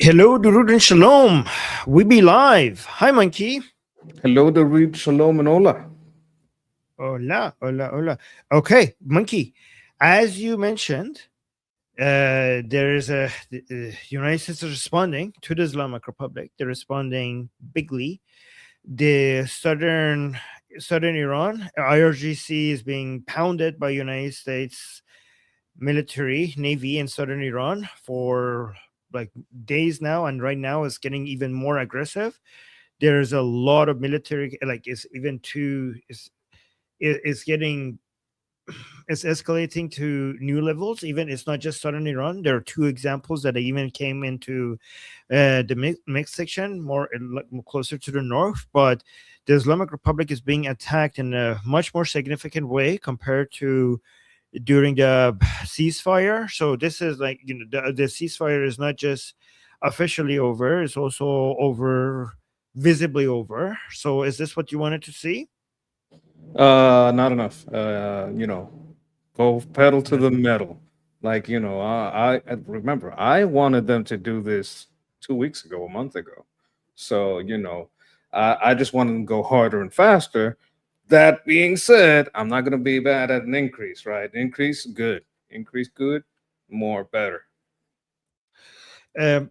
Hello, Durud and Shalom. We be live. Hi, Monkey. Hello, the read Shalom and Ola. Hola, hola, hola. Okay, Monkey. As you mentioned, there is the United States is responding to the Islamic Republic. They're responding bigly. The southern Iran IRGC is being pounded by United States military navy in southern Iran for like days now, and right now it's getting even more aggressive. There's a lot of military, like it's even too it's getting it's escalating to new levels. Even it's not just southern Iran. There are two examples that even came into the mix section, more closer to the north. But the Islamic Republic is being attacked in a much more significant way compared to during the ceasefire. So this is like, the ceasefire is not just officially over, it's also over, visibly over. So is this what you wanted to see? Not enough. Go pedal to the metal. I remember I wanted them to do this 2 weeks ago, a month ago. So, I just wanted them to go harder and faster. That being said, I'm not going to be bad at an increase, right? Increase, good. Increase, good. More, better.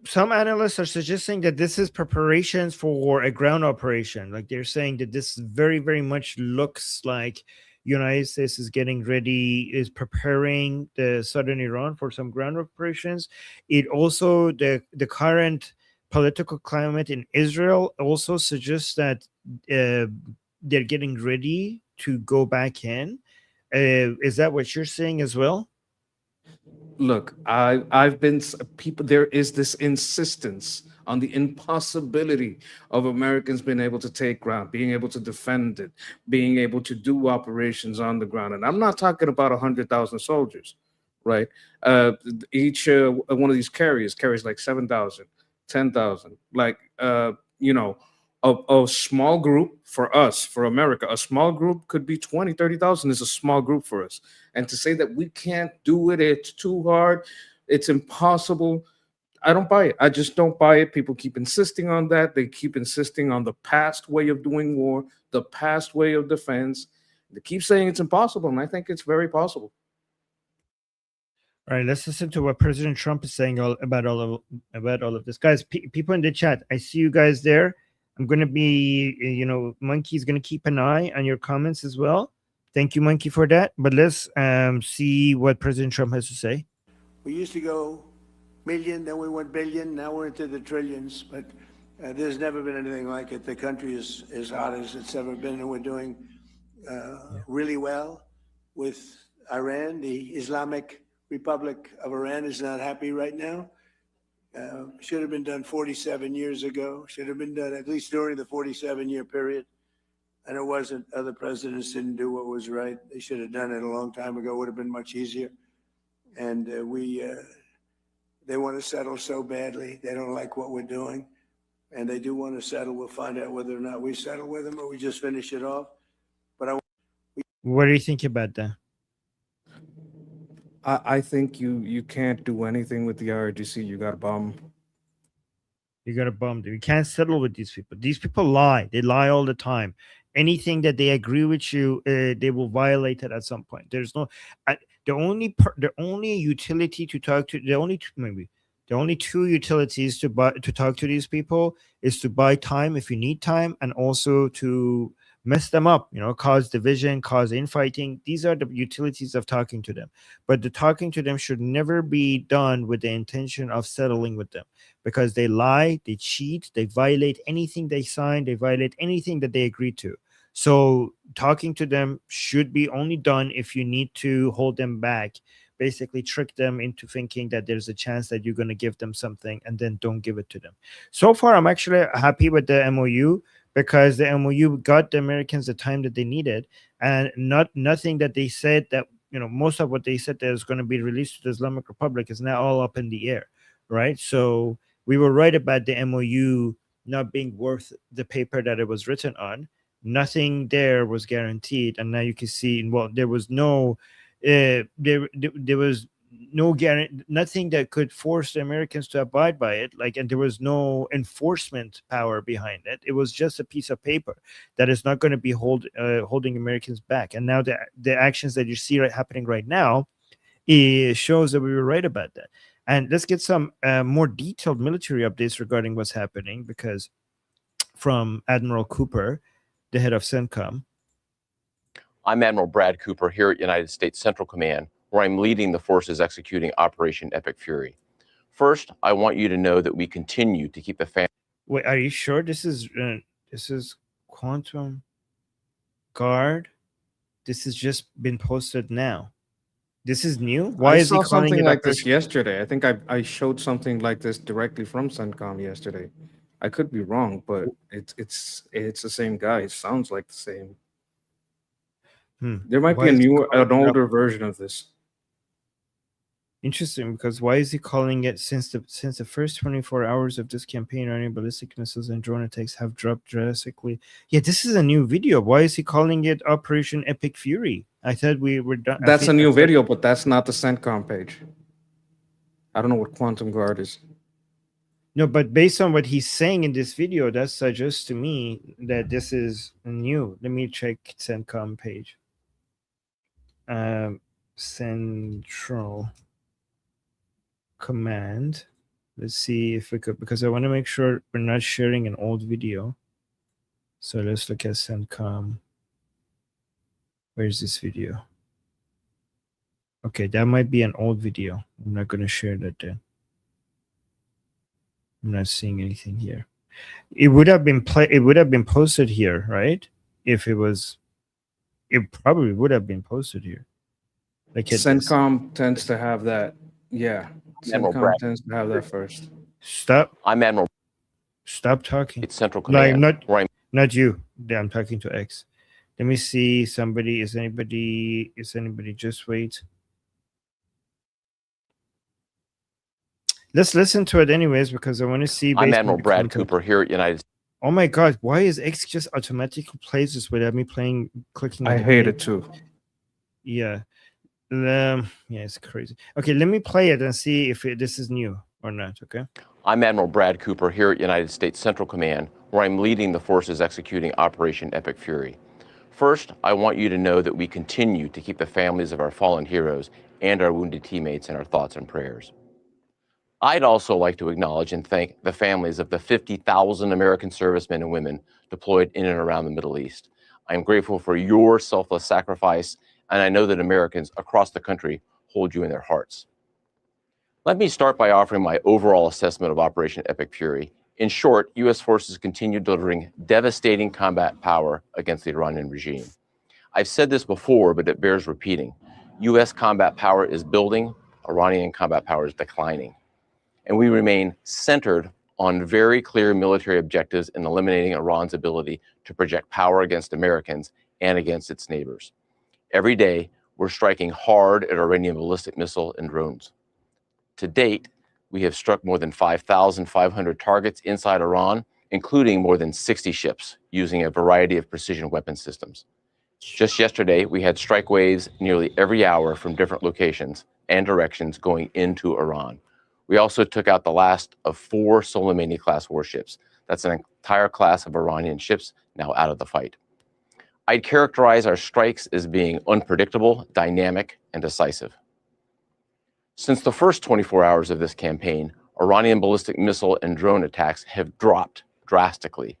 Some analysts are suggesting that this is preparations for a ground operation. Like they're saying that this very, very much looks like United States is getting ready, is preparing the southern Iran for some ground operations. It also the current political climate in Israel also suggests that uh, they're getting ready to go back in. Is that what you're saying as well? Look, I've been people. There is this insistence on the impossibility of Americans being able to take ground, being able to defend it, being able to do operations on the ground. And I'm not talking about 100,000 soldiers, right? Each one of these carriers carries like 7,000, 10,000. Like you know, a small group for us, for America, a small group could be 20, 30,000 is a small group for us. And to say that we can't do it, it's too hard, it's impossible. I don't buy it. I just don't buy it. People keep insisting on that. They keep insisting on the past way of doing war, the past way of defense. They keep saying it's impossible, and I think it's very possible. All right, let's listen to what President Trump is saying about all of this, guys. People in the chat, I see you guys there. I'm gonna be, Monkey's gonna keep an eye on your comments as well. Thank you, Monkey, for that. But let's see what President Trump has to say. We used to go million, then we went billion, now we're into the trillions, but there's never been anything like it. The country is as hot as it's ever been, and we're doing really well with Iran. The Islamic Republic of Iran is not happy right now. Should have been done 47 years ago. Should have been done at least during the 47-year period. And it wasn't. Other presidents didn't do what was right. They should have done it a long time ago. It would have been much easier. And they want to settle so badly. They don't like what we're doing. And they do want to settle. We'll find out whether or not we settle with them or we just finish it off. But What do you think about that? I think you can't do anything with the RGC. You got a bomb. You got a bum. You can't settle with these people. These people lie. They lie all the time. Anything that they agree with you, they will violate it at some point. There's no the only utility to talk to, the only two utilities to talk to these people is to buy time if you need time, and also to mess them up, cause division, cause infighting. These are the utilities of talking to them. But the talking to them should never be done with the intention of settling with them, because they lie, they cheat, they violate anything they sign, they violate anything that they agree to. So talking to them should be only done if you need to hold them back, basically trick them into thinking that there's a chance that you're going to give them something, and then don't give it to them. So far, I'm actually happy with the MOU, because the MOU got the Americans the time that they needed, and nothing that they said that, most of what they said that is going to be released to the Islamic Republic is now all up in the air, right? So we were right about the MOU not being worth the paper that it was written on. Nothing there was guaranteed, and now you can see, well, there was no there was no guarantee, nothing that could force the Americans to abide by it. Like, and there was no enforcement power behind it. It was just a piece of paper that is not going to be holding Americans back. And now the actions that you see happening right now, it shows that we were right about that. And let's get some more detailed military updates regarding what's happening, because from Admiral Cooper, the head of CENTCOM. I'm Admiral Brad Cooper here at United States Central Command, where I'm leading the forces executing Operation Epic Fury. First, I want you to know that we continue to keep the family. Wait, are you sure this is Quantum Guard? This has just been posted now. This is new. Why is he calling something it like this Operation? yesterday? I think I showed something like this directly from CENTCOM yesterday. I could be wrong, but it's the same guy. It sounds like the same. There might Why be is he an calling it older version of this. Interesting, because why is he calling it since the first 24 hours of this campaign, Iranian ballistic missiles and drone attacks have dropped drastically? Yeah, this is a new video. Why is he calling it Operation Epic Fury? I thought we were done. That's a new video, but that's not the CENTCOM page. I don't know what Quantum Guard is. No, but based on what he's saying in this video, that suggests to me that this is new. Let me check CENTCOM page. Central Command. Let's see if we could, because I want to make sure we're not sharing an old video. So let's look at CENTCOM. Where's this video? Okay, that might be an old video. I'm not going to share that then. I'm not seeing anything here. It would have been posted here, right? If it was, it probably would have been posted here. Like CENTCOM tends to have that. Yeah, CENTCOM tends to have that first. Stop. I'm Admiral. Stop talking. It's Central Command. Like, not you. I'm talking to X. Let me see. Somebody. Is anybody? Just wait. Let's listen to it anyways, because I want to see. I'm Admiral Brad Cooper here at United States. Oh my God! Why is X just automatically plays this without me clicking? I hate it too. Yeah. Yeah, it's crazy. Okay, let me play it and see if this is new or not. Okay. I'm Admiral Brad Cooper here at United States Central Command, where I'm leading the forces executing Operation Epic Fury. First, I want you to know that we continue to keep the families of our fallen heroes and our wounded teammates in our thoughts and prayers. I'd also like to acknowledge and thank the families of the 50,000 American servicemen and women deployed in and around the Middle East. I'm grateful for your selfless sacrifice, and I know that Americans across the country hold you in their hearts. Let me start by offering my overall assessment of Operation Epic Fury. In short, U.S. forces continue delivering devastating combat power against the Iranian regime. I've said this before, but it bears repeating. U.S. combat power is building, Iranian combat power is declining. And we remain centered on very clear military objectives in eliminating Iran's ability to project power against Americans and against its neighbors. Every day, we're striking hard at Iranian ballistic missile and drones. To date, we have struck more than 5,500 targets inside Iran, including more than 60 ships, using a variety of precision weapon systems. Just yesterday, we had strike waves nearly every hour from different locations and directions going into Iran. We also took out the last of 4 Soleimani-class warships. That's an entire class of Iranian ships now out of the fight. I'd characterize our strikes as being unpredictable, dynamic, and decisive. Since the first 24 hours of this campaign, Iranian ballistic missile and drone attacks have dropped drastically.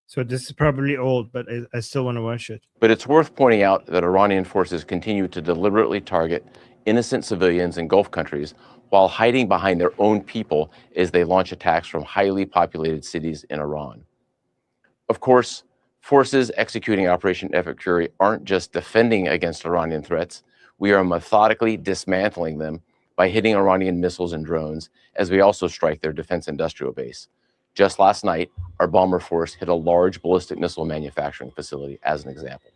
So this is probably old, but I still want to watch it. But it's worth pointing out that Iranian forces continue to deliberately target innocent civilians in Gulf countries while hiding behind their own people as they launch attacks from highly populated cities in Iran. Of course, forces executing Operation Epic Fury aren't just defending against Iranian threats. We are methodically dismantling them by hitting Iranian missiles and drones, as we also strike their defense industrial base. Just last night, our bomber force hit a large ballistic missile manufacturing facility, as an example.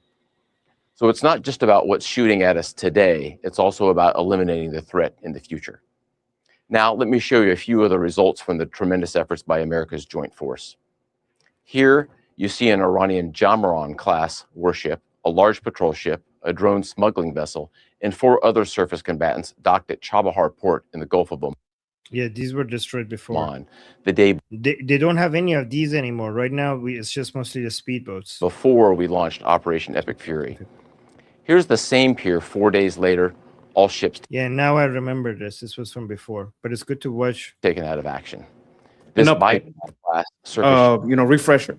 So it's not just about what's shooting at us today, it's also about eliminating the threat in the future. Now, let me show you a few of the results from the tremendous efforts by America's joint force. Here, you see an Iranian Jamaran-class warship, a large patrol ship, a drone smuggling vessel, and 4 other surface combatants docked at Chabahar port in the Gulf of Yeah, these were destroyed before. Oman the day They don't have any of these anymore. Right now, it's just mostly the speedboats. before we launched Operation Epic Fury. Here's the same pier 4 days later, all ships Yeah, now I remember this. This was from before, but it's good to watch. taken out of action. This An update. bypass surface Refresher.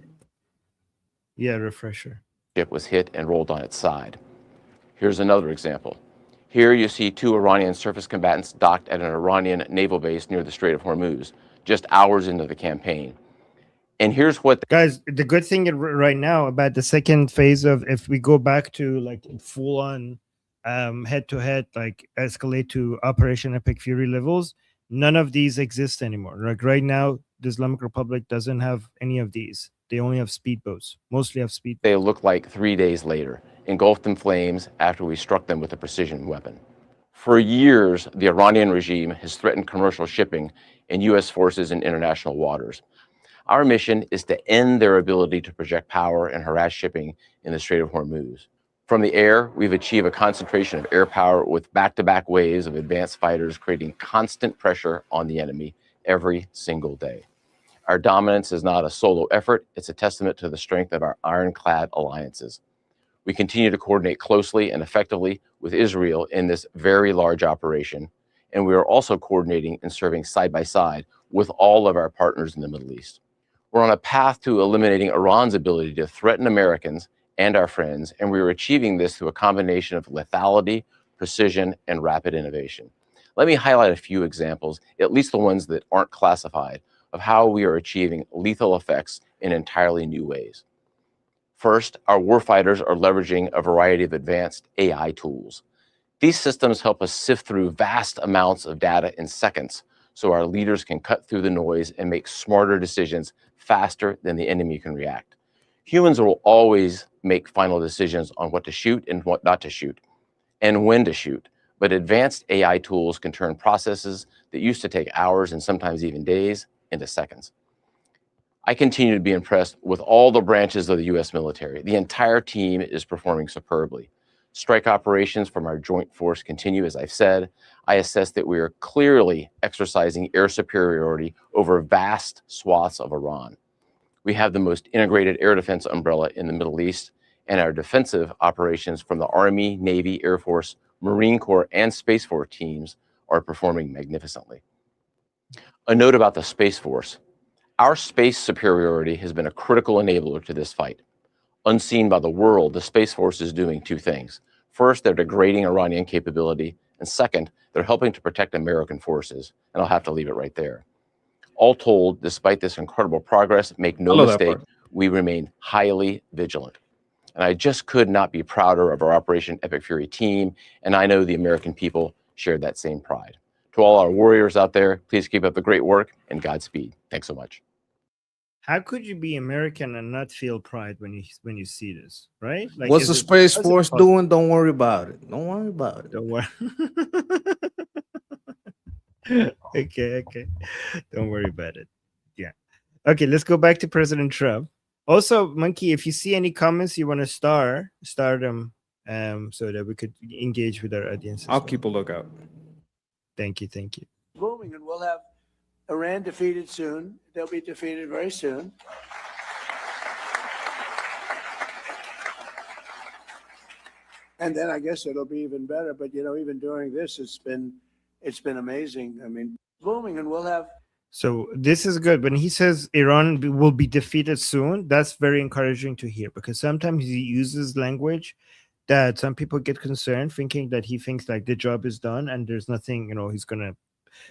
Yeah, refresher. ship was hit and rolled on its side. Here's another example. Here you see 2 Iranian surface combatants docked at an Iranian naval base near the Strait of Hormuz, just hours into the campaign. And here's what Guys, the good thing right now about the second phase of, if we go back to like full on head to head, like escalate to Operation Epic Fury levels, none of these exist anymore. Like right now, the Islamic Republic doesn't have any of these. They only have speedboats, mostly have speedboats. they look like 3 days later, engulfed in flames after we struck them with a precision weapon. For years, the Iranian regime has threatened commercial shipping and U.S. forces in international waters. Our mission is to end their ability to project power and harass shipping in the Strait of Hormuz. From the air, we've achieved a concentration of air power with back-to-back waves of advanced fighters, creating constant pressure on the enemy every single day. Our dominance is not a solo effort, it's a testament to the strength of our ironclad alliances. We continue to coordinate closely and effectively with Israel in this very large operation, and we are also coordinating and serving side by side with all of our partners in the Middle East. We're on a path to eliminating Iran's ability to threaten Americans and our friends, and we are achieving this through a combination of lethality, precision, and rapid innovation. Let me highlight a few examples, at least the ones that aren't classified, of how we are achieving lethal effects in entirely new ways. First, our warfighters are leveraging a variety of advanced AI tools. These systems help us sift through vast amounts of data in seconds, so our leaders can cut through the noise and make smarter decisions faster than the enemy can react. Humans will always make final decisions on what to shoot and what not to shoot, and when to shoot. But advanced AI tools can turn processes that used to take hours and sometimes even days into seconds. I continue to be impressed with all the branches of the U.S. military. The entire team is performing superbly. Strike operations from our joint force continue, as I've said. I assess that we are clearly exercising air superiority over vast swaths of Iran. We have the most integrated air defense umbrella in the Middle East, and our defensive operations from the Army, Navy, Air Force, Marine Corps, and Space Force teams are performing magnificently. A note about the Space Force. Our space superiority has been a critical enabler to this fight. Unseen by the world, the Space Force is doing 2 things. First, they're degrading Iranian capability, and second, they're helping to protect American forces, and I'll have to leave it right there. All told, despite this incredible progress, make no mistake, we remain highly vigilant. And I just could not be prouder of our Operation Epic Fury team, and I know the American people share that same pride. To all our warriors out there, please keep up the great work and Godspeed. Thanks so much. How could you be American and not feel pride when you see this, right? Like, What's the Space Force doing? Don't worry about it. Don't worry about it. Don't worry. Okay. Don't worry about it. Yeah. Okay, let's go back to President Trump. Also, Monkey, if you see any comments you want to start them so that we could engage with our audience. I'll keep a lookout. Thank you. Booming, and we'll have Iran defeated soon. They'll be defeated very soon. And then I guess it'll be even better. But even during this, it's been amazing. I mean, booming, and we'll have. So this is good. When he says Iran will be defeated soon, that's very encouraging to hear, because sometimes he uses language that some people get concerned, thinking that he thinks like the job is done and there's nothing, he's gonna.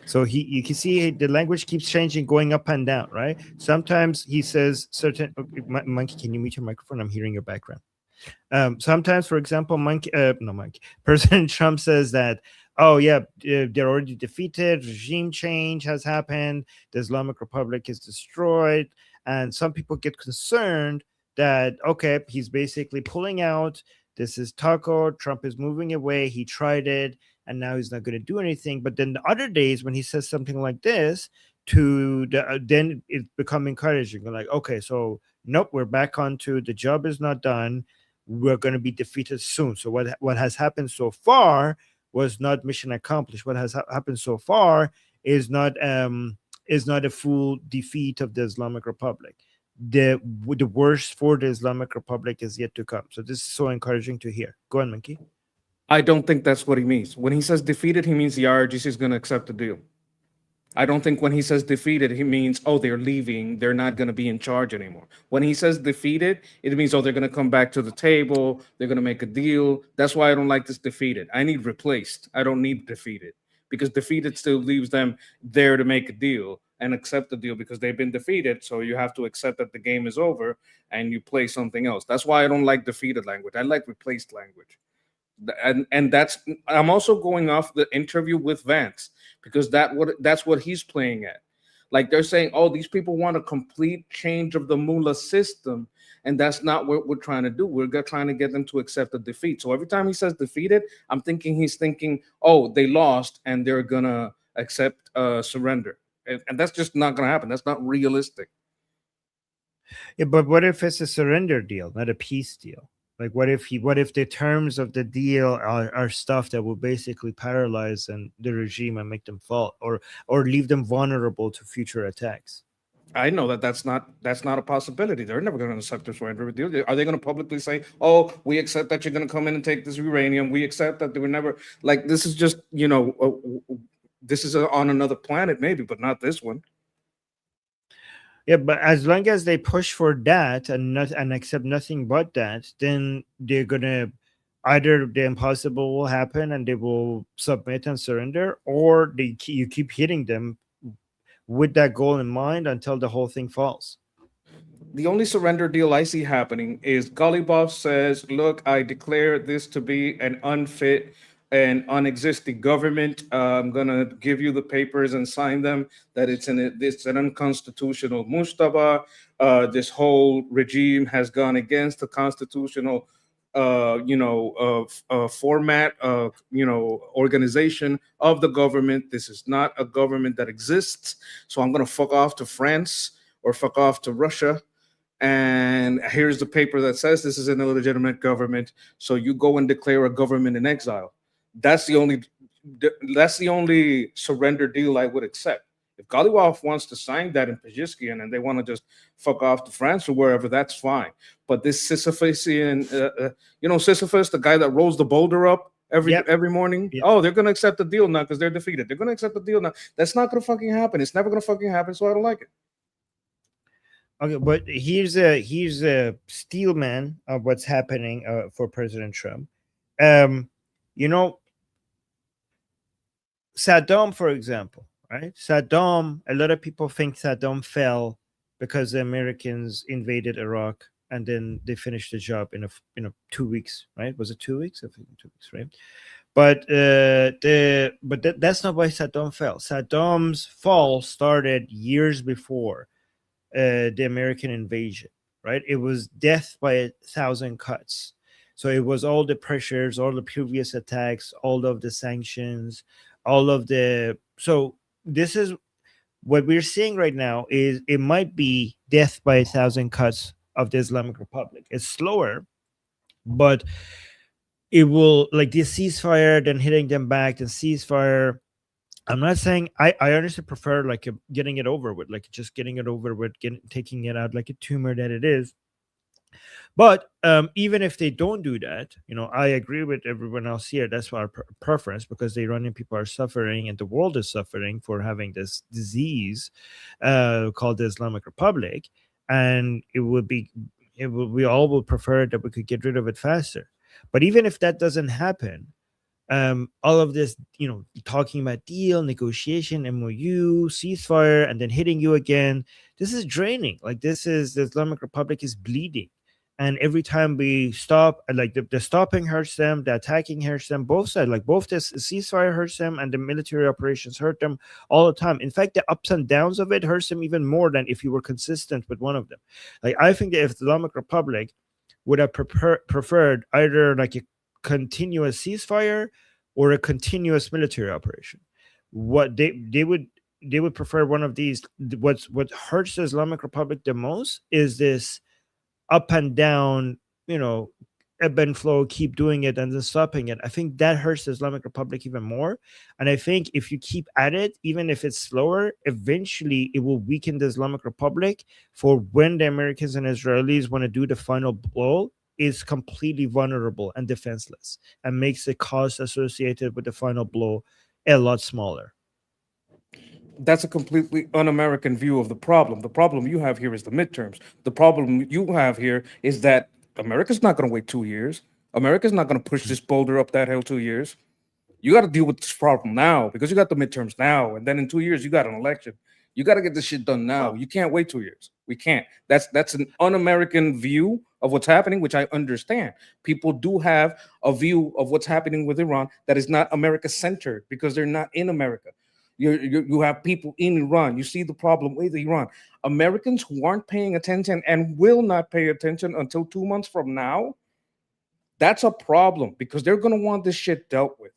So you can see the language keeps changing, going up and down, right? Sometimes he says certain. Monkey, can you mute your microphone? I'm hearing your background. Sometimes, for example, President Trump says that, oh yeah, they're already defeated, regime change has happened, the Islamic Republic is destroyed, and some people get concerned that, okay, he's basically pulling out, this is Taco, Trump is moving away, he tried it, and now he's not going to do anything. But then the other days when he says something like this, then it become encouraging. Like, okay, so nope, we're back onto the job is not done. we're going to be defeated soon. So what has happened so far was not mission accomplished. What has happened so far is not a full defeat of the Islamic Republic. The worst for the Islamic Republic is yet to come. So this is so encouraging to hear. Go on, Monkey. I don't think that's what he means. When he says defeated, he means the IRGC is going to accept the deal. I don't think when he says defeated, he means, oh, they're leaving. They're not going to be in charge anymore. When he says defeated, it means, oh, they're going to come back to the table. They're going to make a deal. That's why I don't like this defeated. I need replaced. I don't need defeated, because defeated still leaves them there to make a deal and accept the deal because they've been defeated. So you have to accept that the game is over and you play something else. That's why I don't like defeated language. I like replaced language. And that's, I'm also going off the interview with Vance, because that's what he's playing at. Like, they're saying, oh, these people want a complete change of the mullah system, and that's not what we're trying to do. We're trying to get them to accept the defeat. So every time he says defeated, I'm thinking he's thinking, oh, they lost and they're gonna accept surrender, and that's just not gonna happen. That's not realistic. Yeah, but what if it's a surrender deal, not a peace deal? Like, what if the terms of the deal are stuff that will basically paralyze the regime and make them fall, or leave them vulnerable to future attacks? I know that's not a possibility. They're never going to accept this surrender deal. Are they going to publicly say, "Oh, we accept that you're going to come in and take this uranium. We accept that they were never like this is just this is on another planet maybe, but not this one." Yeah, but as long as they push for that and accept nothing but that, then they're gonna either the impossible will happen and they will submit and surrender, or you keep hitting them with that goal in mind until the whole thing falls. The only surrender deal I see happening is Golubov says, "Look, I declare this to be an unfit and unexisting government. I'm gonna give you the papers and sign them that it's an unconstitutional Mustafa. This whole regime has gone against the constitutional, format, organization of the government. This is not a government that exists. So I'm gonna fuck off to France or fuck off to Russia." And here's the paper that says this is an illegitimate government. So you go and declare a government in exile. That's the only surrender deal I would accept. If Golubov wants to sign that in Pezhishkian and they want to just fuck off to France or wherever, that's fine. But this Sisyphusian, Sisyphus, the guy that rolls the boulder up every morning. Yep. Oh, they're going to accept the deal now because they're defeated. They're going to accept the deal now. That's not going to fucking happen. It's never going to fucking happen. So I don't like it. Okay, but here's a steel man of what's happening for President Trump. Saddam, for example, right? Saddam, a lot of people think Saddam fell because the Americans invaded Iraq and then they finished the job in 2 weeks, right? Was it 2 weeks? I think 2 weeks, right? But that's not why Saddam fell. Saddam's fall started years before the American invasion, right? It was death by 1,000 cuts. So it was all the pressures, all the previous attacks, all of the sanctions, so this is what we're seeing right now. Is it might be death by 1,000 cuts of the Islamic Republic. It's slower, but it will, like, the ceasefire, then hitting them back, then ceasefire. I'm not saying I honestly prefer getting it over with, like just getting it over with, taking it out like a tumor that it is. But even if they don't do that, I agree with everyone else here. That's our preference, because the Iranian people are suffering and the world is suffering for having this disease called the Islamic Republic, and we all will prefer that we could get rid of it faster. But even if that doesn't happen, all of this, talking about deal, negotiation, MOU, ceasefire, and then hitting you again, this is draining. Like, the Islamic Republic is bleeding. And every time we stop, like the stopping hurts them, the attacking hurts them, both sides. Like, both the ceasefire hurts them and the military operations hurt them all the time. In fact, the ups and downs of it hurts them even more than if you were consistent with one of them. Like, I think that if the Islamic Republic would have preferred either like a continuous ceasefire or a continuous military operation, what they would prefer one of these. What hurts the Islamic Republic the most is this up and down, ebb and flow, keep doing it and then stopping it, I think that hurts the Islamic Republic even more. And I think if you keep at it, even if it's slower, eventually it will weaken the Islamic Republic for when the Americans and Israelis want to do the final blow, is completely vulnerable and defenseless, and makes the cost associated with the final blow a lot smaller. That's a completely un-American view of the problem. The problem you have here is the midterms. The problem you have here is that America's not going to wait 2 years. America's not going to push this boulder up that hill 2 years. You got to deal with this problem now because you got the midterms now, and then in 2 years you got an election. You got to get this shit done now. You can't wait 2 years. We can't. That's an un-American view of what's happening, which I understand. People do have a view of what's happening with Iran that is not America-centered because they're not in America. You have people in Iran. You see the problem with Iran. Americans who aren't paying attention and will not pay attention until 2 months from now, that's a problem because they're going to want this shit dealt with.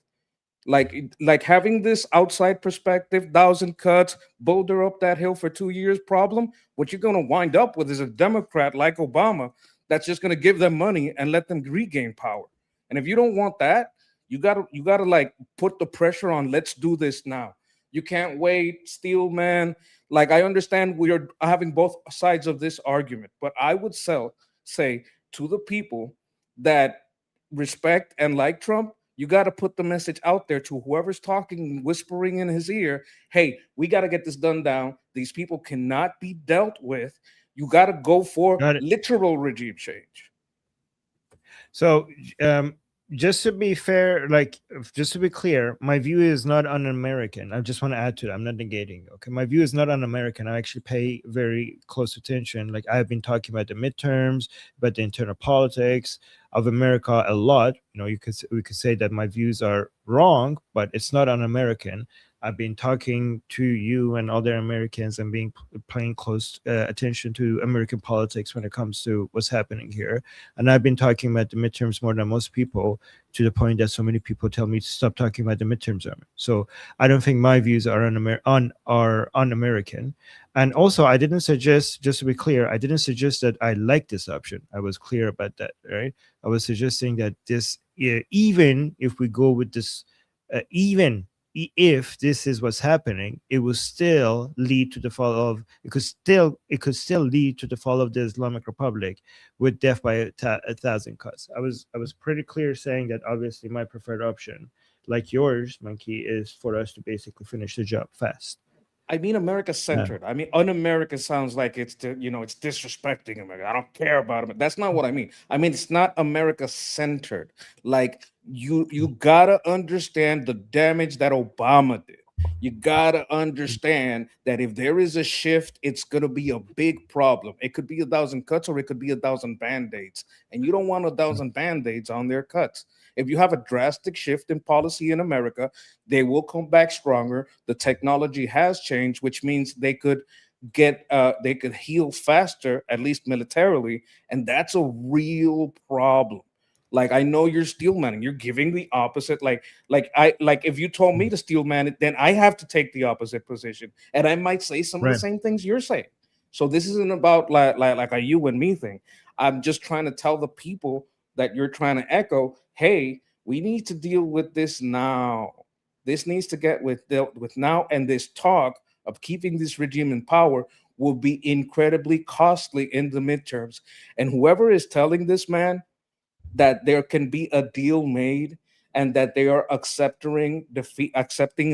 Like having this outside perspective, 1,000 cuts, boulder up that hill for 2 years problem, what you're going to wind up with is a Democrat like Obama that's just going to give them money and let them regain power. And if you don't want that, you gotta like put the pressure on, let's do this now. You can't wait, Steel Man. Like, I understand we are having both sides of this argument, but I would say to the people that respect and like Trump, you got to put the message out there to whoever's talking, whispering in his ear, hey, we got to get this done down. These people cannot be dealt with. You got to go for literal regime change. So, just to be fair, like, just to be clear, my view is not un-American. I just want to add to that. I'm not negating. Okay, my view is not un-American. I actually pay very close attention. Like, I've been talking about the midterms, about the internal politics of America a lot. You know, we could say that my views are wrong, but it's not un-American. I've been talking to you and other Americans and paying close attention to American politics when it comes to what's happening here. And I've been talking about the midterms more than most people, to the point that so many people tell me to stop talking about the midterms. So I don't think my views are un-American. And also, I didn't suggest, just to be clear, I didn't suggest that I like this option. I was clear about that, right? I was suggesting that this, even if we go with this, even if this is what's happening, it will still lead to the fall of, it could still lead to the fall of the Islamic Republic with death by 1,000 cuts. I was pretty clear saying that obviously my preferred option, like yours, Monkey, is for us to basically finish the job fast. I mean, America-centered. Yeah. I mean, un-American sounds like it's it's disrespecting America. I don't care about it. That's not what I mean. I mean, it's not America-centered. Like, you gotta understand the damage that Obama did. You gotta understand that if there is a shift, it's gonna be a big problem. It could be 1,000 cuts or it could be 1,000 band-aids, and you don't want 1,000 band-aids on their cuts. If you have a drastic shift in policy in America, they will come back stronger. The technology has changed, which means they could heal faster, at least militarily, and that's a real problem. Like, I know you're steel manning, you're giving the opposite. Like if you told me to steel man it, then I have to take the opposite position, and I might say some of the same things you're saying. So this isn't about like a you and me thing. I'm just trying to tell the people that you're trying to echo, hey, we need to deal with this now. This needs to get dealt with now, and this talk of keeping this regime in power will be incredibly costly in the midterms. And whoever is telling this man that there can be a deal made and that they are accepting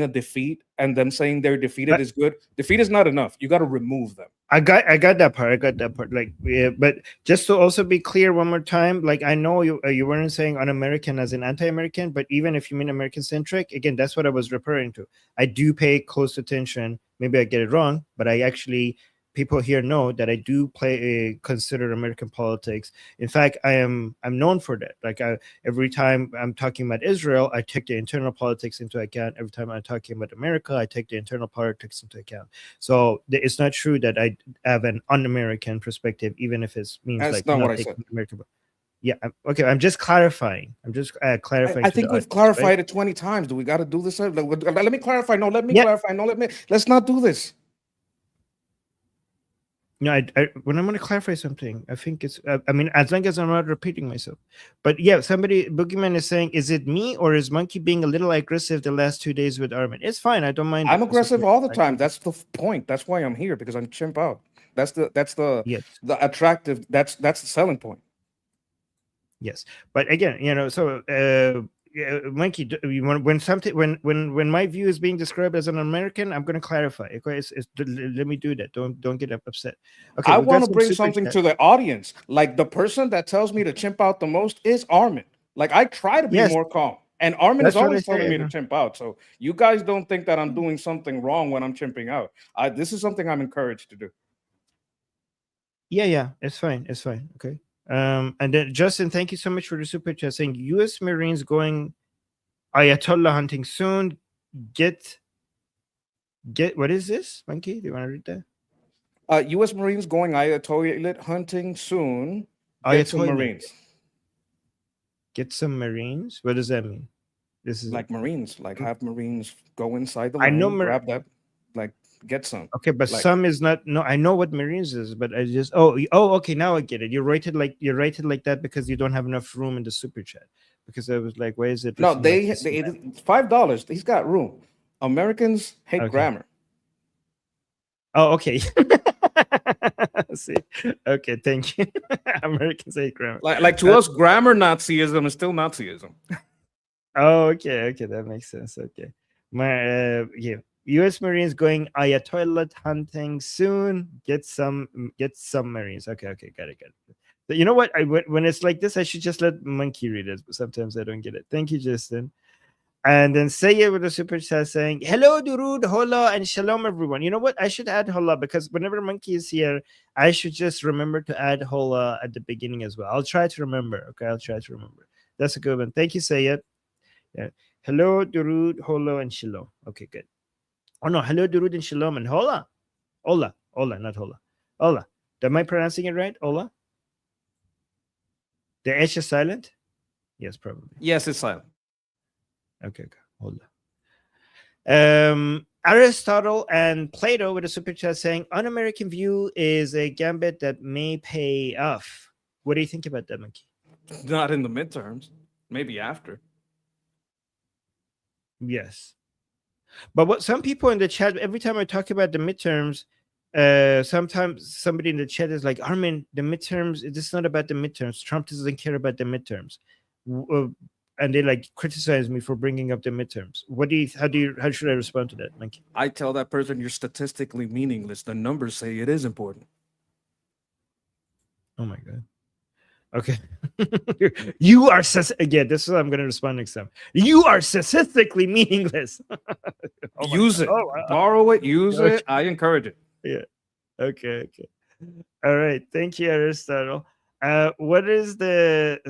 a defeat, and them saying they're defeated is good. Defeat is not enough. You got to remove them. I got that part. Like, yeah, but just to also be clear one more time, like, I know you weren't saying un-American as an anti-American, but even if you mean American-centric, again, that's what I was referring to. I do pay close attention. Maybe I get it wrong, but I actually, people here know that I do consider American politics. In fact, I'm known for that. Like, every time I'm talking about Israel, I take the internal politics into account. Every time I'm talking about America, I take the internal politics into account. So it's not true that I have an un-American perspective, even if it means that's like not what I said. American. Yeah, okay. I'm just clarifying. clarifying. I think we've clarified it 20 times. Do we got to do this? Let me clarify. No, let me clarify. No, let's not do this. No, when I'm going to clarify something, I think it's, I mean, as long as I'm not repeating myself. But yeah, somebody, Boogeyman is saying, is it me or is Monkey being a little aggressive the last 2 days with Armin? It's fine. I don't mind I'm it. It's aggressive okay. all the time. That's the point. That's why I'm here, because I'm chimp out. That's the Yes. the attractive. That's the selling point. Yes. But again, so yeah, Monkey, when something, when my view is being described as an American, I'm going to clarify. Okay, let me do that. Don't get upset. Okay, I we got want to some bring super something chat. to the audience. Like, the person that tells me to chimp out the most is Armin. Like, I try to be Yes, more calm, and Armin is that's what I always telling say. me to chimp out. So you guys don't think that I'm doing something wrong when I'm chimping out. This is something I'm encouraged to do. Yeah, it's fine. It's fine. Okay. And then Justin, thank you so much for the super chat saying U.S. Marines going Ayatollah hunting soon. Get what is this, Monkey? Do you want to read that? U.S. Marines going Ayatollah hunting soon. Get some Ayatollah. Marines. Get some Marines. What does that mean? This is Like Marines, like have Marines go inside the I know. line, grab that, like get some. Okay, but Like, some is not. No, I know what Marines is, but I just okay, now I get it. You write it like that because you don't have enough room in the super chat. Because I was like, why is it? no, written like they this? $5. He's got room. Americans hate Okay. grammar. Oh, okay. See, okay, thank you. Americans hate grammar. Like to us, grammar Nazism is still Nazism. Oh, okay, that makes sense. Okay, my yeah, U.S. Marines going Ayatollah hunting soon. Get some Marines. Okay, got it. But you know what? When it's like this, I should just let Monkey read it. But sometimes I don't get it. Thank you, Justin. And then say it with a super chat saying, hello, Durud, hola, and shalom, everyone. You know what? I should add hola because whenever Monkey is here, I should just remember to add hola at the beginning as well. I'll try to remember. Okay, I'll try to remember. That's a good one. Thank you, Sayed. Yeah. Hello, Durud, hola, and shalom. Okay, good. Oh, no. Hello, Durud, and shalom, and hola. Hola, not hola. Hola. Am I pronouncing it right? Hola? The H is silent? Yes, probably. Yes, it's silent. Okay, hold on. Aristotle and Plato with a super chat saying, un-American view is a gambit that may pay off. What do you think about that, Monkey? Not in the midterms. Maybe after. Yes. But what some people in the chat, every time I talk about the midterms, sometimes somebody in the chat is like, Armin, the midterms, it's not about the midterms. Trump doesn't care about the midterms. And they like criticize me for bringing up the midterms. How should I respond to that, Monkey? I tell that person you're statistically meaningless. The numbers say it is important. Oh my God. Okay. You are again, this is what I'm going to respond next time. You are statistically meaningless. Use it. Borrow it. Use it. I encourage it. Yeah. Okay. All right. Thank you, Aristotle. What is the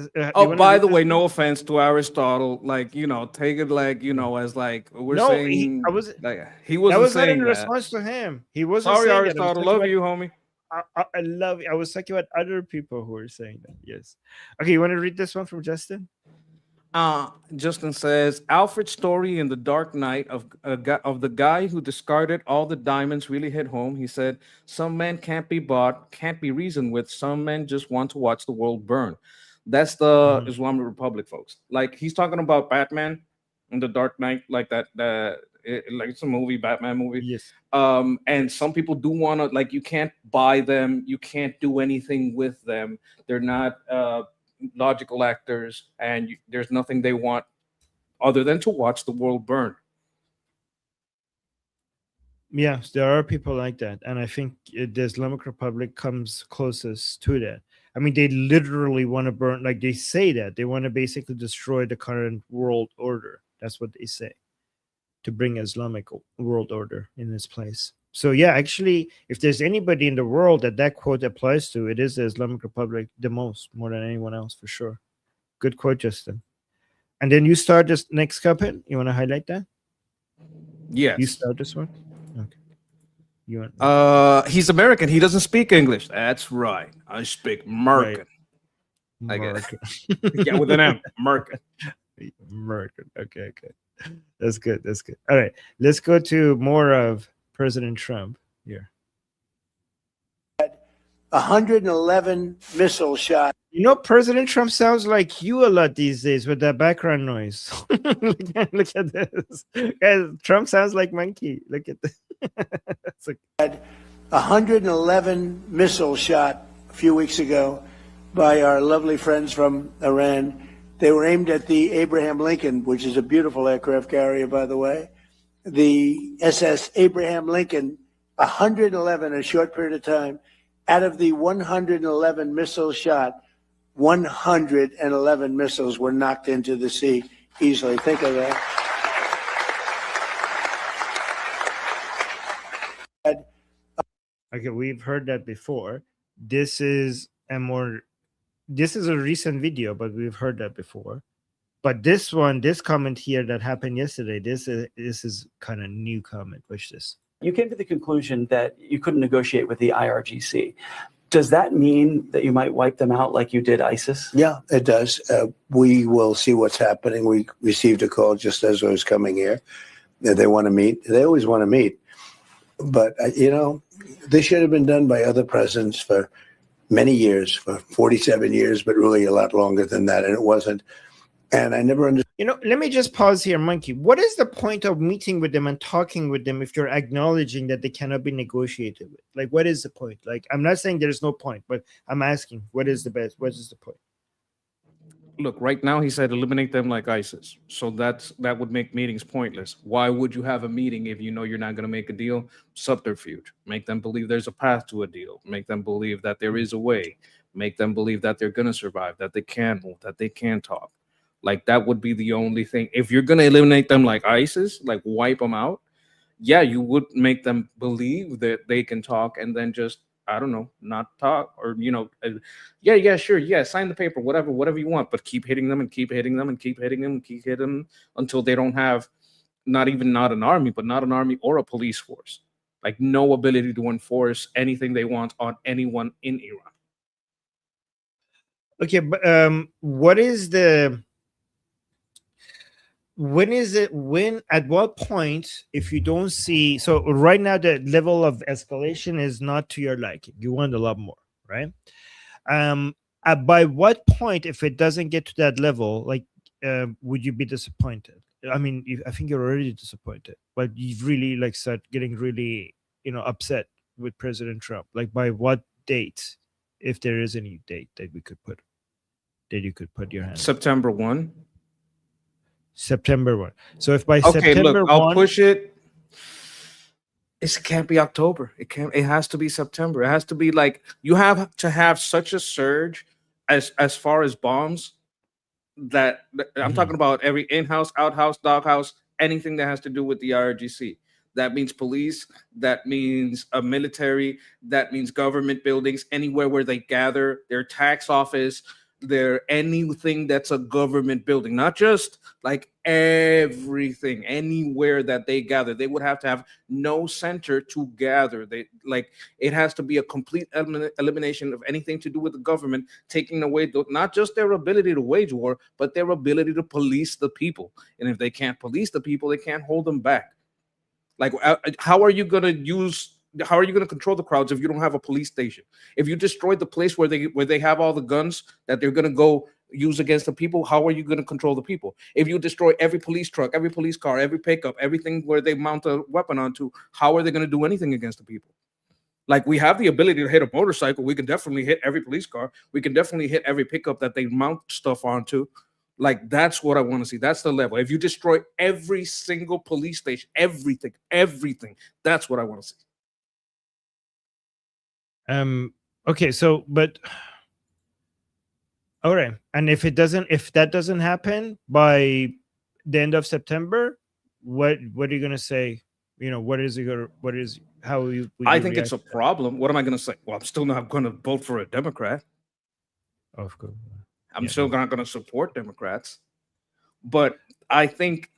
by the way, no offense to Aristotle, like, take it like, as like we're saying. He wasn't not in saying that. response to him. He wasn't. Sorry, saying Aristotle. Love you, homie. I love you. I was talking about other people who were saying that. Yes. Okay, you want to read this one from Justin? Justin says Alfred's story in The Dark Knight of the guy who discarded all the diamonds really hit home. He said, "Some men can't be bought, can't be reasoned with. Some men just want to watch the world burn." That's the Islamic Republic, folks. Like, he's talking about Batman in The Dark Knight, like that. Like, it's a movie, Batman movie. Yes. And some people do want to, like, you can't buy them, you can't do anything with them. They're not logical actors, and there's nothing they want other than to watch the world burn. Yes, there are people like that, and I think the Islamic Republic comes closest to that. I mean, they literally want to burn, like they say that they want to basically destroy the current world order. That's what they say, to bring Islamic world order in its place. So yeah, actually, if there's anybody in the world that quote applies to, it is the Islamic Republic more than anyone else, for sure. Good quote, Justin. And then you start this next comment. You want to highlight that? Yes. You start this one? Okay. He's American. He doesn't speak English. That's right. I speak Merkin. Right. Yeah, with an M. Merkin. Merkin. Okay. That's good. All right. Let's go to more of President Trump here. 111 missile shots. You know, President Trump sounds like you a lot these days with that background noise. Look at this. Guys, Trump sounds like monkey. Look at this. It's like, 111 missile shot a few weeks ago by our lovely friends from Iran. They were aimed at the Abraham Lincoln, which is a beautiful aircraft carrier, by the way. The SS Abraham Lincoln, 111 in a short period of time. Out of the 111 missiles shot, 111 missiles were knocked into the sea easily. Think of that. okay, we've heard that before. This is a recent video, but we've heard that before. But this comment here that happened yesterday, this is kind of new comment. Watch this. You came to the conclusion that you couldn't negotiate with the IRGC. Does that mean that you might wipe them out like you did ISIS? Yeah, it does. We will see what's happening. We received a call just as I was coming here. They want to meet. They always want to meet. But, this should have been done by other presidents for many years, for 47 years, but really a lot longer than that. And it wasn't. And I never understood. Let me just pause here, Monkey. What is the point of meeting with them and talking with them if you're acknowledging that they cannot be negotiated with? Like, what is the point? Like, I'm not saying there's no point, but I'm asking, what is the point? Look, right now he said eliminate them like ISIS. So that would make meetings pointless. Why would you have a meeting if you know you're not going to make a deal? Subterfuge. Make them believe there's a path to a deal. Make them believe that there is a way. Make them believe that they're going to survive, that they can move, that they can talk. Like, that would be the only thing. If you're going to eliminate them like ISIS, like wipe them out, yeah, you would make them believe that they can talk and then just, I don't know, not talk or, yeah, sure. Yeah, sign the paper, whatever you want, but keep hitting them and keep hitting them and keep hitting them and keep hitting them until they don't have not an army, but not an army or a police force. Like, no ability to enforce anything they want on anyone in Iran. Okay, but at what point, if you don't see, so right now the level of escalation is not to your liking, you want a lot more, right? By what point, if it doesn't get to that level, like, would you be disappointed? I mean, I think you're already disappointed, but you've really like start getting really, upset with President Trump. Like, by what date, if there is any date that you could put your hand? September 1. September 1. So if by okay, September look, I'll 1, push it. It can't be October. It has to be September. It has to be like, you have to have such a surge as far as bombs that I'm talking about every in-house, out-house, doghouse, anything that has to do with the IRGC. That means police, that means a military, that means government buildings, anywhere where they gather, their tax office, anything that's a government building, not just like everything, anywhere that they gather, they would have to have no center to gather. It has to be a complete elimination of anything to do with the government, taking away not just their ability to wage war, but their ability to police the people. And if they can't police the people, they can't hold them back. Like, how are you going to control the crowds if you don't have a police station? If you destroy the place where they have all the guns that they're going to go use against the people, how are you going to control the people? If you destroy every police truck, every police car, every pickup, everything where they mount a weapon onto, how are they going to do anything against the people? Like, we have the ability to hit a motorcycle. We can definitely hit every police car. We can definitely hit every pickup that they mount stuff onto. Like, that's what I want to see. That's the level. If you destroy every single police station, everything, that's what I want to see. Okay, so, but all right, and if that doesn't happen by the end of September, what are you gonna say? How you? I think it's a problem. What am I gonna say? Well, I'm still not gonna vote for a Democrat. Of course, I'm still not gonna support Democrats, but I think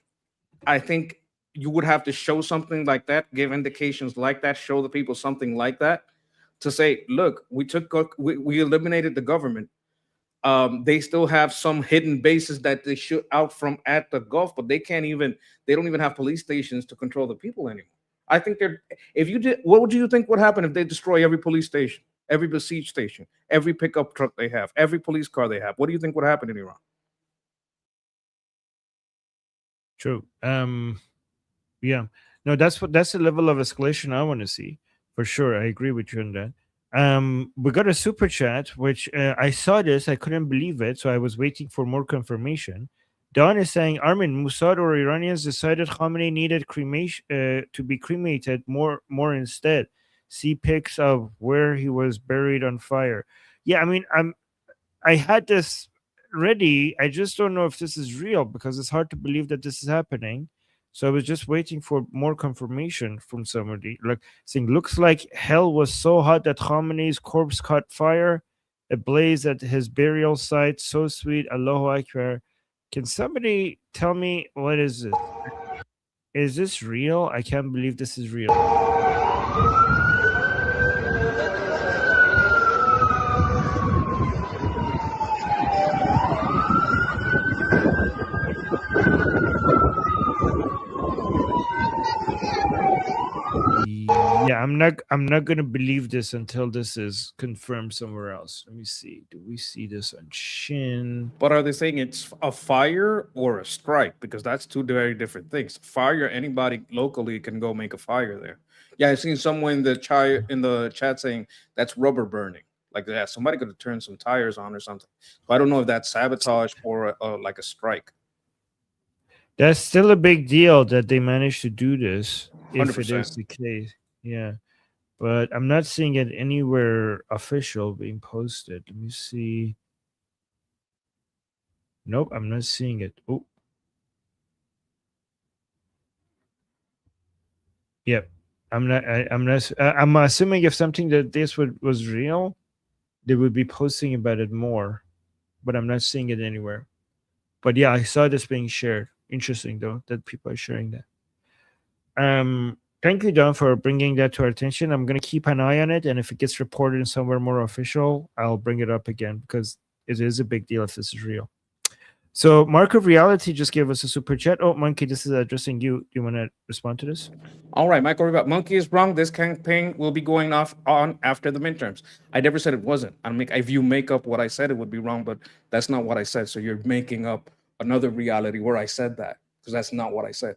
you would have to show something like that, give indications like that, show the people something like that, to say, look, we eliminated the government. They still have some hidden bases that they shoot out from at the Gulf, but they don't even have police stations to control the people anymore. I think what do you think would happen if they destroy every police station? every besiege station, every pickup truck they have, every police car they have. What do you think would happen in Iran? True. Yeah. No, that's the level of escalation I want to see for sure. I agree with you on that. We got a super chat, which I saw this, I couldn't believe it, so I was waiting for more confirmation. Don is saying, Armin, Mossad or Iranians decided Khamenei needed cremation to be cremated more instead. See pics of where he was buried on fire. Yeah, I mean, I had this ready. I just don't know if this is real because it's hard to believe that this is happening. So I was just waiting for more confirmation from somebody, like saying, "Looks like hell was so hot that Khamenei's corpse caught fire, ablaze at his burial site. So sweet, Allahu Akbar." Can somebody tell me what is it? Is this real? I can't believe this is real. Yeah, I'm not gonna believe this until this is confirmed somewhere else. Let me see. Do we see this on Shin? But are they saying it's a fire or a strike? Because that's two very different things. Fire, anybody locally can go make a fire there. Yeah, I've seen someone in the chat saying that's rubber burning. Like, yeah, somebody could have turned some tires on or something. So I don't know if that's sabotage or like a strike. That's still a big deal that they managed to do this, if it 100%. is the case. Yeah. But I'm not seeing it anywhere official being posted. Let me see. Nope, I'm not seeing it. Oh. Yep. I'm not I'm assuming if something that this was real, they would be posting about it more. But I'm not seeing it anywhere. But yeah, I saw this being shared. Interesting though that people are sharing that. Thank you, Don, for bringing that to our attention. I'm gonna keep an eye on it, and if it gets reported in somewhere more official, I'll bring it up again because it is a big deal if this is real. So, Mark of Reality just gave us a super chat. Oh, Monkey, this is addressing you. Do you want to respond to this? All right, Michael Rivera, Monkey is wrong. This campaign will be going off on after the midterms. I never said it wasn't. If you make up what I said, it would be wrong, but that's not what I said. So you're making up another reality where I said that because that's not what I said.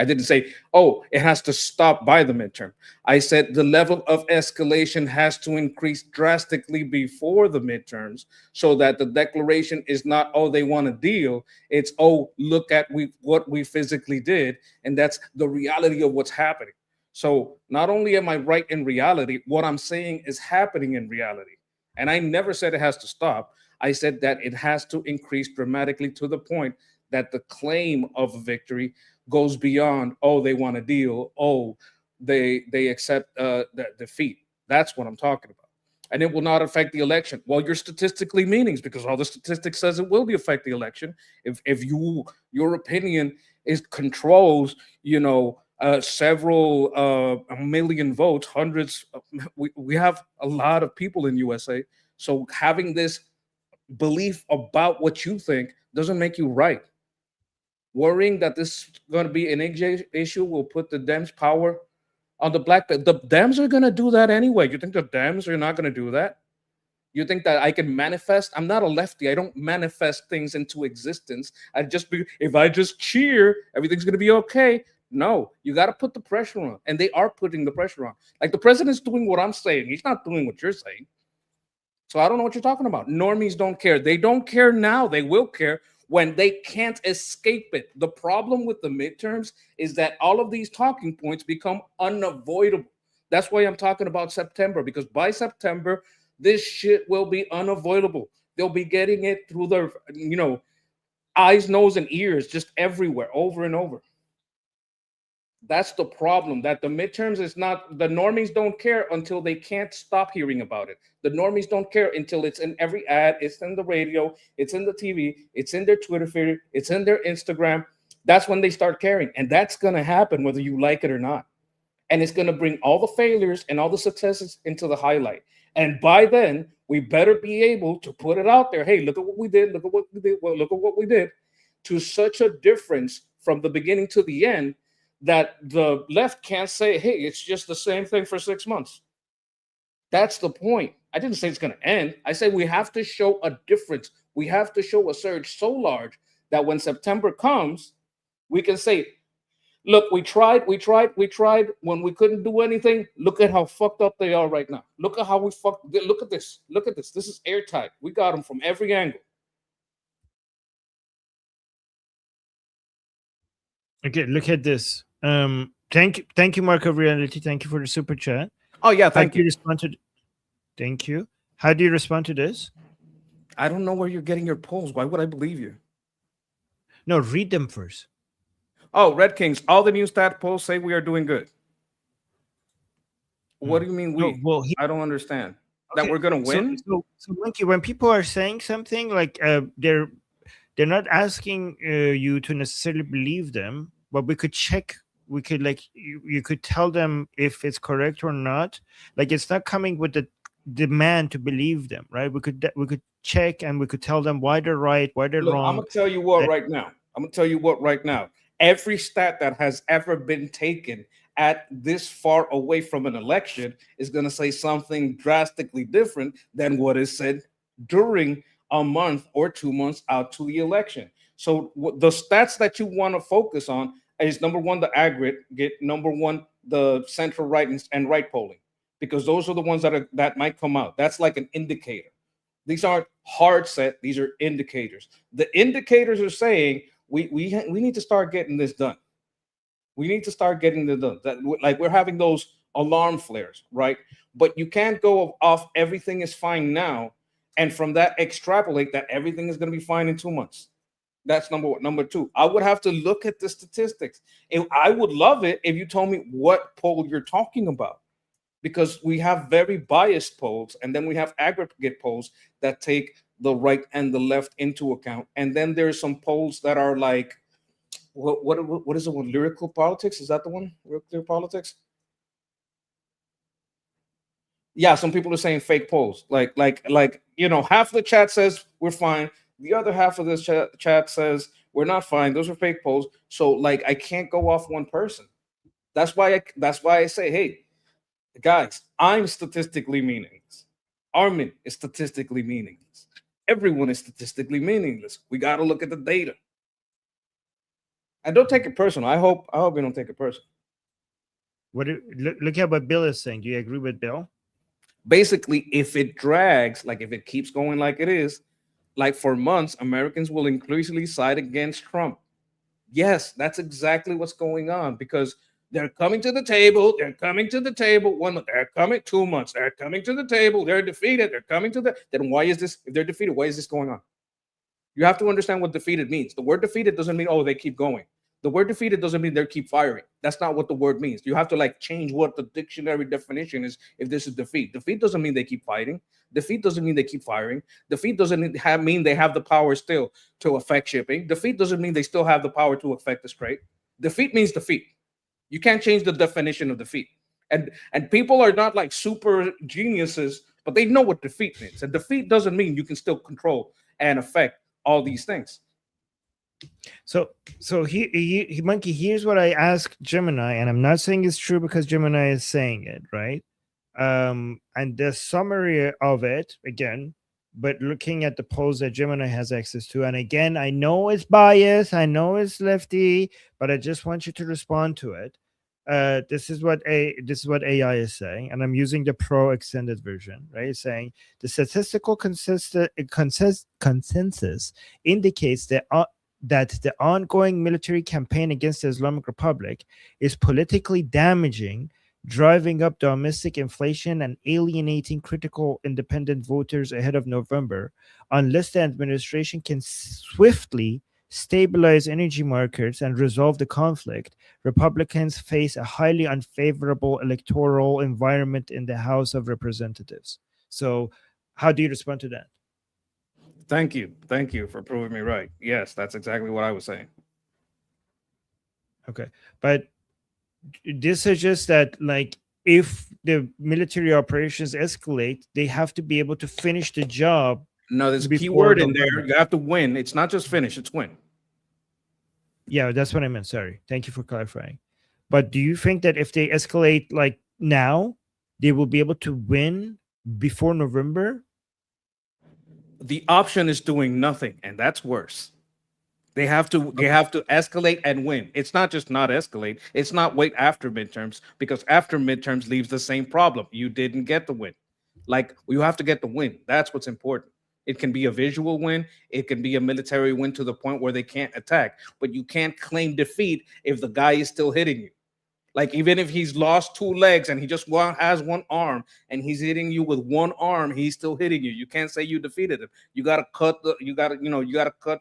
I didn't say, oh, it has to stop by the midterm. I said the level of escalation has to increase drastically before the midterms so that the declaration is not, oh, they want a deal. It's, oh, look at what we physically did. And that's the reality of what's happening. So not only am I right in reality, what I'm saying is happening in reality. And I never said it has to stop. I said that it has to increase dramatically to the point that the claim of victory goes beyond, oh, they want a deal, oh, they accept the defeat. That's what I'm talking about. And it will not affect the election. Well, your statistically meanings, because all the statistics says it will be affect the election. If your opinion is controls, several a million votes, hundreds. We have a lot of people in USA. So having this belief about what you think doesn't make you right. Worrying that this is going to be an issue will put the Dems' power on the black. The Dems are going to do that anyway. You think the Dems are not going to do that? You think that I can manifest? I'm not a lefty. I don't manifest things into existence. If I just cheer, everything's going to be okay. No, you got to put the pressure on. And they are putting the pressure on. Like the president's doing what I'm saying. He's not doing what you're saying. So I don't know what you're talking about. Normies don't care. They don't care now. They will care when they can't escape it. The problem with the midterms is that all of these talking points become unavoidable. That's why I'm talking about September, because by September, this shit will be unavoidable. They'll be getting it through their, eyes, nose, and ears, just everywhere, over and over. That's the problem, that the midterms is not, the normies don't care until they can't stop hearing about it. The normies don't care until it's in every ad, it's in the radio, it's in the TV, it's in their Twitter feed, it's in their Instagram. That's when they start caring. And that's going to happen whether you like it or not. And it's going to bring all the failures and all the successes into the highlight. And by then, we better be able to put it out there. Hey, look at what we did. Look at what we did. Well, look at what we did. To such a difference from the beginning to the end that the left can't say, hey, it's just the same thing for 6 months. That's the point. I didn't say it's going to end. I said we have to show a difference. We have to show a surge so large that when September comes, we can say, look, we tried. When we couldn't do anything, look at how fucked up they are right now. Look at how we fucked. Look at this. Look at this. This is airtight. We got them from every angle. Okay, look at this. Thank you, Mark of Reality. Thank you for the super chat. Oh yeah, How thank do you you. respond to? Thank you. How do you respond to this? I don't know where you're getting your polls. Why would I believe you? No, read them first. Oh, Red Kings. All the new stat polls say we are doing good. What do you mean we? No, well, I don't understand. okay, That we're gonna win? So, Monkey, when people are saying something like they're not asking you to necessarily believe them, but we could check. We could like you could tell them if it's correct or not. Like it's not coming with the demand to believe them, right? We could check and we could tell them why they're right, why they're Look, wrong. I'm gonna tell you what right now. Every stat that has ever been taken at this far away from an election is going to say something drastically different than what is said during a month or 2 months out to the election. So the stats that you want to focus on is number one, the aggregate, number one, the central right and right polling, because those are the ones that might come out. That's like an indicator. These aren't hard set. These are indicators. The indicators are saying we need to start getting this done. We need to start getting this done. Like we're having those alarm flares, right? But you can't go off everything is fine now, and from that extrapolate that everything is going to be fine in 2 months. That's number one. Number two, I would have to look at the statistics. I would love it if you told me what poll you're talking about, because we have very biased polls, and then we have aggregate polls that take the right and the left into account, and then there's some polls that are like, what is the one? Lyrical politics? Is that the one? Lyrical politics? Yeah, some people are saying fake polls. Like half the chat says we're fine. The other half of this chat says we're not fine. Those are fake polls. So like I can't go off one person. That's why I say, hey, guys, I'm statistically meaningless. Armin is statistically meaningless. Everyone is statistically meaningless. We got to look at the data. And don't take it personal. I hope you don't take it personal. Look at what Bill is saying. Do you agree with Bill? Basically, if it drags, like if it keeps going like it is, like for months, Americans will increasingly side against Trump. Yes, that's exactly what's going on, because they're coming to the table. They're coming to the table. 1 month, they're coming 2 months. They're coming to the table. They're defeated. They're coming to the. Then why is this? If they're defeated, why is this going on? You have to understand what defeated means. The word defeated doesn't mean, oh, they keep going. The word defeated doesn't mean they keep firing. That's not what the word means. You have to like change what the dictionary definition is. If this is defeat, defeat doesn't mean they keep fighting. Defeat doesn't mean they keep firing. Defeat doesn't mean they have the power still to affect shipping. Defeat doesn't mean they still have the power to affect the strait. Defeat means defeat. You can't change the definition of defeat. And people are not like super geniuses, but they know what defeat means. And defeat doesn't mean you can still control and affect all these things. So he Monkey, here's what I asked Gemini, and I'm not saying it's true because Gemini is saying it, right? And the summary of it again, but looking at the polls that Gemini has access to, and again, I know it's biased, I know it's lefty, but I just want you to respond to it. This is what AI is saying, and I'm using the pro extended version, right? It's saying the statistical consensus indicates that the ongoing military campaign against the Islamic Republic is politically damaging, driving up domestic inflation and alienating critical independent voters ahead of November. Unless the administration can swiftly stabilize energy markets and resolve the conflict, Republicans face a highly unfavorable electoral environment in the House of Representatives. So, how do you respond to that? Thank you for proving me right. Yes, that's exactly what I was saying. Okay, but this suggests that, like, if the military operations escalate, they have to be able to finish the job. No, there's a key before word in November. there. You have to win. It's not just finish, it's win. Yeah, that's what I meant. Sorry. Thank you for clarifying. But do you think that if they escalate like now, they will be able to win before November? The option is doing nothing, and that's worse. They have to escalate and win. It's not just not escalate. It's not wait after midterms, because after midterms leaves the same problem. You didn't get the win. Like, you have to get the win. That's what's important. It can be a visual win. It can be a military win to the point where they can't attack. But you can't claim defeat if the guy is still hitting you. Like, even if he's lost 2 legs and he just has 1 arm and he's hitting you with 1 arm, he's still hitting you. You can't say you defeated him. You got to cut cut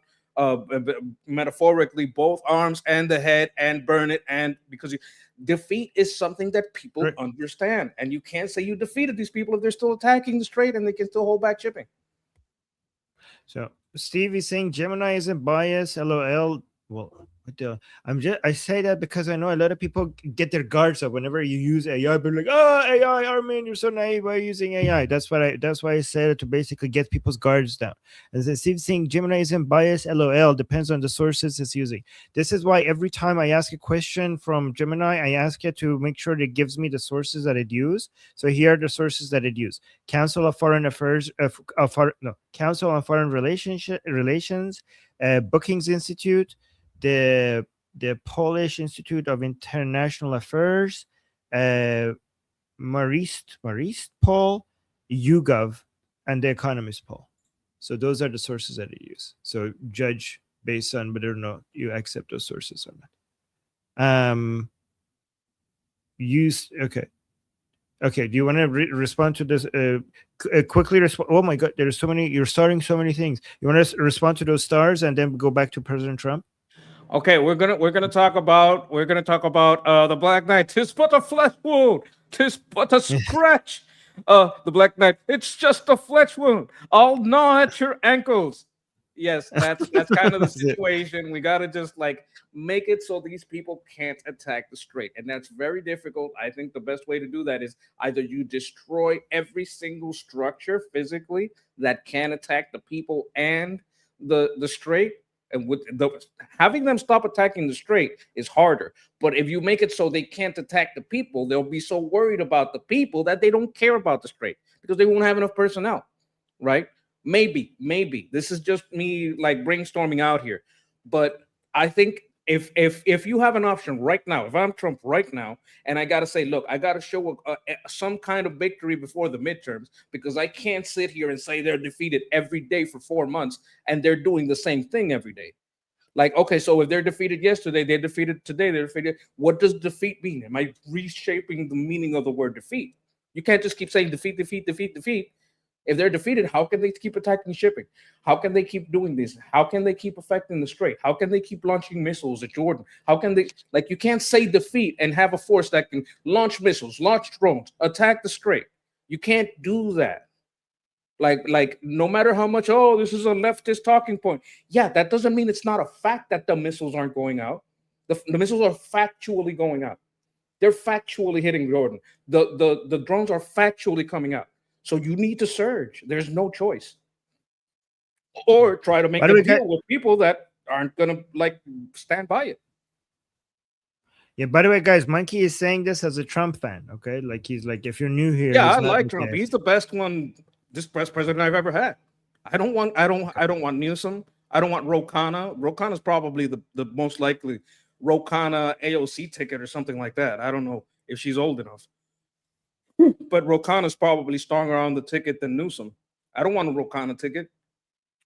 metaphorically both arms and the head and burn it. And because defeat is something that people understand, and you can't say you defeated these people if they're still attacking the strait and they can still hold back shipping. So Steve is saying Gemini isn't biased. LOL. Well, I say that because I know a lot of people get their guards up whenever you use AI. But like, oh, AI, Armin, you're so naive. Why are you using AI? That's why I said it, to basically get people's guards down. And then Steve saying Gemini isn't biased. LOL. Depends on the sources it's using. This is why every time I ask a question from Gemini, I ask it to make sure that it gives me the sources that it used. So here are the sources that it used: Council of Foreign Affairs, Council on Foreign Relations, Bookings Institute, the Polish Institute of International Affairs, Marist poll, YouGov, and the Economist poll. So those are the sources that you use. So judge based on whether or not you accept those sources or not. Okay. Do you want to respond to this? Quickly respond. Oh my God, there's so many. You're starting so many things. You want to respond to those stars and then go back to President Trump? Okay, we're gonna talk about the Black Knight. 'Tis but a flesh wound. 'Tis but a scratch. The Black Knight. It's just a flesh wound. I'll gnaw at your ankles. Yes, that's kind of the situation. We gotta just like make it so these people can't attack the strait, and that's very difficult. I think the best way to do that is either you destroy every single structure physically that can attack the people and the strait. And with having them stop attacking the strait is harder. But if you make it so they can't attack the people, they'll be so worried about the people that they don't care about the strait because they won't have enough personnel, right? Maybe this is just me like brainstorming out here. But I think if you have an option right now, if I'm Trump right now, and I got to say, look, I got to show some kind of victory before the midterms, because I can't sit here and say they're defeated every day for 4 months and they're doing the same thing every day. Like, okay, so if they're defeated yesterday, they're defeated today, they're defeated. What does defeat mean? Am I reshaping the meaning of the word defeat? You can't just keep saying defeat, defeat, defeat, defeat. If they're defeated, how can they keep attacking shipping? How can they keep doing this? How can they keep affecting the strait? How can they keep launching missiles at Jordan? How can they, like, you can't say defeat and have a force that can launch missiles, launch drones, attack the strait. You can't do that. Like no matter how much, oh, this is a leftist talking point. Yeah, that doesn't mean it's not a fact that the missiles aren't going out. The missiles are factually going out. They're factually hitting Jordan. The drones are factually coming out. So you need to surge. There's no choice. Or try to make a deal with people that aren't going to like stand by it. Yeah, by the way, guys, Monkey is saying this as a Trump fan, okay? Like, he's like, if you're new here. Yeah, I like Trump. He's the best one, this president I've ever had. I don't want Newsom. I don't want Ro Khanna. Ro Khanna is probably the most likely Ro Khanna AOC ticket or something like that. I don't know if she's old enough. But Ro Khanna's probably stronger on the ticket than Newsom. I don't want a Ro Khanna ticket.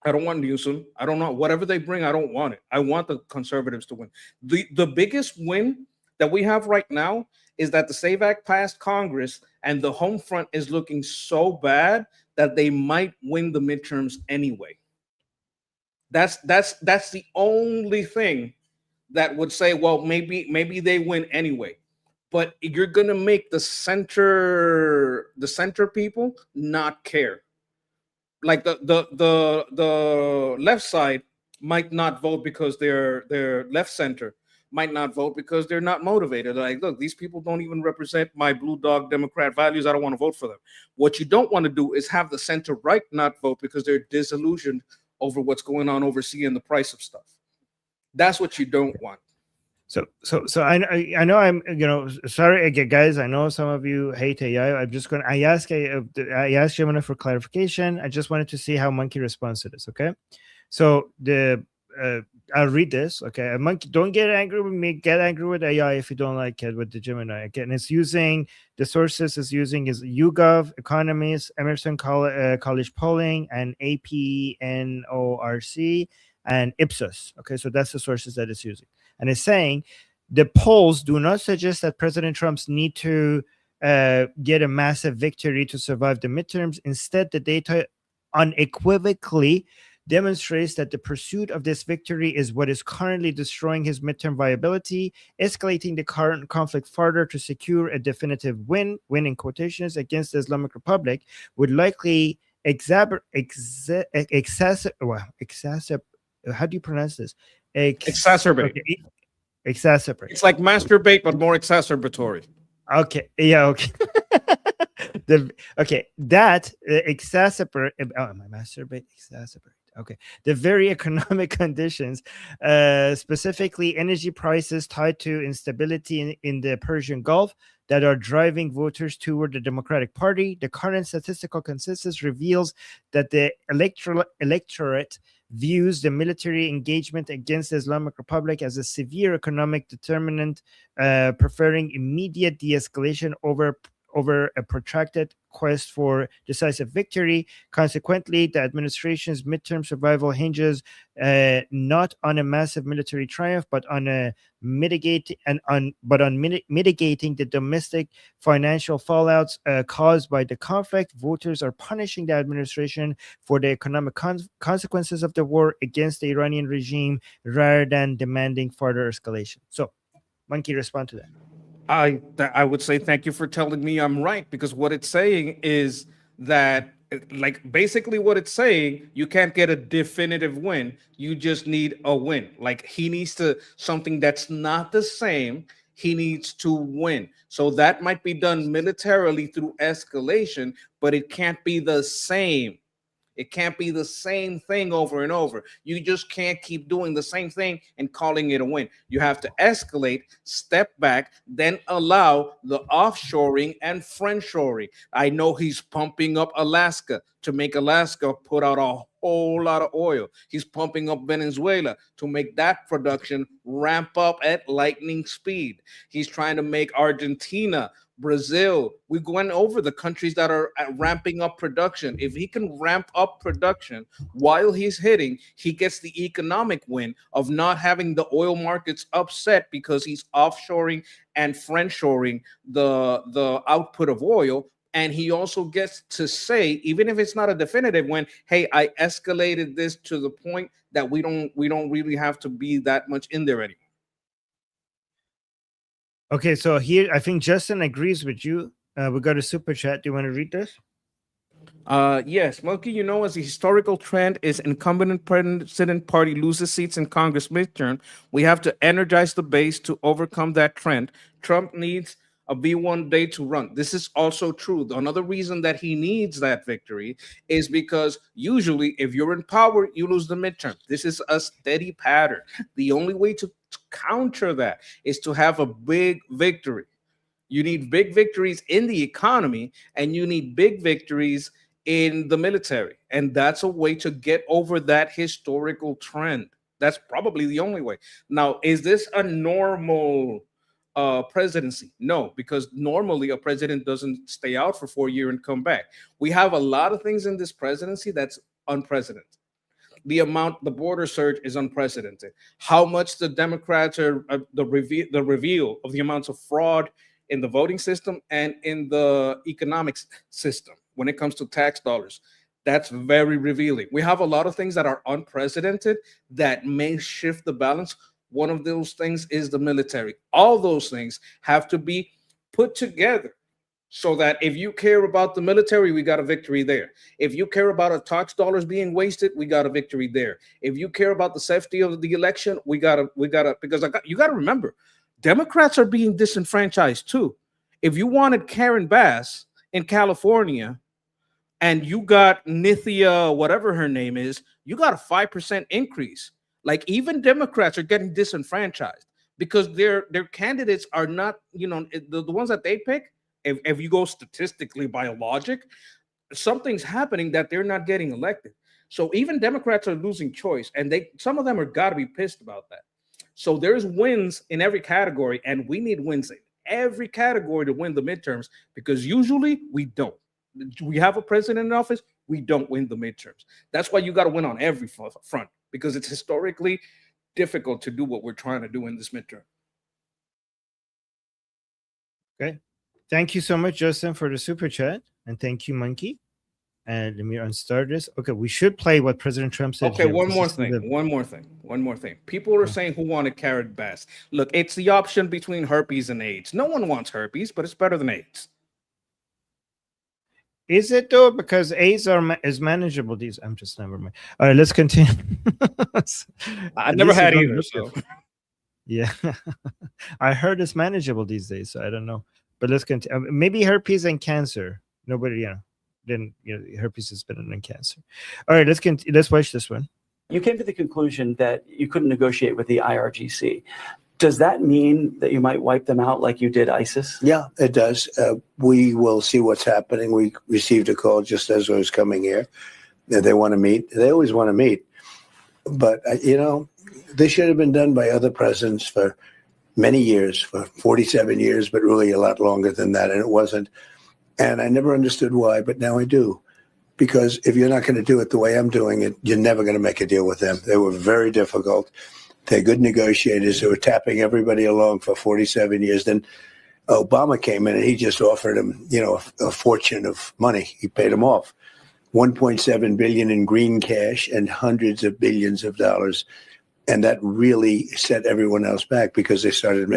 I don't want Newsom. I don't know. Whatever they bring, I don't want it. I want the conservatives to win. The biggest win that we have right now is that the SAVE Act passed Congress and the home front is looking so bad that they might win the midterms anyway. That's the only thing that would say, well, maybe they win anyway. But you're gonna make the center people not care. Like the left side might not vote because they're left center, might not vote because they're not motivated. They're like, look, these people don't even represent my blue dog Democrat values. I don't want to vote for them. What you don't want to do is have the center right not vote because they're disillusioned over what's going on overseas and the price of stuff. That's what you don't want. So I know I'm, sorry again, guys. I know some of you hate AI. I'm just going. I asked Gemini for clarification. I just wanted to see how Monkey responds to this. Okay, so I'll read this. Okay, a monkey. Don't get angry with me. Get angry with AI if you don't like it with the Gemini. Again, it's using the sources. Is YouGov, Economist, Emerson College Polling, and APNORC and Ipsos. Okay, so that's the sources that it's using, and it's saying the polls do not suggest that President Trump's need to get a massive victory to survive the midterms. Instead, the data unequivocally demonstrates that the pursuit of this victory is what is currently destroying his midterm viability, escalating the current conflict further to secure a definitive win in quotations, against the Islamic Republic, would likely how do you pronounce this? Exacerbate. Okay, exacerbate. It's like masturbate, but more exacerbatory. Okay. Yeah. Okay. That exacerbate. Masturbate. Exacerbate. Okay. The very economic conditions, specifically energy prices tied to instability in the Persian Gulf, that are driving voters toward the Democratic Party. The current statistical consensus reveals that the electorate views the military engagement against the Islamic Republic as a severe economic determinant, preferring immediate de-escalation over a protracted quest for decisive victory. Consequently, the administration's midterm survival hinges not on a massive military triumph, but on mitigating the domestic financial fallouts caused by the conflict. Voters are punishing the administration for the economic consequences of the war against the Iranian regime rather than demanding further escalation. So, Monkey, respond to that. I would say thank you for telling me I'm right, because what it's saying is that, like, basically what it's saying, you can't get a definitive win. You just need a win. Like, he needs to something that's not the same. He needs to win. So that might be done militarily through escalation, but it can't be the same. It can't be the same thing over and over. You just can't keep doing the same thing and calling it a win. You have to escalate, step back, then allow the offshoring and friendshoring. I know he's pumping up Alaska to make Alaska put out a whole lot of oil. He's pumping up Venezuela to make that production ramp up at lightning speed. He's trying to make Argentina, Brazil. We went over the countries that are ramping up production. If he can ramp up production while he's hitting, he gets the economic win of not having the oil markets upset because he's offshoring and friendshoring the output of oil. And he also gets to say, even if it's not a definitive win, hey, I escalated this to the point that we don't really have to be that much in there anymore. Okay, so here I think Justin agrees with you. We got a super chat. Do you want to read this? Yes, Monkey, as a historical trend is incumbent president party loses seats in Congress midterm, we have to energize the base to overcome that trend. Trump needs a B1 day to run. This is also true. Another reason that he needs that victory is because usually if you're in power, you lose the midterm. This is a steady pattern. The only way to counter that is to have a big victory. You need big victories in the economy, and you need big victories in the military. And that's a way to get over that historical trend. That's probably the only way. Now, is this a normal presidency? No, because normally a president doesn't stay out for 4 years and come back. We have a lot of things in this presidency that's unprecedented. The border surge is unprecedented. How much the Democrats are the reveal of the amounts of fraud in the voting system and in the economics system when it comes to tax dollars. That's very revealing. We have a lot of things that are unprecedented that may shift the balance. One of those things is the military. All those things have to be put together so that if you care about the military, we got a victory there. If you care about our tax dollars being wasted, we got a victory there. If you care about the safety of the election, we gotta because you got to remember, Democrats are being disenfranchised too. If you wanted Karen Bass in California and you got Nithya, whatever her name is, you got a 5% increase. Like, even Democrats are getting disenfranchised because their candidates are not, the ones that they pick. If you go statistically by logic, something's happening that they're not getting elected. So even Democrats are losing choice, and some of them are got to be pissed about that. So there's wins in every category, and we need wins in every category to win the midterms, because usually we don't. We have a president in office, we don't win the midterms. That's why you got to win on every front, because it's historically difficult to do what we're trying to do in this midterm. Okay. Thank you so much, Justin, for the super chat. And thank you, Monkey. And let me unstart this. Okay, we should play what President Trump said. Okay, here. one This more is thing. the- One more thing. People are saying who wanted carrot best. Look, it's the option between herpes and AIDS. No one wants herpes, but it's better than AIDS. Is it though? Because AIDS is manageable. These I'm just never mind. All right, let's continue. I never had This is either, not- so Yeah, I heard it's manageable these days. So I don't know, but let's continue. Maybe herpes and cancer. Nobody, then herpes is better than cancer. All right, let's watch this one. You came to the conclusion that you couldn't negotiate with the IRGC. Does that mean that you might wipe them out like you did ISIS? Yeah, it does. We will see what's happening. We received a call just as I was coming here. They want to meet. They always want to meet. But, this should have been done by other presidents for many years, for 47 years, but really a lot longer than that. And it wasn't. And I never understood why, but now I do. Because if you're not going to do it the way I'm doing it, you're never going to make a deal with them. They were very difficult. They're good negotiators. They were tapping everybody along for 47 years. Then Obama came in and he just offered them, a fortune of money. He paid them off. 1.7 billion in green cash and hundreds of billions of dollars. And that really set everyone else back because they started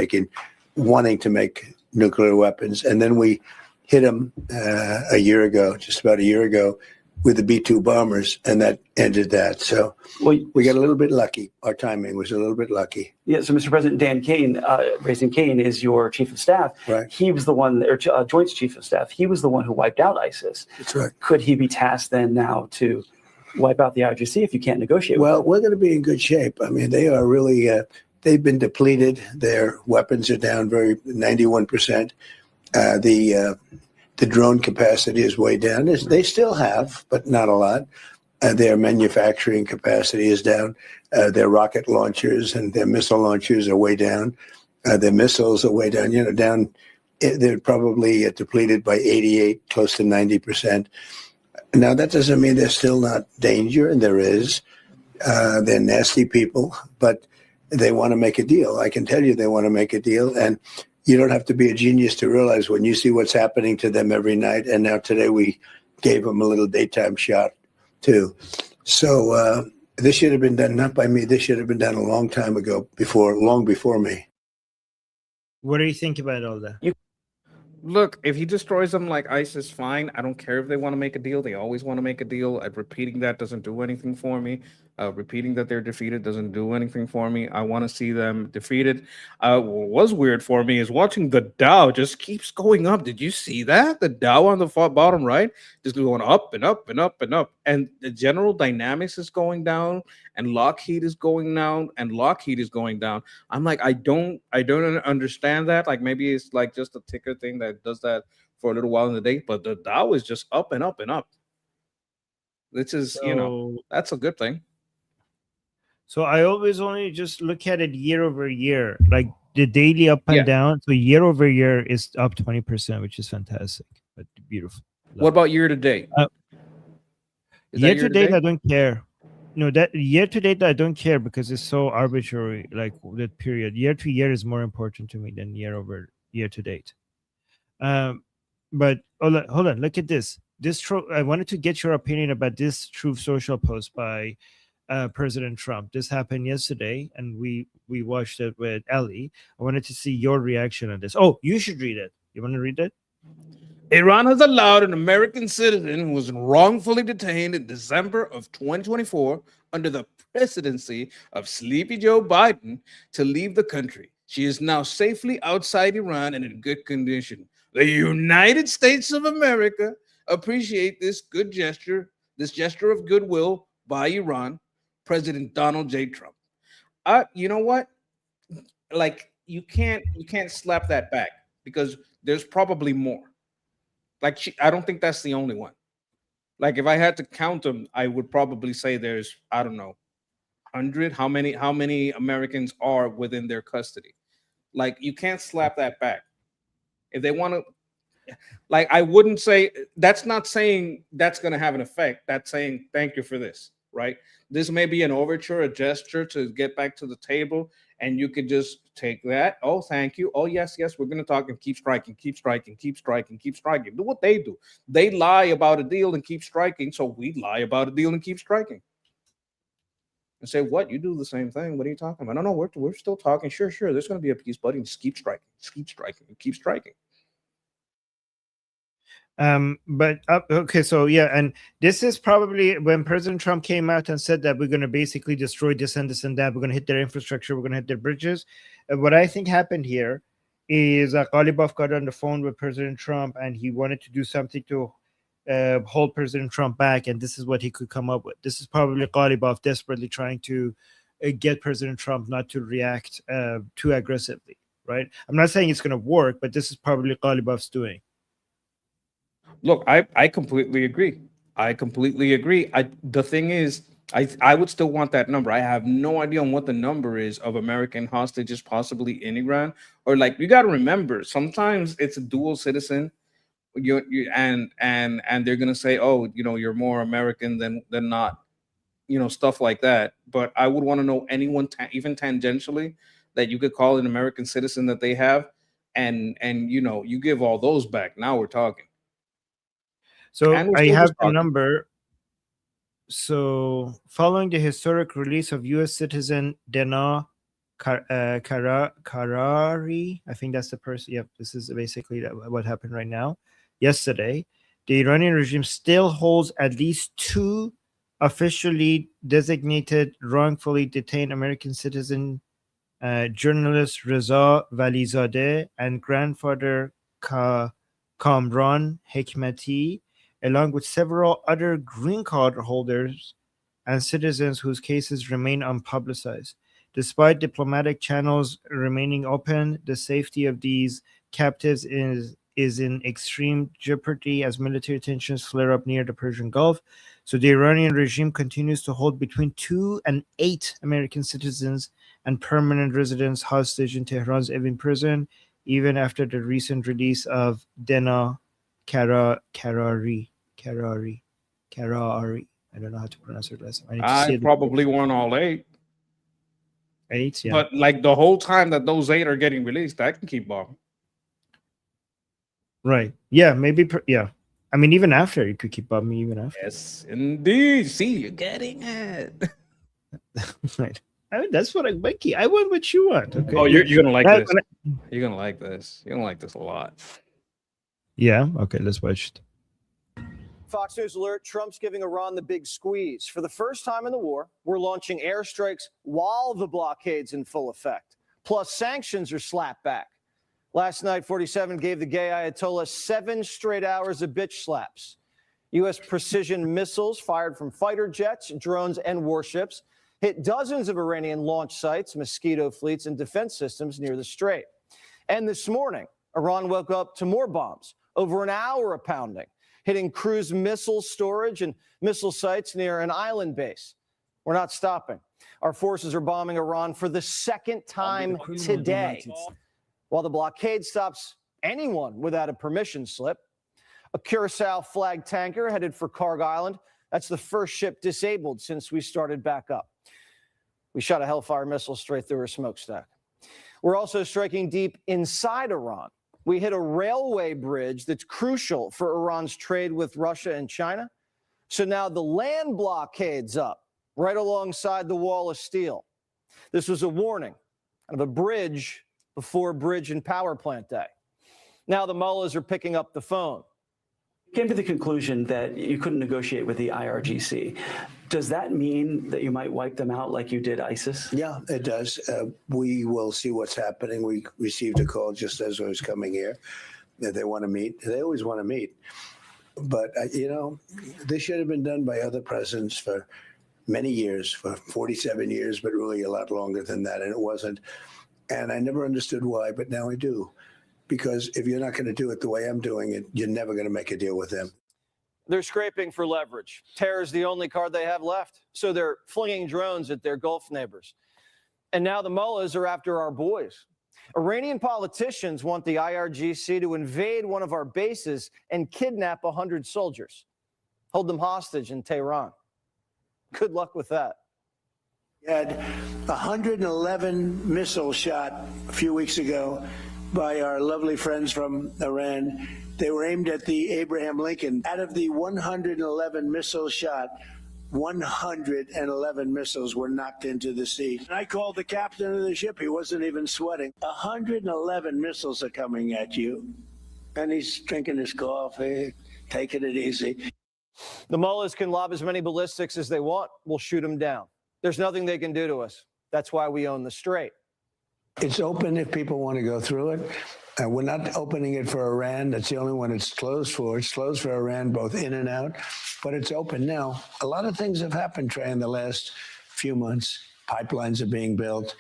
wanting to make nuclear weapons. And then we hit them just about a year ago, with the B-2 bombers, and that ended that. So we got a little bit lucky. Our timing was a little bit lucky. Yeah. So, Mr. President, Dan Kane, Raising Kane, is your chief of staff. Right. He was the one, or Joint's chief of staff. He was the one who wiped out ISIS. That's right. Could he be tasked then now to wipe out the IRGC if you can't negotiate? Well, with we're going to be in good shape. I mean, they are really. They've been depleted. Their weapons are down 91%. The drone capacity is way down. They still have, but not a lot. Their manufacturing capacity is down. Their rocket launchers and their missile launchers are way down. Their missiles are way down. Down. They're probably depleted by 88, close to 90%. Now, that doesn't mean there's still not danger, and there is. They're nasty people, but they want to make a deal. I can tell you they want to make a deal, and you don't have to be a genius to realize when you see what's happening to them every night. And now today we gave them a little daytime shot too. So this should have been done, not by me. This should have been done a long time ago, long before me. What do you think about all that? look, if he destroys them like ISIS, fine. I don't care if they want to make a deal. They always want to make a deal. Repeating that doesn't do anything for me. Repeating that they're defeated doesn't do anything for me. I want to see them defeated. What was weird for me is watching the Dow just keeps going up. Did you see that? The Dow on the bottom right just going up and up and up and up. And the General Dynamics is going down, and Lockheed is going down, and Lockheed is going down. I'm like, I don't understand that. Like maybe it's like just a ticker thing that does that for a little while in the day, but the Dow is just up and up and up. Which is, that's a good thing. So I always only just look at it year over year, like the daily up and down. So year over year is up 20%, which is fantastic, but beautiful. What about year to date? Year to date, I don't care. No, that year to date, I don't care because it's so arbitrary. Like that period, year to year is more important to me than year over year to date. But hold on, look at this. I wanted to get your opinion about this Truth Social post by President Trump. This happened yesterday, and we watched it with Ellie. I wanted to see your reaction on this. Oh, you should read it. You want to read it? Iran has allowed an American citizen who was wrongfully detained in December of 2024 under the presidency of Sleepy Joe Biden to leave the country. She is now safely outside Iran and in good condition. The United States of America appreciate this gesture of goodwill by Iran, President Donald J. Trump. You know what? Like, you can't slap that back because there's probably more. Like I don't think that's the only one. Like if I had to count them, I would probably say there's, I don't know, 100. How many Americans are within their custody? Like you can't slap that back. If they want to, like I wouldn't say that's not saying that's going to have an effect. That's saying thank you for this, right? This may be an overture, a gesture to get back to the table, and you could just take that. Oh, thank you. Oh, yes, yes, we're going to talk and keep striking, keep striking, keep striking, keep striking. Do what they do. They lie about a deal and keep striking, so we lie about a deal and keep striking. And say, what? You do the same thing. What are you talking about? No, we're still talking. Sure, there's going to be a peace, buddy. Just keep striking, keep striking, keep striking. But okay, so yeah, and this is probably when President Trump came out and said that we're going to basically destroy this and this and that. We're going to hit their infrastructure. We're going to hit their bridges. What I think happened here is Ghalibaf got on the phone with President Trump and he wanted to do something to hold President Trump back, and this is what he could come up with. This is probably Ghalibaf desperately trying to get President Trump not to react too aggressively, right? I'm not saying it's going to work, but this is probably Ghalibaf's doing. Look, I completely agree. The thing is, I would still want that number. I have no idea on what the number is of American hostages possibly in Iran. Or like you got to remember, sometimes it's a dual citizen. And they're gonna say, oh, you're more American than not, stuff like that. But I would want to know anyone, even tangentially, that you could call an American citizen that they have, and you give all those back. Now we're talking. So I have the number. So following the historic release of U.S. citizen Dena Karari, I think that's the person. Yep, this is basically what happened right now. Yesterday, the Iranian regime still holds at least 2 officially designated wrongfully detained American citizen journalist Reza Valizadeh and grandfather Kamran Hekmati, along with several other green card holders and citizens whose cases remain unpublicized. Despite diplomatic channels remaining open, the safety of these captives is in extreme jeopardy as military tensions flare up near the Persian Gulf. So the Iranian regime continues to hold between 2 and 8 American citizens and permanent residents hostage in Tehran's Evin prison, even after the recent release of Dena Karari. I don't know how to pronounce her last name. I probably want all 8. 8, yeah. But like the whole time that those 8 are getting released, I can keep bombing. Right. Yeah, maybe. Yeah. I mean, even after, you could keep bumming even after. Yes, indeed. See, you're getting it. Right. I mean, that's what Mikey. I want what you want. Okay. Oh, you're gonna like this. You're gonna like this. You're gonna like this a lot. Yeah. Okay. Let's watch it. Fox News alert, Trump's giving Iran the big squeeze. For the first time in the war, we're launching airstrikes while the blockade's in full effect. Plus, sanctions are slapped back. Last night, 47 gave the gay Ayatollah 7 straight hours of bitch slaps. U.S. precision missiles fired from fighter jets, drones, and warships hit dozens of Iranian launch sites, mosquito fleets, and defense systems near the strait. And this morning, Iran woke up to more bombs, over an hour of pounding, hitting cruise missile storage and missile sites near an island base. We're not stopping. Our forces are bombing Iran for the second time today. While the blockade stops anyone without a permission slip, a Curacao flag tanker headed for Karg Island. That's the first ship disabled since we started back up. We shot a Hellfire missile straight through her smokestack. We're also striking deep inside Iran. We hit a railway bridge that's crucial for Iran's trade with Russia and China. So now the land blockade's up right alongside the wall of steel. This was a warning of a bridge before Bridge and Power Plant Day. Now the mullahs are picking up the phone. Came to the conclusion that you couldn't negotiate with the IRGC. Does that mean that you might wipe them out like you did ISIS? Yeah, it does. We will see what's happening. We received a call just as I was coming here that they want to meet. They always want to meet. But, this should have been done by other presidents for many years, for 47 years, but really a lot longer than that. And it wasn't. And I never understood why, but now I do. Because if you're not going to do it the way I'm doing it, you're never going to make a deal with them. They're scraping for leverage. Terror is the only card they have left. So they're flinging drones at their Gulf neighbors. And now the mullahs are after our boys. Iranian politicians want the IRGC to invade one of our bases and kidnap 100 soldiers, hold them hostage in Tehran. Good luck with that. We had 111 missiles shot a few weeks ago by our lovely friends from Iran. They were aimed at the Abraham Lincoln. Out of the 111 missiles shot, 111 missiles were knocked into the sea. And I called the captain of the ship. He wasn't even sweating. 111 missiles are coming at you. And he's drinking his coffee, taking it easy. The mullahs can lob as many ballistics as they want. We'll shoot them down. There's nothing they can do to us. That's why we own the Strait. It's open if people want to go through it. We're not opening it for Iran. That's the only one it's closed for. It's closed for Iran, both in and out, but it's open now. A lot of things have happened, Trey, in the last few months. Pipelines are being built.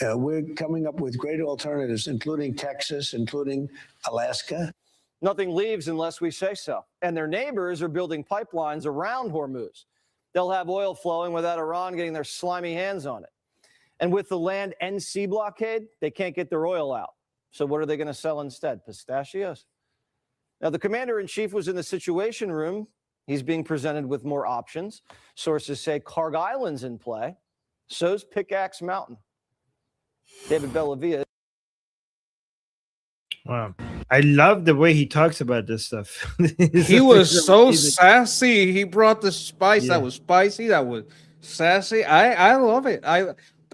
We're coming up with great alternatives, including Texas, including Alaska. Nothing leaves unless we say so. And their neighbors are building pipelines around Hormuz. They'll have oil flowing without Iran getting their slimy hands on it. And with the land and sea blockade, they can't get their oil out. So what are they going to sell instead? Pistachios. Now, the commander-in-chief was in the Situation Room. He's being presented with more options. Sources say Karg Island's in play. So's Pickaxe Mountain. David Bellavia. Wow. I love the way he talks about this stuff. He was so sassy. He brought the spice. Yeah. That was spicy. That was sassy. I love it.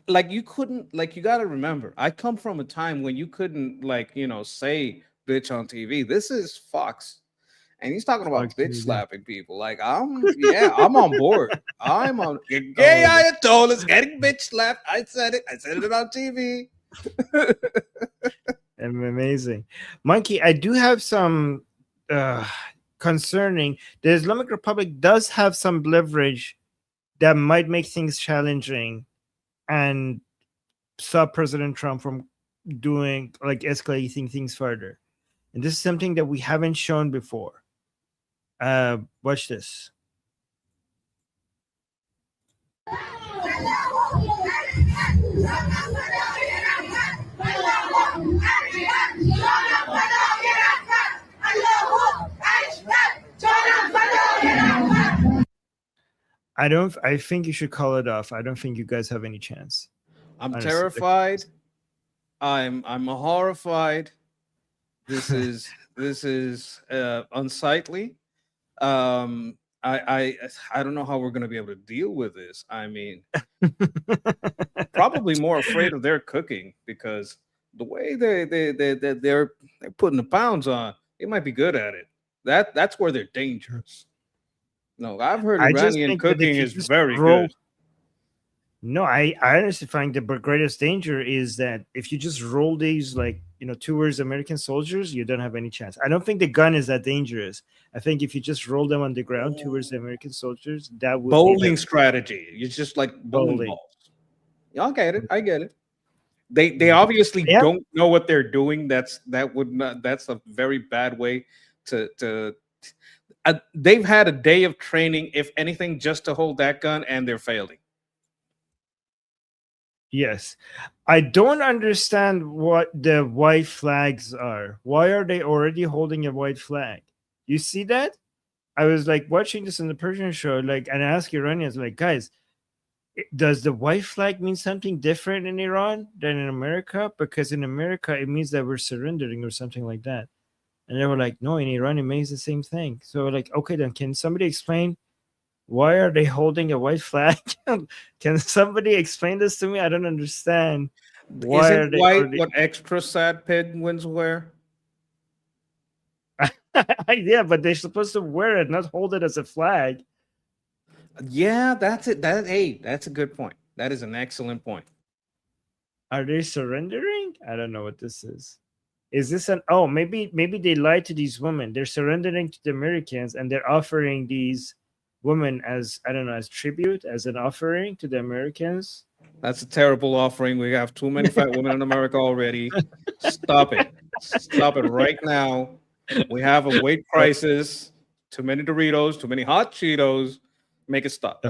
You got to remember, I come from a time when you couldn't say bitch on TV. This is Fox. And he's talking about Fox bitch TV. slapping people. I'm on board. I'm on gay Ayatollahs getting bitch slapped. I said it on TV. Amazing. Monkey, I do have some concerning. The Islamic Republic does have some leverage that might make things challenging and stop President Trump from doing escalating things further. And this is something that we haven't shown before. Watch this. I think you should call it off. I don't think you guys have any chance. I'm Honestly. terrified. I'm horrified. This is unsightly. I don't know how we're going to be able to deal with this. I mean, probably more afraid of their cooking, because the way they're putting the pounds on, they might be good at it. That's where they're dangerous. No, I've heard I just Iranian think that if cooking you is just very roll- good. No, I honestly find the greatest danger is that if you just roll these towards American soldiers, you don't have any chance. I don't think the gun is that dangerous. I think if you just roll them on the ground towards the American soldiers, that would Bowling strategy. It's just like bowling Bowling. balls. I get it. They obviously don't know what they're doing. That's a very bad way to they've had a day of training, if anything, just to hold that gun, and they're failing. Yes. I don't understand what the white flags are. Why are they already holding a white flag? You see that? I was watching this in the Persian show, and I asked Iranians, guys, does the white flag mean something different in Iran than in America? Because in America, it means that we're surrendering or something like that. And they were like, no, in Iran, it means the same thing. So okay, then can somebody explain why are they holding a white flag? Can somebody explain this to me? I don't understand. Why are Isn't they white holding... what extra sad penguins wear? Yeah, but they're supposed to wear it, not hold it as a flag. Yeah, that's it. That's a good point. That is an excellent point. Are they surrendering? I don't know what this is. Is this maybe they lied to these women. They're surrendering to the Americans, and they're offering these women as, I don't know, as tribute, as an offering to the Americans. That's a terrible offering. We have too many fat women in America already. Stop it. Stop it right now. We have a weight crisis. Too many Doritos, too many hot Cheetos. Make it stop.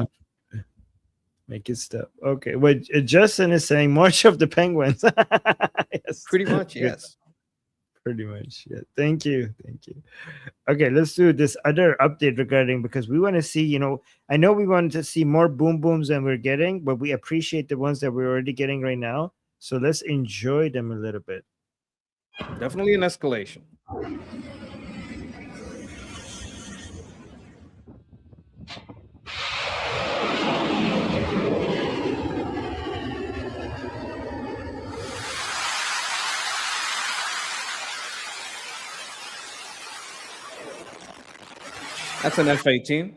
Make it stop. Okay. Well, Justin is saying March of the Penguins. Yes. Pretty much, Good. yes. Pretty much. Yeah. Thank you. Thank you. Okay, let's do this other update regarding, because we want to see, I know we wanted to see more boom booms than we're getting, but we appreciate the ones that we're already getting right now. So let's enjoy them a little bit. Definitely an escalation. That's an F-18.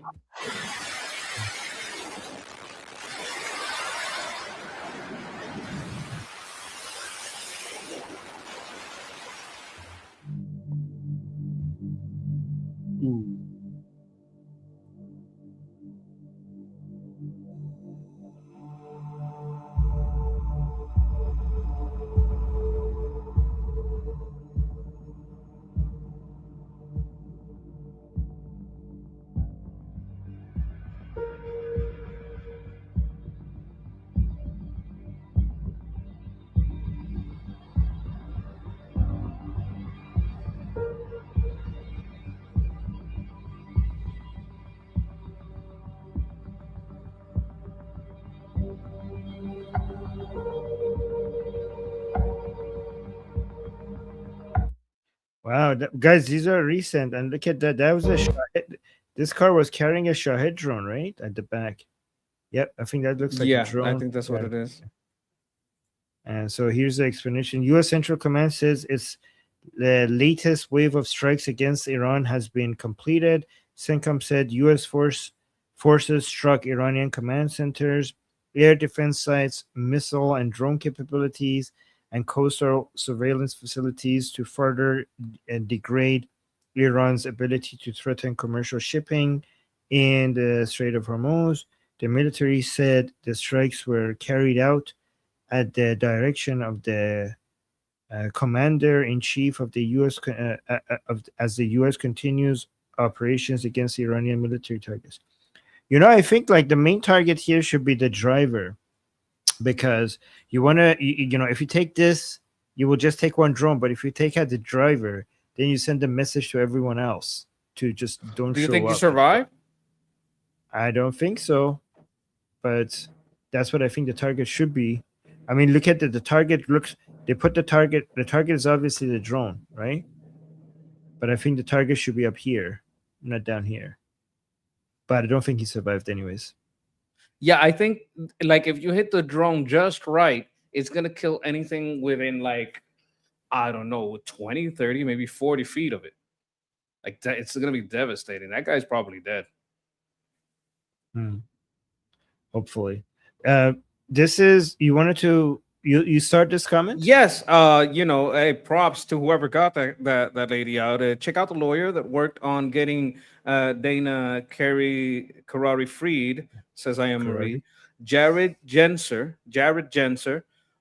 Wow, guys, these are recent, and look at that. That was a Shahed. This car was carrying a Shahed drone, right, at the back. Yep, I think that looks like a drone. I think that's what it is. And so here's the explanation. U.S. Central Command says its the latest wave of strikes against Iran has been completed. CENTCOM said U.S. forces struck Iranian command centers, air defense sites, missile and drone capabilities, and coastal surveillance facilities to further degrade Iran's ability to threaten commercial shipping in the Strait of Hormuz. The military said the strikes were carried out at the direction of the commander-in-chief of the U.S. As the U.S. continues operations against Iranian military targets. I think like the main target here should be the driver, because you want to, if you take this, you will just take one drone. But if you take out the driver, then you send a message to everyone else to just don't show up. Do you think you survive? I don't think so, but that's what I think the target should be. I mean, look at the target looks. They put the target is obviously the drone, right? But I think the target should be up here, not down here. But I don't think he survived anyways. Yeah, I think like if you hit the drone just right, it's going to kill anything within like, I don't know, 20, 30, maybe 40 feet of it. Like that, it's going to be devastating. That guy's probably dead. Hopefully. This is, you wanted to, you start this comment? Yes. Props to whoever got that lady out. Check out the lawyer that worked on getting Dana Karari freed. Says I am Marie. Jared Genser,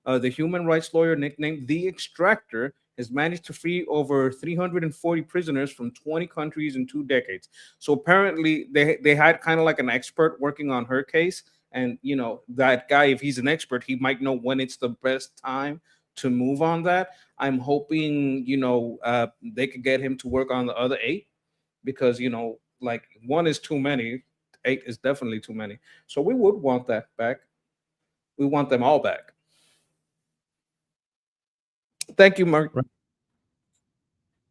the human rights lawyer nicknamed the Extractor, has managed to free over 340 prisoners from 20 countries in 2 decades. So apparently they had kind of like an expert working on her case. And, that guy, if he's an expert, he might know when it's the best time to move on that. I'm hoping, they could get him to work on the other 8 because, like 1 is too many. 8 is definitely too many. So we would want that back. We want them all back. Thank you, Mark.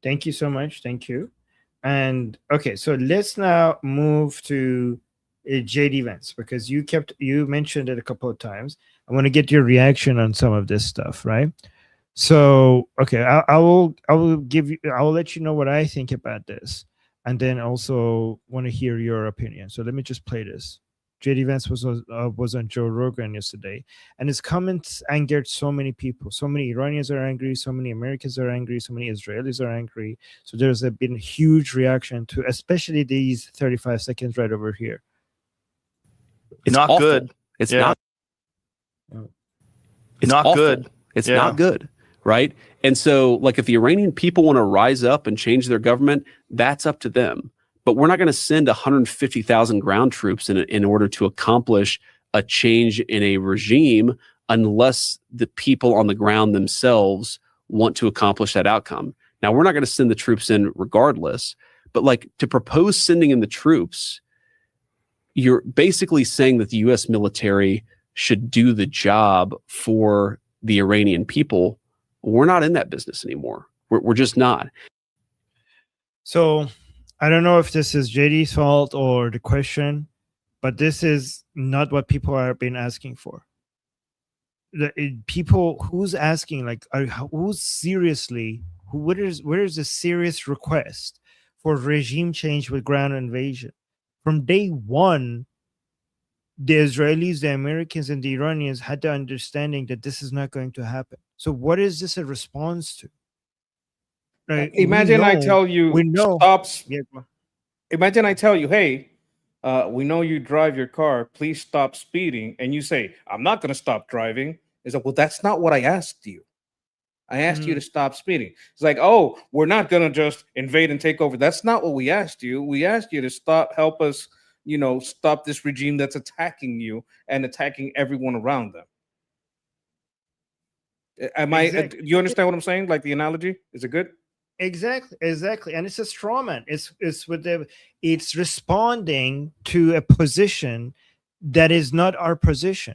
Thank you so much. Thank you. And okay, so let's now move to JD Vance, because you mentioned it a couple of times. I want to get your reaction on some of this stuff, right? So, okay, I will let you know what I think about this, and then also want to hear your opinion. So let me just play this. JD Vance was on Joe Rogan yesterday, and his comments angered so many people. So many Iranians are angry, so many Americans are angry, so many Israelis are angry. So there's been a huge reaction to especially these 35 seconds right over here. It's not awful. Good. It's not. It's Not awful. good. It's Yeah. not good, right? And so, like, if the Iranian people want to rise up and change their government, that's up to them. But we're not going to send 150,000 ground troops in order to accomplish a change in a regime unless the people on the ground themselves want to accomplish that outcome. Now, we're not going to send the troops in regardless, but like to propose sending in the troops, you're basically saying that the U.S. military should do the job for the Iranian people. We're not in that business anymore. We're just not. So I don't know if this is JD's fault or the question, but this is not what people have been asking for. People who's asking, like, who's seriously, where is the serious request for regime change with ground invasion? From day one, the Israelis, the Americans, and the Iranians had the understanding that this is not going to happen. So what is this a response to? Like, Imagine I tell you, we know. stop. Yeah, go on. Imagine I tell you, hey, we know you drive your car. Please stop speeding. And you say, I'm not going to stop driving. It's like, well, that's not what I asked you. I asked you to stop speeding. It's like, oh, we're not going to just invade and take over. That's not what we asked you. We asked you to help us, stop this regime that's attacking you and attacking everyone around them. Exactly. Do you understand what I'm saying? Like the analogy? Is it good? Exactly. And it's a straw man. It's responding to a position that is not our position.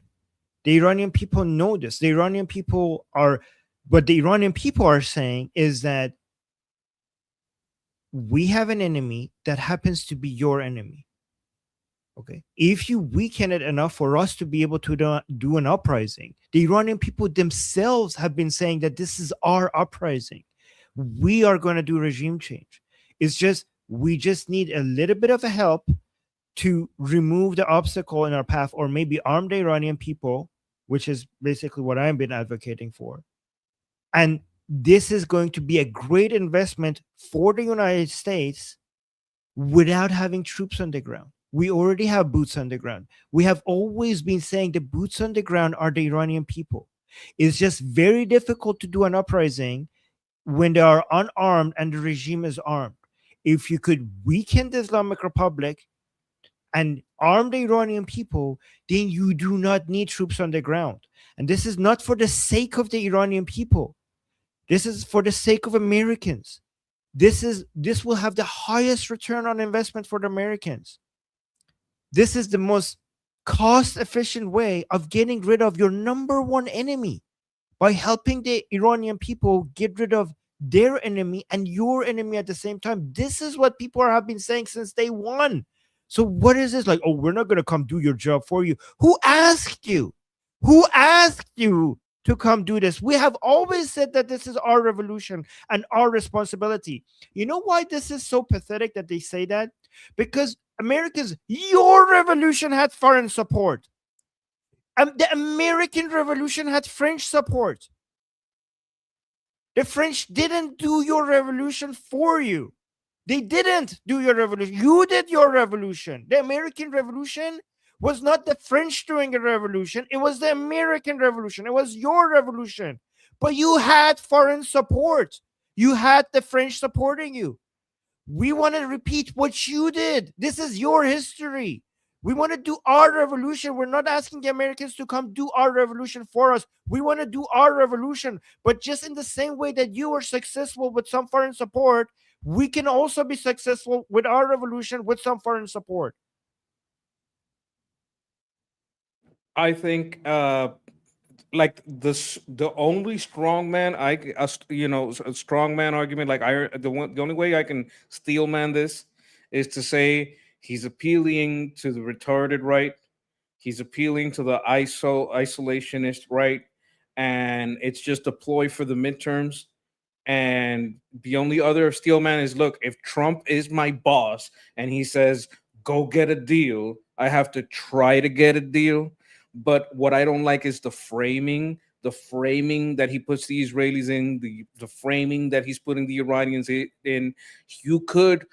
The Iranian people know this. What the Iranian people are saying is that we have an enemy that happens to be your enemy. Okay. If you weaken it enough for us to be able to do an uprising, the Iranian people themselves have been saying that this is our uprising. We are going to do regime change. We just need a little bit of a help to remove the obstacle in our path, or maybe arm the Iranian people, which is basically what I've been advocating for. And this is going to be a great investment for the United States without having troops on the ground. We already have boots on the ground. We have always been saying the boots on the ground are the Iranian people. It's just very difficult to do an uprising when they are unarmed and the regime is armed. If you could weaken the Islamic Republic and arm the Iranian people, then you do not need troops on the ground. And this is not for the sake of the Iranian people. This is for the sake of Americans. This will have the highest return on investment for the Americans. This is the most cost-efficient way of getting rid of your number one enemy, by helping the Iranian people get rid of their enemy and your enemy at the same time. This is what people have been saying since day one. So what is this? Like, oh, we're not going to come do your job for you. Who asked you? Who asked you to come do this? We have always said that this is our revolution and our responsibility. You know why this is so pathetic that they say that? Because Americans, your revolution had foreign support. The American Revolution had French support. The French didn't do your revolution for you. They didn't do your revolution. You did your revolution. The American Revolution was not the French doing a revolution. It was the American Revolution. It was your revolution. But you had foreign support. You had the French supporting you. We want to repeat what you did. This is your history. We want to do our revolution. We're not asking the Americans to come do our revolution for us. We want to do our revolution. But just in the same way that you were successful with some foreign support, we can also be successful with our revolution with some foreign support. I think like the only strongman a strongman argument, like the only way I can steel man this is to say he's appealing to the retarded right, he's appealing to the isolationist right, and it's just a ploy for the midterms. And the only other steel man is, look, if Trump is my boss and he says go get a deal, I have to try to get a deal. But what I don't like is the framing that he puts the Israelis in, the framing that he's putting the Iranians in. You could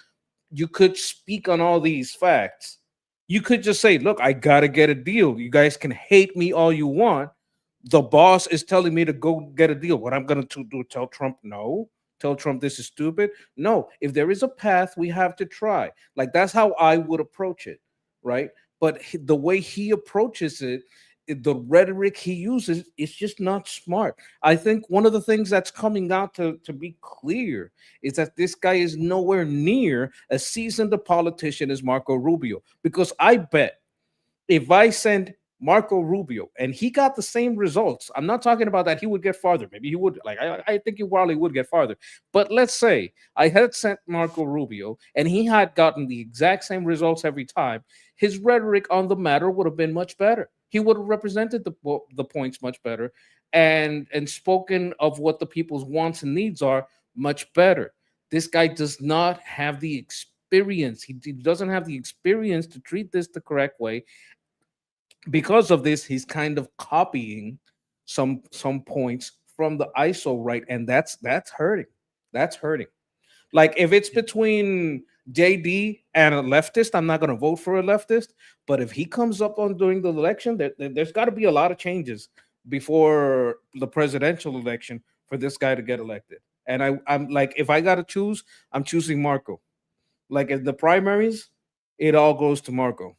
speak on all these facts. You could just say, look, I gotta get a deal. You guys can hate me all you want, The boss is telling me to go get a deal. What I'm going to do, tell Trump no? Tell Trump this is stupid? No. If there is a path, we have to try. Like, that's how I would approach it, right? But the way he approaches it, the rhetoric he uses is just not smart. I think one of the things that's coming out to be clear is that this guy is nowhere near as seasoned a politician as Marco Rubio. Because I bet if I send Marco Rubio and he got the same results, I'm not talking about that he would get farther. Maybe he would, like, I think he probably would get farther. But let's say I had sent Marco Rubio and he had gotten the exact same results every time. His rhetoric on the matter would have been much better. He would have represented the points much better and spoken of what the people's wants and needs are much better. This guy does not have the experience. He doesn't have the experience to treat this the correct way. Because of this, he's kind of copying some points from the ISO right, and that's hurting. That's hurting. Like, if it's between JD and a leftist, I'm not going to vote for a leftist. But if he comes up on during the election, there's got to be a lot of changes before the presidential election for this guy to get elected. And I'm like, if I got to choose, I'm choosing Marco. Like, in the primaries, it all goes to Marco.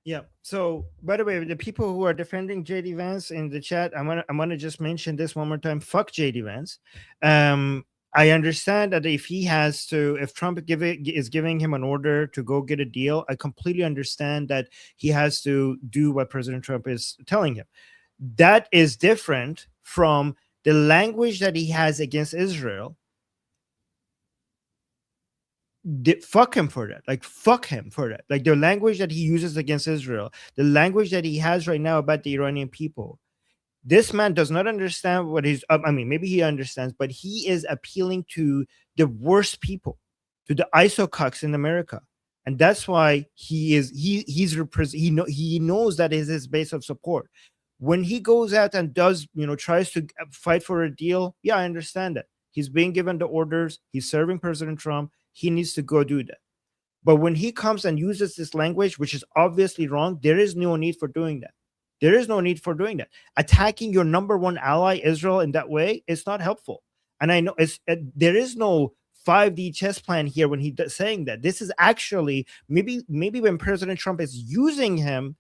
Yeah. So, by the way, the people who are defending JD Vance in the chat, I'm gonna just mention this one more time. Fuck JD Vance. I understand that if Trump is giving him an order to go get a deal, I completely understand that he has to do what President Trump is telling him. That is different from the language that he has against Israel. Fuck him for that. Like, fuck him for that. Like, the language that he uses against Israel, the language that he has right now about the Iranian people. This man does not understand what he's. I mean, maybe he understands, but he is appealing to the worst people, to the isocox in America, and that's why he knows that is his base of support. When he goes out and does, tries to fight for a deal, yeah, I understand that. He's being given the orders. He's serving President Trump. He needs to go do that. But when he comes and uses this language, which is obviously wrong, there is no need for doing that. There is no need for doing that. Attacking your number one ally, Israel, in that way is not helpful. And I know there is no 5D chess plan here when he's saying that. This is actually maybe when President Trump is using him,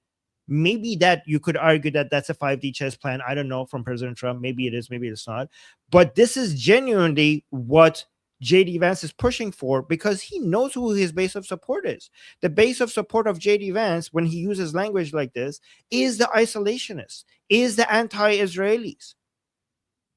maybe that you could argue that that's a 5D chess plan. I don't know, from President Trump. Maybe it is, maybe it's not. But this is genuinely what JD Vance is pushing for, because he knows who his base of support is. The base of support of JD Vance, when he uses language like this, is the isolationists, is the anti-Israelis.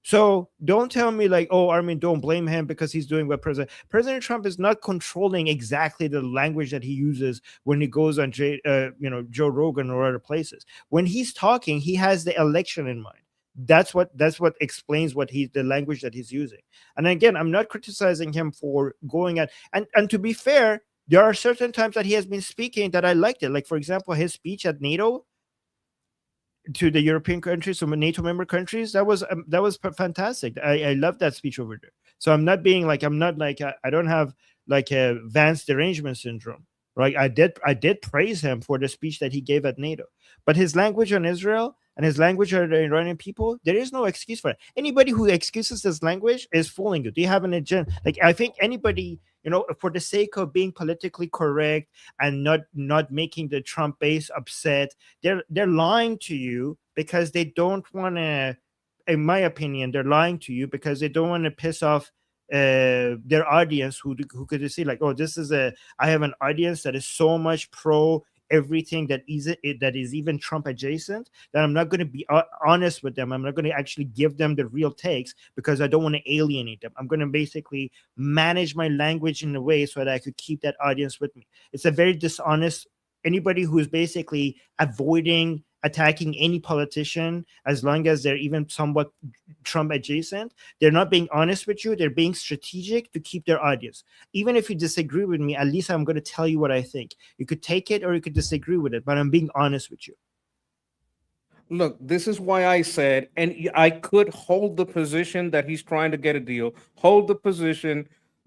So don't tell me like, oh, Armin, don't blame him because he's doing what President Trump is not controlling exactly the language that he uses when he goes on Joe Rogan or other places. When he's talking, he has the election in mind. That's what explains the language that he's using. And again, I'm not criticizing him for going at, and to be fair, there are certain times that he has been speaking that I liked it. Like, for example, his speech at NATO to the European countries, so NATO member countries, that was fantastic. I love that speech over there. So I'm not I don't have like a Vance derangement syndrome, right? I did praise him for the speech that he gave at NATO, but his language on Israel and his language on the Iranian people, there is no excuse for it. Anybody who excuses this language is fooling you. They have an agenda. Like, I think anybody, for the sake of being politically correct and not making the Trump base upset, they're lying to you because they don't want to. In my opinion, they're lying to you because they don't want to piss off their audience who could see like, oh, I have an audience that is so much pro everything that is even Trump adjacent, that I'm not going to be honest with them. I'm not going to actually give them the real takes because I don't want to alienate them. I'm going to basically manage my language in a way so that I could keep that audience with me. It's a very dishonest. Anybody who's basically avoiding attacking any politician, as long as they're even somewhat Trump adjacent, they're not being honest with you. They're being strategic to keep their audience. Even if you disagree with me, at least I'm going to tell you what I think. You could take it or you could disagree with it, but I'm being honest with you. Look, this is why I said, and I could hold the position that he's trying to get a deal, hold the position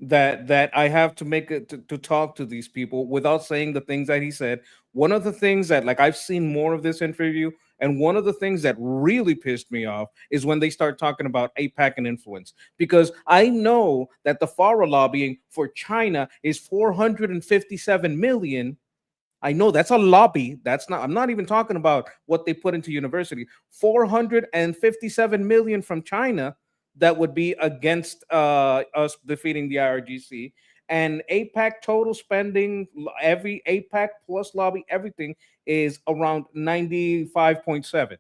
that I have to make it to talk to these people without saying the things that he said. One of the things that, like, I've seen more of this interview, and one of the things that really pissed me off is when they start talking about APAC and influence, because I know that the FARA lobbying for China is 457 million. I know that's a lobby. That's not, I'm not even talking about what they put into university. 457 million from China that would be against us defeating the IRGC. And APAC total spending, every APAC plus lobby, everything is around 95.7.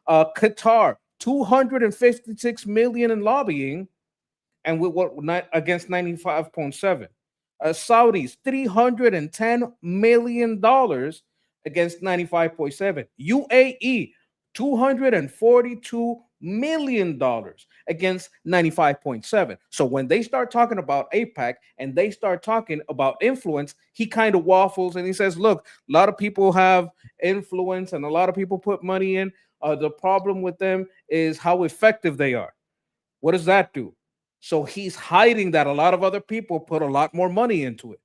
Qatar, 256 million in lobbying, and with what, not against 95.7. Saudis, $310 million against 95.7. UAE, $242 million against 95.7. So when they start talking about APAC and they start talking about influence, he kind of waffles and he says, look, a lot of people have influence and a lot of people put money in. The problem with them is how effective they are. What does that do? So he's hiding that a lot of other people put a lot more money into it.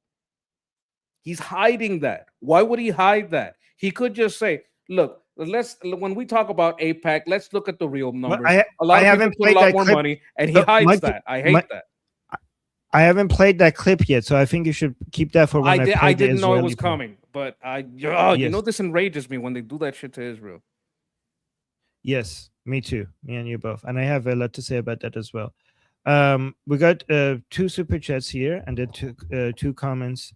He's hiding that. Why would he hide that? He could just say, look, when we talk about APAC, let's look at the real numbers. A lot of people put a lot more money, and he hides that. I hate that. I haven't played that clip yet, so I think you should keep that for when I play I didn't know it Israeli was part. coming, but Yes. you know, this enrages me when they do that shit to Israel. Yes, me too. Me and you both. And I have a lot to say about that as well. We got 2 super chats here, and then two comments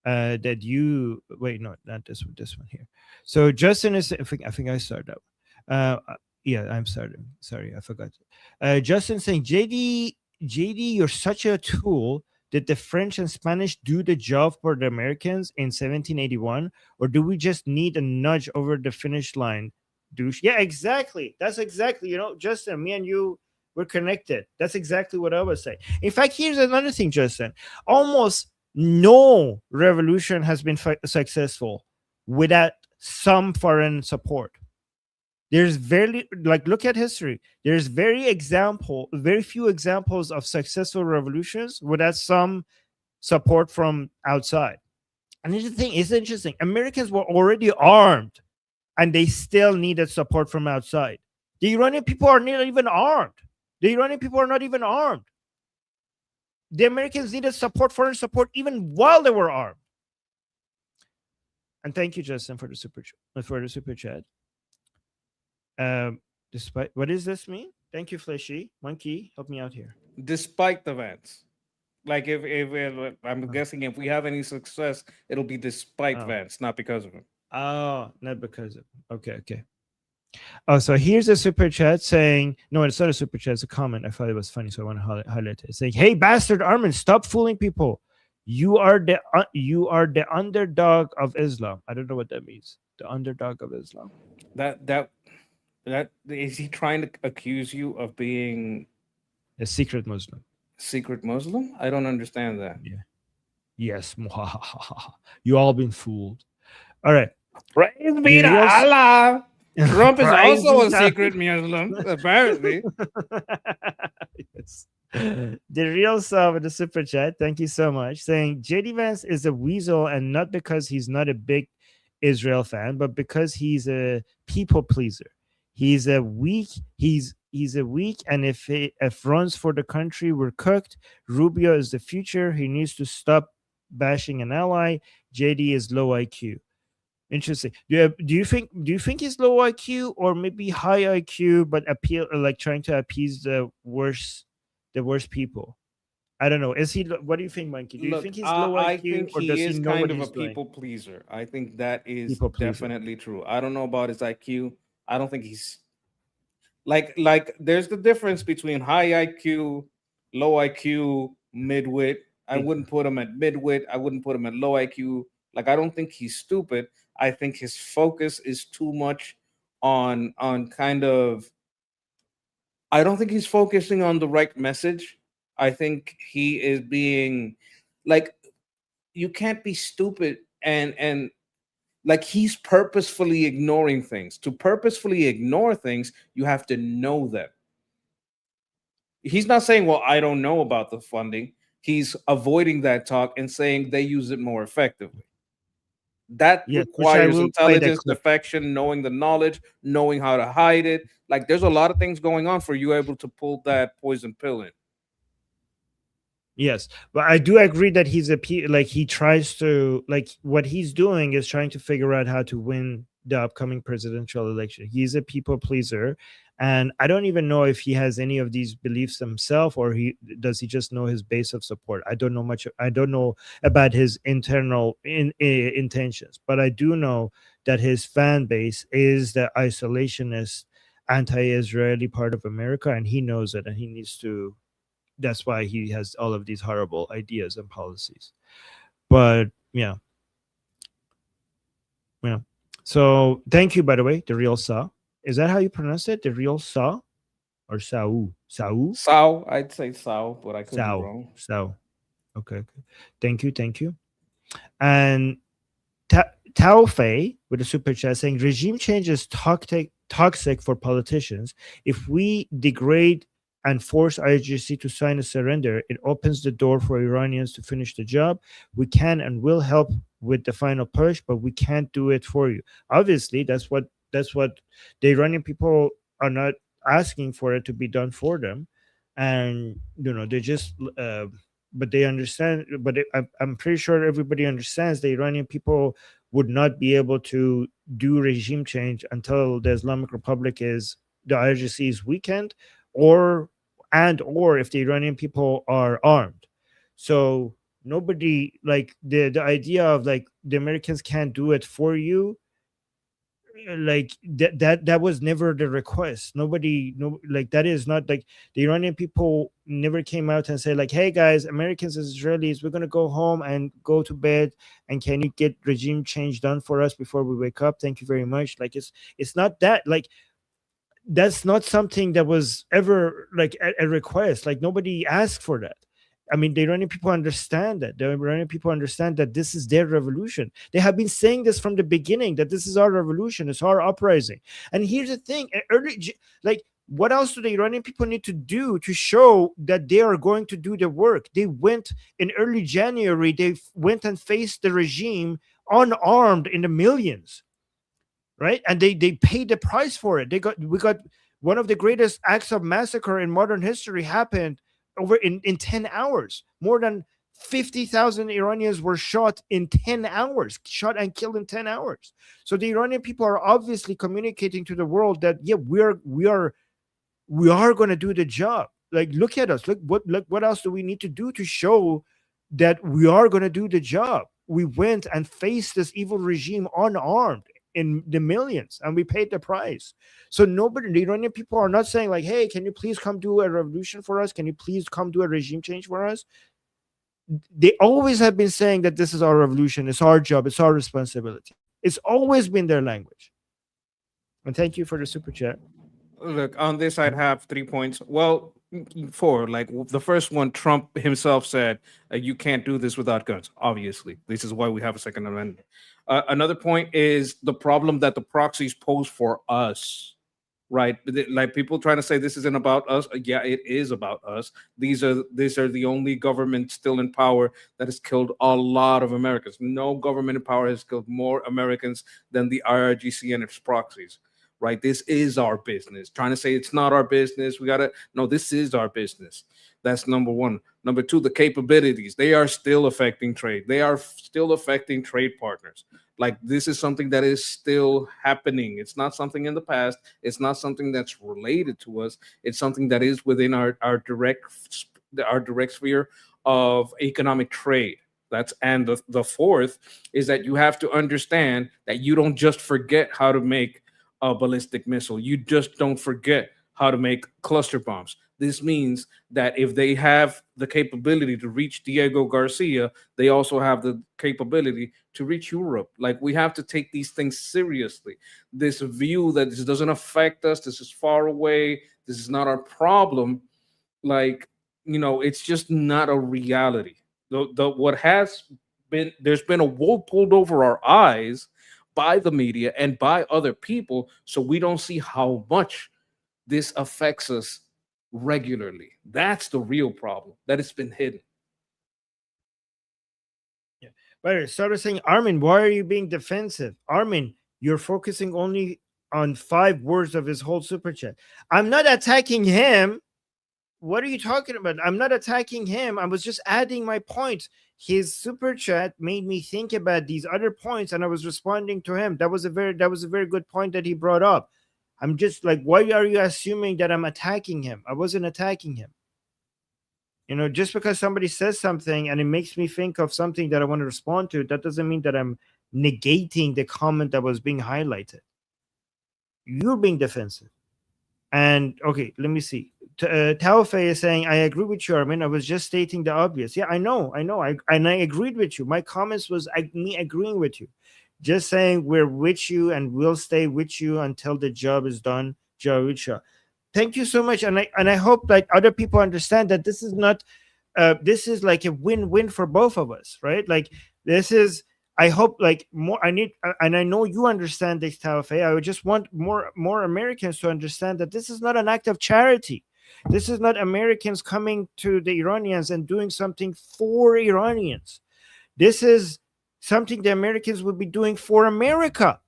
that you wait. No, not this one. This one here. So Justin is. I think I started out. Yeah, I'm starting. Sorry, I forgot. Justin saying, JD, you're such a tool. Did the French and Spanish do the job for the Americans in 1781, or do we just need a nudge over the finish line? Douche. Yeah, exactly. That's exactly. Justin, me and you, we're connected. That's exactly what I was saying. In fact, here's another thing, Justin. Almost no revolution has been successful without some foreign support. There's look at history. There's very few examples of successful revolutions without some support from outside. And here's the thing, it's interesting. Americans were already armed, and they still needed support from outside. The Iranian people are not even armed. The Americans needed foreign support, even while they were armed. And thank you, Justin, for the super chat. Despite, what does this mean? Thank you, Fleshy Monkey. Help me out here. Despite the Vance, like if I'm guessing if we have any success, it'll be despite Vance, not because of him. Oh, not because of him. Okay. Oh, so here's a super chat saying, no, it's not a super chat, it's a comment. I thought it was funny, so I want to highlight it. Saying, hey, bastard Armin, stop fooling people. You are the underdog of Islam. I don't know what that means. The underdog of Islam. That is he trying to accuse you of being a secret Muslim? Secret Muslim? I don't understand that. Yeah. Yes. You all been fooled. All right. Praise be to Allah. Trump is also a secret Muslim, apparently. Yes. The real sub with the super chat, thank you so much, saying JD Vance is a weasel, and not because he's not a big Israel fan, but because he's a people pleaser. He's a weak, and if runs for the country were cooked, Rubio is the future. He needs to stop bashing an ally. JD is low IQ. Interesting. Do you think he's low IQ or maybe high IQ, but trying to appease the worst people? I don't know. Is he? What do you think, Monkey? Do you think he's low IQ? I think or does he is know kind what of a he's doing? people pleaser. I think that is definitely true. I don't know about his IQ. I don't think he's like there's the difference between high IQ, low IQ, midwit. I wouldn't put him at midwit. I wouldn't put him at low IQ. Like, I don't think he's stupid. I think his focus is too much on kind of, I don't think he's focusing on the right message. I think he is being like, you can't be stupid and like he's purposefully ignoring things. To purposefully ignore things, you have to know them. He's not saying, well, I don't know about the funding. he's avoiding that talk and saying they use it more effectively. That Yes, which I requires will play that intelligence, clip. defection, knowing the knowledge, knowing how to hide it. Like there's a lot of things going on for you able to pull that poison pill in. Yes, but I do agree that like he tries to, like, what he's doing is trying to figure out how to win the upcoming presidential election. He's a people pleaser, and I don't even know if he has any of these beliefs himself, or he just know his base of support. I don't know much. I don't know about his internal intentions, but I do know that his fan base is the isolationist, anti-Israeli part of America, and he knows it, and he needs to. That's why he has all of these horrible ideas and policies. But yeah. So thank you, by the way, the real Sa. Is that how you pronounce it? The real Sa or Sau? Sau? Sao, I'd say Sao, but I could be Sau. wrong. Sau. Okay. Thank you. And Tao Fei with a super chat saying regime change is toxic for politicians. If we degrade and force IRGC to sign a surrender, it opens the door for Iranians to finish the job. We can and will help with the final push, but we can't do it for you. Obviously, that's what the Iranian people are not asking for it to be done for them, and they just. But they understand. But I'm pretty sure everybody understands the Iranian people would not be able to do regime change until the Islamic Republic the IRGC is weakened, or if the Iranian people are armed. So nobody, like, the idea of like the Americans can't do it for you, like that was never the request. Nobody, no, like, that is not, like, the Iranian people never came out and say like, hey guys, Americans and Israelis, we're going to go home and go to bed, and can you get regime change done for us before we wake up? Thank you very much. Like, it's not that, like, that's not something that was ever like a request. Like, nobody asked for that. I mean, the Iranian people understand that. The Iranian people understand that this is their revolution. They have been saying this from the beginning, that this is our revolution, it's our uprising. And here's the thing: like, what else do the Iranian people need to do to show that they are going to do the work? They went in early January. They went and faced the regime unarmed in the millions, right? And they paid the price for it. We got one of the greatest acts of massacre in modern history happened over in 10 hours. More than 50,000 Iranians were shot in 10 hours, shot and killed in 10 hours. So the Iranian people are obviously communicating to the world that, yeah, we are going to do the job. Like, look at us. Look what else do we need to do to show that we are going to do the job? We went and faced this evil regime unarmed in the millions, and we paid the price. So the Iranian people are not saying like, hey, can you please come do a revolution for us? Can you please come do a regime change for us? They always have been saying that this is our revolution, it's our job, it's our responsibility. It's always been their language. And thank you for the super chat. Look, on this, I'd have 3 points. Well, 4. Like the first one, Trump himself said, you can't do this without guns. Obviously, this is why we have a Second Amendment. Another point is the problem that the proxies pose for us, right? Like people trying to say this isn't about us. Yeah, it is about us. These are the only government still in power that has killed a lot of Americans. No government in power has killed more Americans than the IRGC and its proxies. Right? This is our business. Trying to say it's not our business. No, this is our business. That's number one. Number 2, the capabilities. They are still affecting trade. They are still affecting trade partners. Like, this is something that is still happening. It's not something in the past. It's not something that's related to us. It's something that is within our direct sphere of economic trade. And the 4th is that you have to understand that you don't just forget how to make a ballistic missile. You just don't forget how to make cluster bombs. This means that if they have the capability to reach Diego Garcia, they also have the capability to reach Europe. Like, we have to take these things seriously. This view that this doesn't affect us, this is far away, this is not our problem, like, it's just not a reality. What has been, there's been a wool pulled over our eyes by the media and by other people, so we don't see how much this affects us regularly. That's the real problem, that it's been hidden. But I started saying, Armin, why are you being defensive? Armin, you're focusing only on 5 words of his whole super chat. I'm not attacking him. What are you talking about? I'm not attacking him. I was just adding my points. His super chat made me think about these other points, and I was responding to him. That was a very good point that he brought up. I'm just like, why are you assuming that I'm attacking him? I wasn't attacking him. Just because somebody says something and it makes me think of something that I want to respond to, that doesn't mean that I'm negating the comment that was being highlighted. You're being defensive. And okay, let me see. Taofe is saying, I agree with you, Armin. I was just stating the obvious. Yeah, I know. I agreed with you. My comments was me agreeing with you. Just saying we're with you and we'll stay with you until the job is done. Jared Shah. Thank you so much. And I hope that other people understand that this is not this is like a win-win for both of us, right? Like this is, I hope, like more. I need, and I know you understand this, Taofe. I would just want more Americans to understand that this is not an act of charity. This is not Americans coming to the Iranians and doing something for Iranians. This is something the Americans would be doing for America,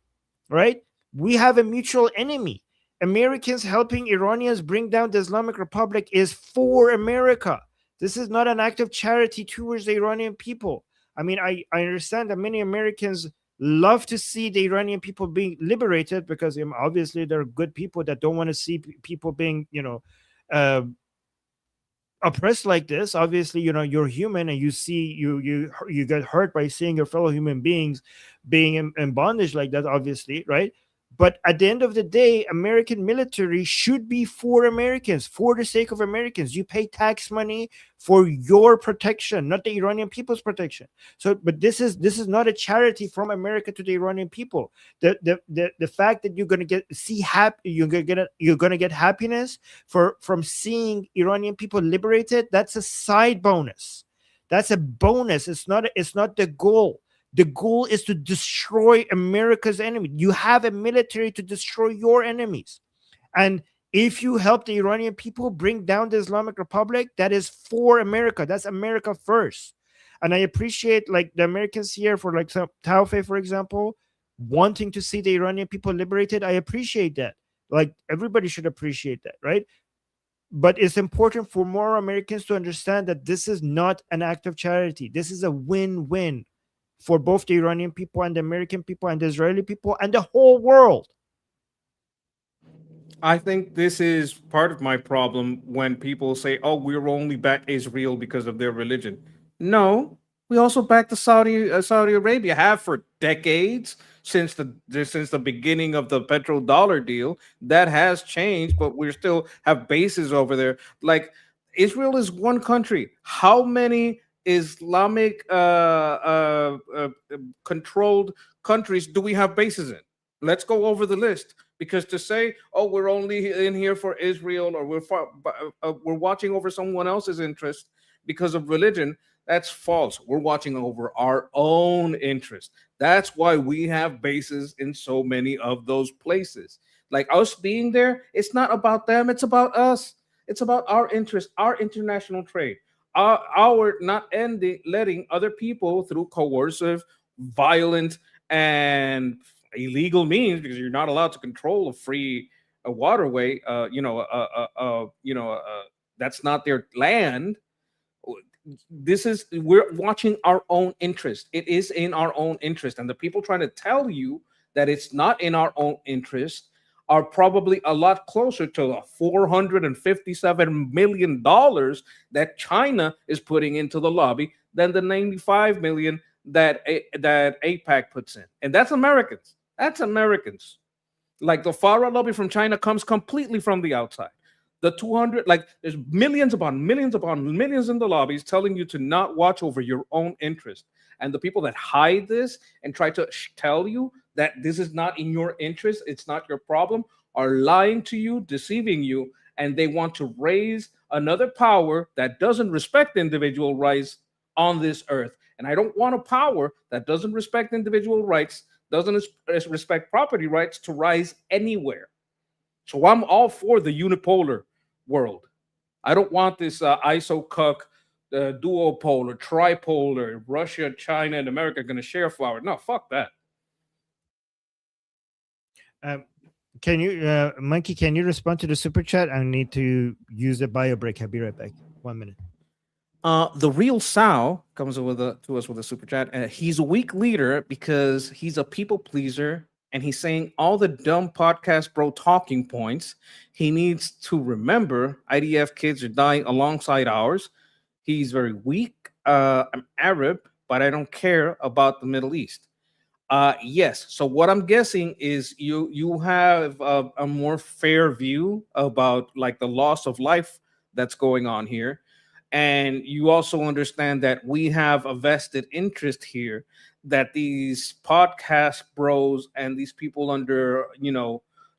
right? We have a mutual enemy. Americans helping Iranians bring down the Islamic Republic is for America. This is not an act of charity towards the Iranian people. I mean, I understand that many Americans love to see the Iranian people being liberated because obviously there are good people that don't want to see people being, oppressed like this. Obviously, you're human, and you see you get hurt by seeing your fellow human beings being in bondage like that, obviously, right? But at the end of the day, American military should be for Americans, for the sake of Americans. You pay tax money for your protection, not the Iranian people's protection. So, but this is not a charity from America to the Iranian people. The fact that you're gonna you're gonna get happiness from seeing Iranian people liberated, that's a side bonus. That's a bonus. It's not the goal. The goal is to destroy America's enemy. You have a military to destroy your enemies. And if you help the Iranian people bring down the Islamic Republic, that is for America. That's America first. And I appreciate like the Americans here, for like some Taofe, for example, wanting to see the Iranian people liberated. I appreciate that. Like everybody should appreciate that, right? But it's important for more Americans to understand that this is not an act of charity. This is a win-win for both the Iranian people and the American people and the Israeli people and the whole world. I think this is part of my problem when people say, "Oh, we're only back Israel because of their religion." No, we also back the Saudi Arabia, have for decades since the beginning of the petrodollar deal. That has changed, but we still have bases over there. Like Israel is one country. How many Islamic controlled countries do we have bases in? Let's go over the list. Because to say, "Oh, we're only in here for Israel," or we're watching over someone else's interest because of religion, that's false. We're watching over our own interest. That's why we have bases in so many of those places. Like us being there, it's not about them, it's about us. It's about our interest, our international trade, our not letting other people through coercive, violent, and illegal means, because you're not allowed to control a free waterway. That's not their land. We're watching our own interest. It is in our own interest, and the people trying to tell you that it's not in our own interest are probably a lot closer to the $457 million that China is putting into the lobby than the $95 million that AIPAC puts in. And that's Americans. That's Americans. Like the FARA lobby from China comes completely from the outside. The 200, like there's millions upon millions upon millions in the lobbies telling you to not watch over your own interest. And the people that hide this and try to tell you that this is not in your interest, it's not your problem, are lying to you, deceiving you, and they want to raise another power that doesn't respect individual rights on this earth. And I don't want a power that doesn't respect individual rights, doesn't respect property rights to rise anywhere. So I'm all for the unipolar world. I don't want this ISO cuck duopolar, tripolar, Russia, China, and America are going to share flour. No, fuck that. Can you, Monkey? Can you respond to the super chat? I need to use the bio break. I'll be right back. 1 minute. The real Sal comes to us with a super chat. He's a weak leader because he's a people pleaser and he's saying all the dumb podcast bro talking points. He needs to remember IDF kids are dying alongside ours. He's very weak. I'm Arab, but I don't care about the Middle East. Yes. So what I'm guessing is you have a more fair view about like the loss of life that's going on here. And you also understand that we have a vested interest here that these podcast bros and these people under,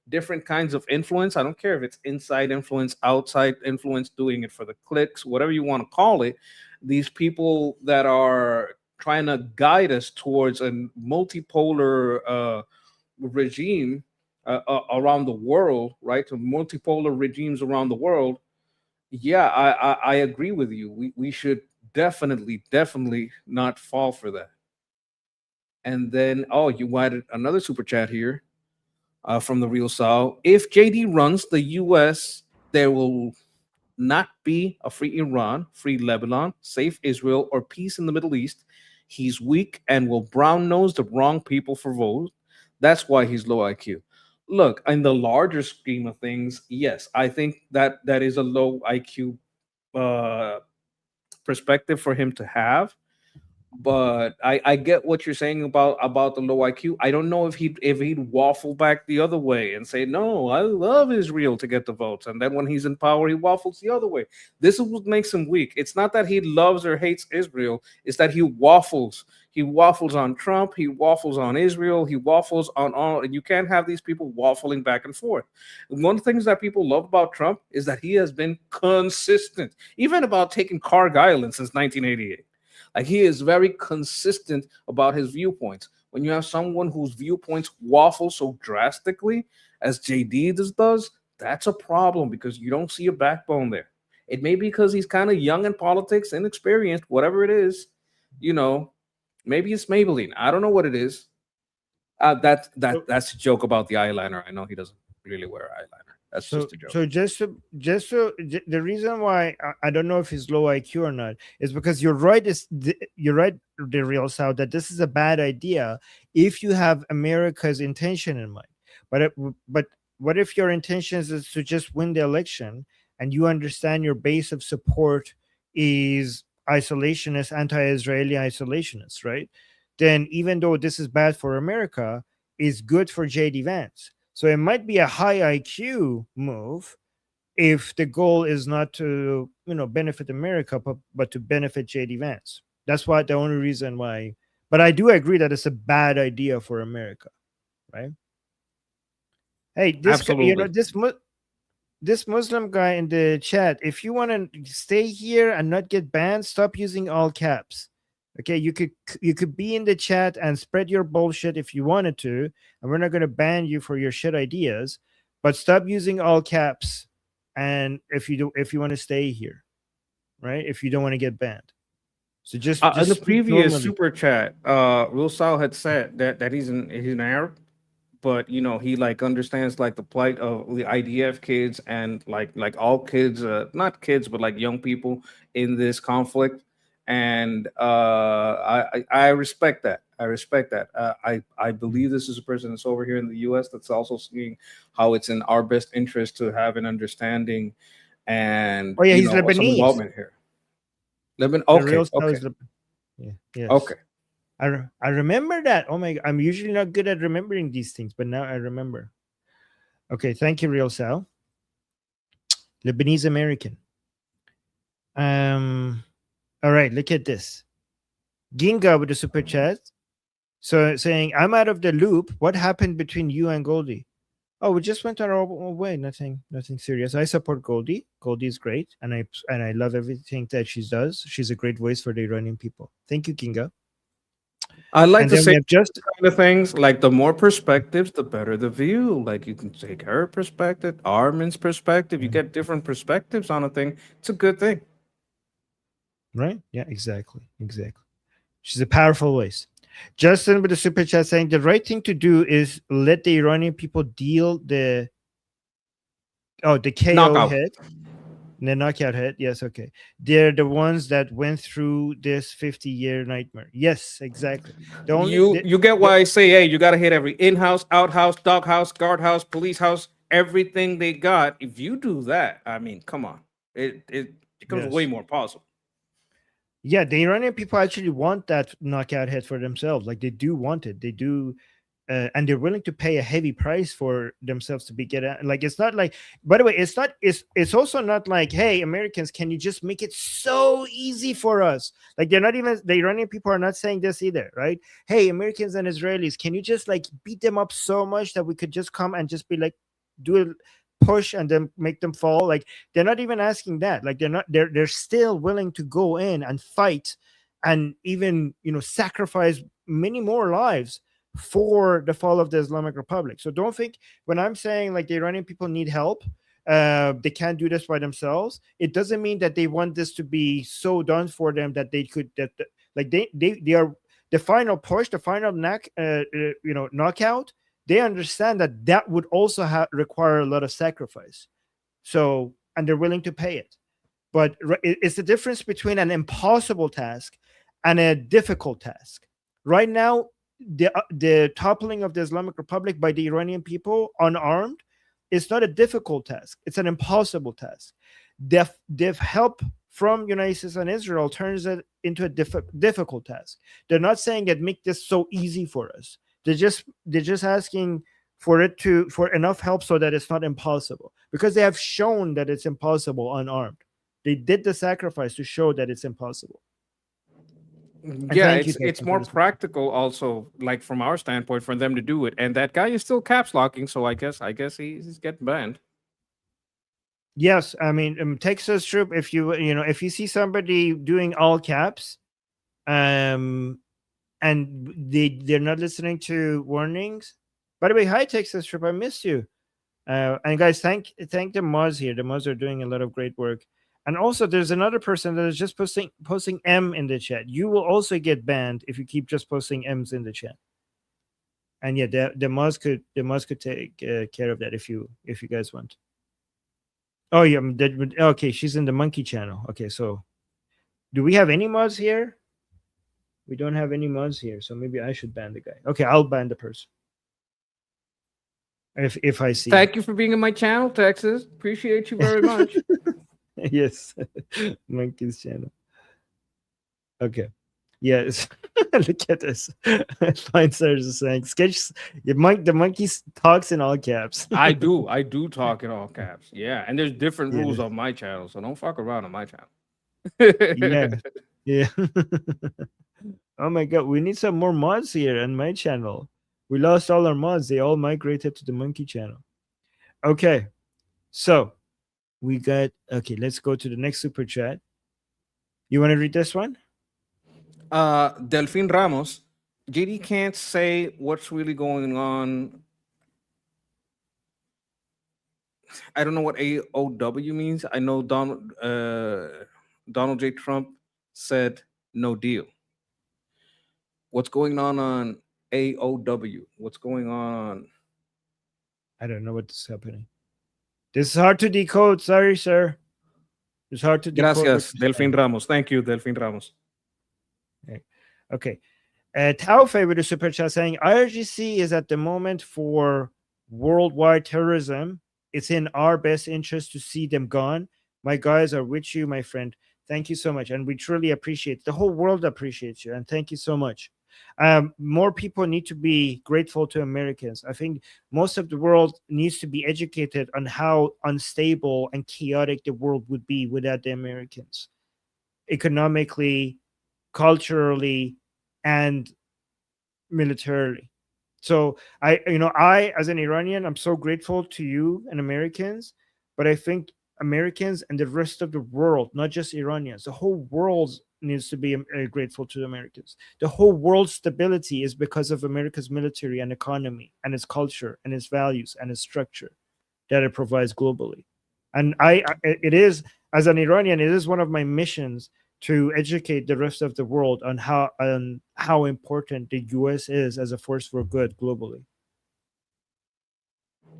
different kinds of influence. I don't care if it's inside influence, outside influence, doing it for the clicks, whatever you want to call it. These people that are trying to guide us towards a multipolar regime around the world, right? To multipolar regimes around the world. Yeah, I agree with you. We should definitely not fall for that. And then, you added another super chat here from the real Sal. If JD runs the U.S., there will not be a free Iran, free Lebanon, safe Israel, or peace in the Middle East. He's weak and will brown nose the wrong people for votes. That's why he's low IQ. Look, in the larger scheme of things, yes, I think that is a low IQ perspective for him to have. But I get what you're saying about the low IQ. I don't know if he'd waffle back the other way and say, no, I love Israel to get the votes. And then when he's in power, he waffles the other way. This is what makes him weak. It's not that he loves or hates Israel. It's that he waffles. He waffles on Trump. He waffles on Israel. He waffles on all. And you can't have these people waffling back and forth. One of the things that people love about Trump is that he has been consistent, even about taking Carg Island since 1988. Like, he is very consistent about his viewpoints. When you have someone whose viewpoints waffle so drastically as JD does, that's a problem because you don't see a backbone there. It may be because he's kind of young in politics, inexperienced, whatever it is. Maybe it's Maybelline. I don't know what it is. That's a joke about the eyeliner. I know he doesn't really wear eyeliner. That's just a joke. So the reason why I don't know if he's low IQ or not is because you're right. You're right, the real South, that this is a bad idea if you have America's intention in mind. But what if your intention is to just win the election and you understand your base of support is isolationist, anti-Israeli isolationists, right? Then even though this is bad for America, it's good for JD Vance. So it might be a high IQ move if the goal is not to, benefit America, but to benefit JD Vance. That's why the only reason why. But I do agree that it's a bad idea for America, right? Hey, this Muslim guy in the chat, if you want to stay here and not get banned, stop using all caps. Okay, you could be in the chat and spread your bullshit if you wanted to, and we're not going to ban you for your shit ideas, but stop using all caps. And if you want to stay here, right? If you don't want to get banned, so just in the previous normally. super chat, Will Sal had said that he's an Arab, but he like understands like the plight of the IDF kids and like all kids, not kids, but like young people in this conflict. And I respect that. I believe this is a person that's over here in the U.S. that's also seeing how it's in our best interest to have an understanding and he's some Lebanese. involvement here. Okay. Yeah. Yes. Okay. I remember that. Oh my God, I'm usually not good at remembering these things, but now I remember. Okay, thank you, Real Sal. Lebanese American. All right, look at this. Ginga with the super chat. So saying, I'm out of the loop. What happened between you and Goldie? Oh, we just went our own way. Nothing serious. I support Goldie. Goldie is great, and I love everything that she does. She's a great voice for the Iranian people. Thank you, Ginga. I like to say just kind of things like the more perspectives, the better the view. Like you can take her perspective, Armin's perspective. You get different perspectives on a thing. It's a good thing. Right? Yeah, exactly. Exactly. She's a powerful voice. Justin with the super chat saying the right thing to do is let the Iranian people deal the KO Knockout. hit. The knockout hit. Yes, okay. They're the ones that went through this 50-year nightmare. Yes, exactly. The only You get why I say, hey, you got to hit every in-house, outhouse, doghouse, guardhouse, police house, everything they got. If you do that, I mean, come on, it becomes way Yes. more possible. Yeah, the Iranian people actually want that knockout hit for themselves. Like they do want it. They do, and they're willing to pay a heavy price for themselves to be get out. Like it's not like. By the way, it's not. It's also not like, hey, Americans, can you just make it so easy for us? Like they're not even the Iranian people are not saying this either, right? Hey, Americans and Israelis, can you just like beat them up so much that we could just come and just be like, do a push and then make them fall? Like they're not even asking that. Like they're still willing to go in and fight and even sacrifice many more lives for the fall of the Islamic Republic. So don't think when I'm saying like the Iranian people need help, they can't do this by themselves. It doesn't mean that they want this to be so done for them that they could like they are the final push, the final knockout. They understand that that would also require a lot of sacrifice. So, and they're willing to pay it. But it's the difference between an impossible task and a difficult task. Right now, the toppling of the Islamic Republic by the Iranian people unarmed is not a difficult task. It's an impossible task. The help from United States and Israel turns it into a difficult task. They're not saying that make this so easy for us. They're just asking for enough help so that it's not impossible, because they have shown that it's impossible unarmed. They did the sacrifice to show that it's impossible. Yeah, it's more practical also, like from our standpoint, for them to do it. And that guy is still caps locking, so I guess he's getting banned. Yes, I mean, Texas troop. If if you see somebody doing all caps, and they're not listening to warnings. By the way, hi Texas troop, I missed you. And guys, thank the Moz here. The Moz are doing a lot of great work. And also, there's another person that is just posting M in the chat. You will also get banned if you keep just posting M's in the chat. And yeah, the Moz could take care of that if you guys want. Oh yeah, okay. She's in the monkey channel. Okay, so do we have any mods here? We don't have any mods here, so maybe I should ban the guy. Okay, I'll ban the person. If I see. Thank you for being in my channel, Texas. Appreciate you very much. Yes, monkey's channel. Okay. Yes. Look at this. Fine stars is saying sketch. The monkey talks in all caps. I do talk in all caps. Yeah, and there's different rules on my channel, so don't fuck around on my channel. Yeah. Oh my god, we need some more mods here on my channel. We lost all our mods. They all migrated to the monkey channel. Okay, so we got. Okay, let's go to the next super chat. You want to read this one? Delphine Ramos, JD can't say what's really going on. I don't know what AOW means. I know Donald J. Trump said no deal. What's going on AOW? What's going on? I don't know what's happening. This is hard to decode. Sorry, sir. It's hard to decode. Gracias, Delphine Ramos. Thank you, Delphine Ramos. Okay. Taufe with a super chat saying IRGC is at the moment for worldwide terrorism. It's in our best interest to see them gone. My guys are with you, my friend. Thank you so much. And we truly appreciate it. The whole world appreciates you. And thank you so much. More people need to be grateful to Americans. I think most of the world needs to be educated on how unstable and chaotic the world would be without the Americans. Economically, culturally, and militarily. So I as an Iranian, I'm so grateful to you and Americans, but I think Americans and the rest of the world, not just Iranians, the whole world needs to be grateful to the Americans. The whole world's stability is because of America's military and economy and its culture and its values and its structure that it provides globally. And it is, as an Iranian, it is one of my missions to educate the rest of the world on how important the US is as a force for good globally.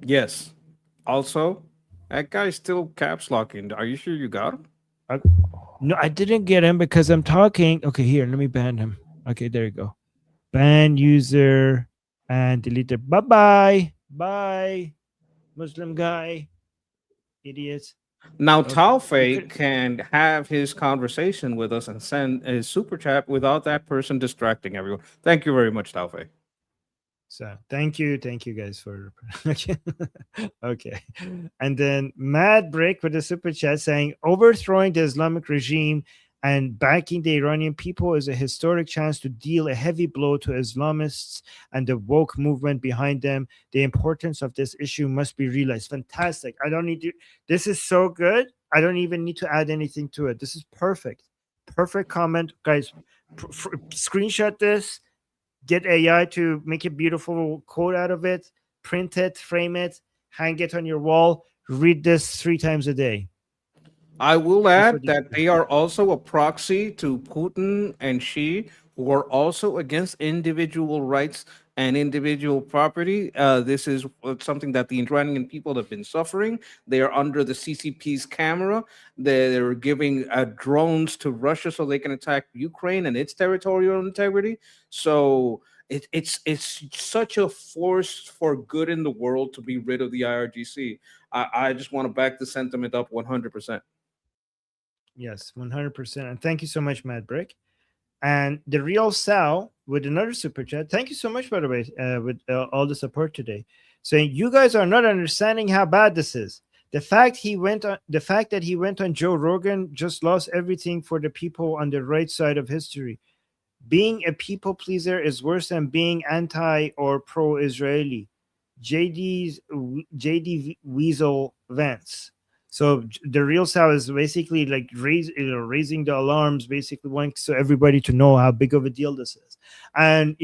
Yes. Also, that guy's still caps locking. Are you sure you got him? No, I didn't get him because I'm talking. Okay, here, let me ban him. Okay, there you go. Ban user and delete it. Bye-bye. Bye, Muslim guy. Idiot. Now, Okay. You Taufei could- can have his conversation with us and send a super chat without that person distracting everyone. Thank you very much, Taufei. So thank you guys for okay. And then Mad Brick with a super chat saying overthrowing the Islamic regime and backing the Iranian people is a historic chance to deal a heavy blow to Islamists and the woke movement behind them. The importance of this issue must be realized. Fantastic. I don't need to. This is so good. I don't even need to add anything to it. This is perfect. Perfect comment, guys. Screenshot this. Get AI to make a beautiful quote out of it, print it, frame it, hang it on your wall, read this 3 times a day. I will That's add what that they are also a proxy to Putin and Xi, who are also against individual rights and individual property. This is something that the Iranian people have been suffering. They are under the CCP's camera. They're giving drones to Russia so they can attack Ukraine and its territorial integrity. So it's such a force for good in the world to be rid of the IRGC. I just want to back the sentiment up 100%. Yes, 100%. And thank you so much, Mad Brick. And the real Sal with another super chat. Thank you so much, by the way, with all the support today. Saying you guys are not understanding how bad this is. The fact that he went on Joe Rogan just lost everything for the people on the right side of history. Being a people pleaser is worse than being anti or pro-Israeli. JD Weasel Vance. So the real Sal is basically like raising the alarms, basically wanting so everybody to know how big of a deal this is. And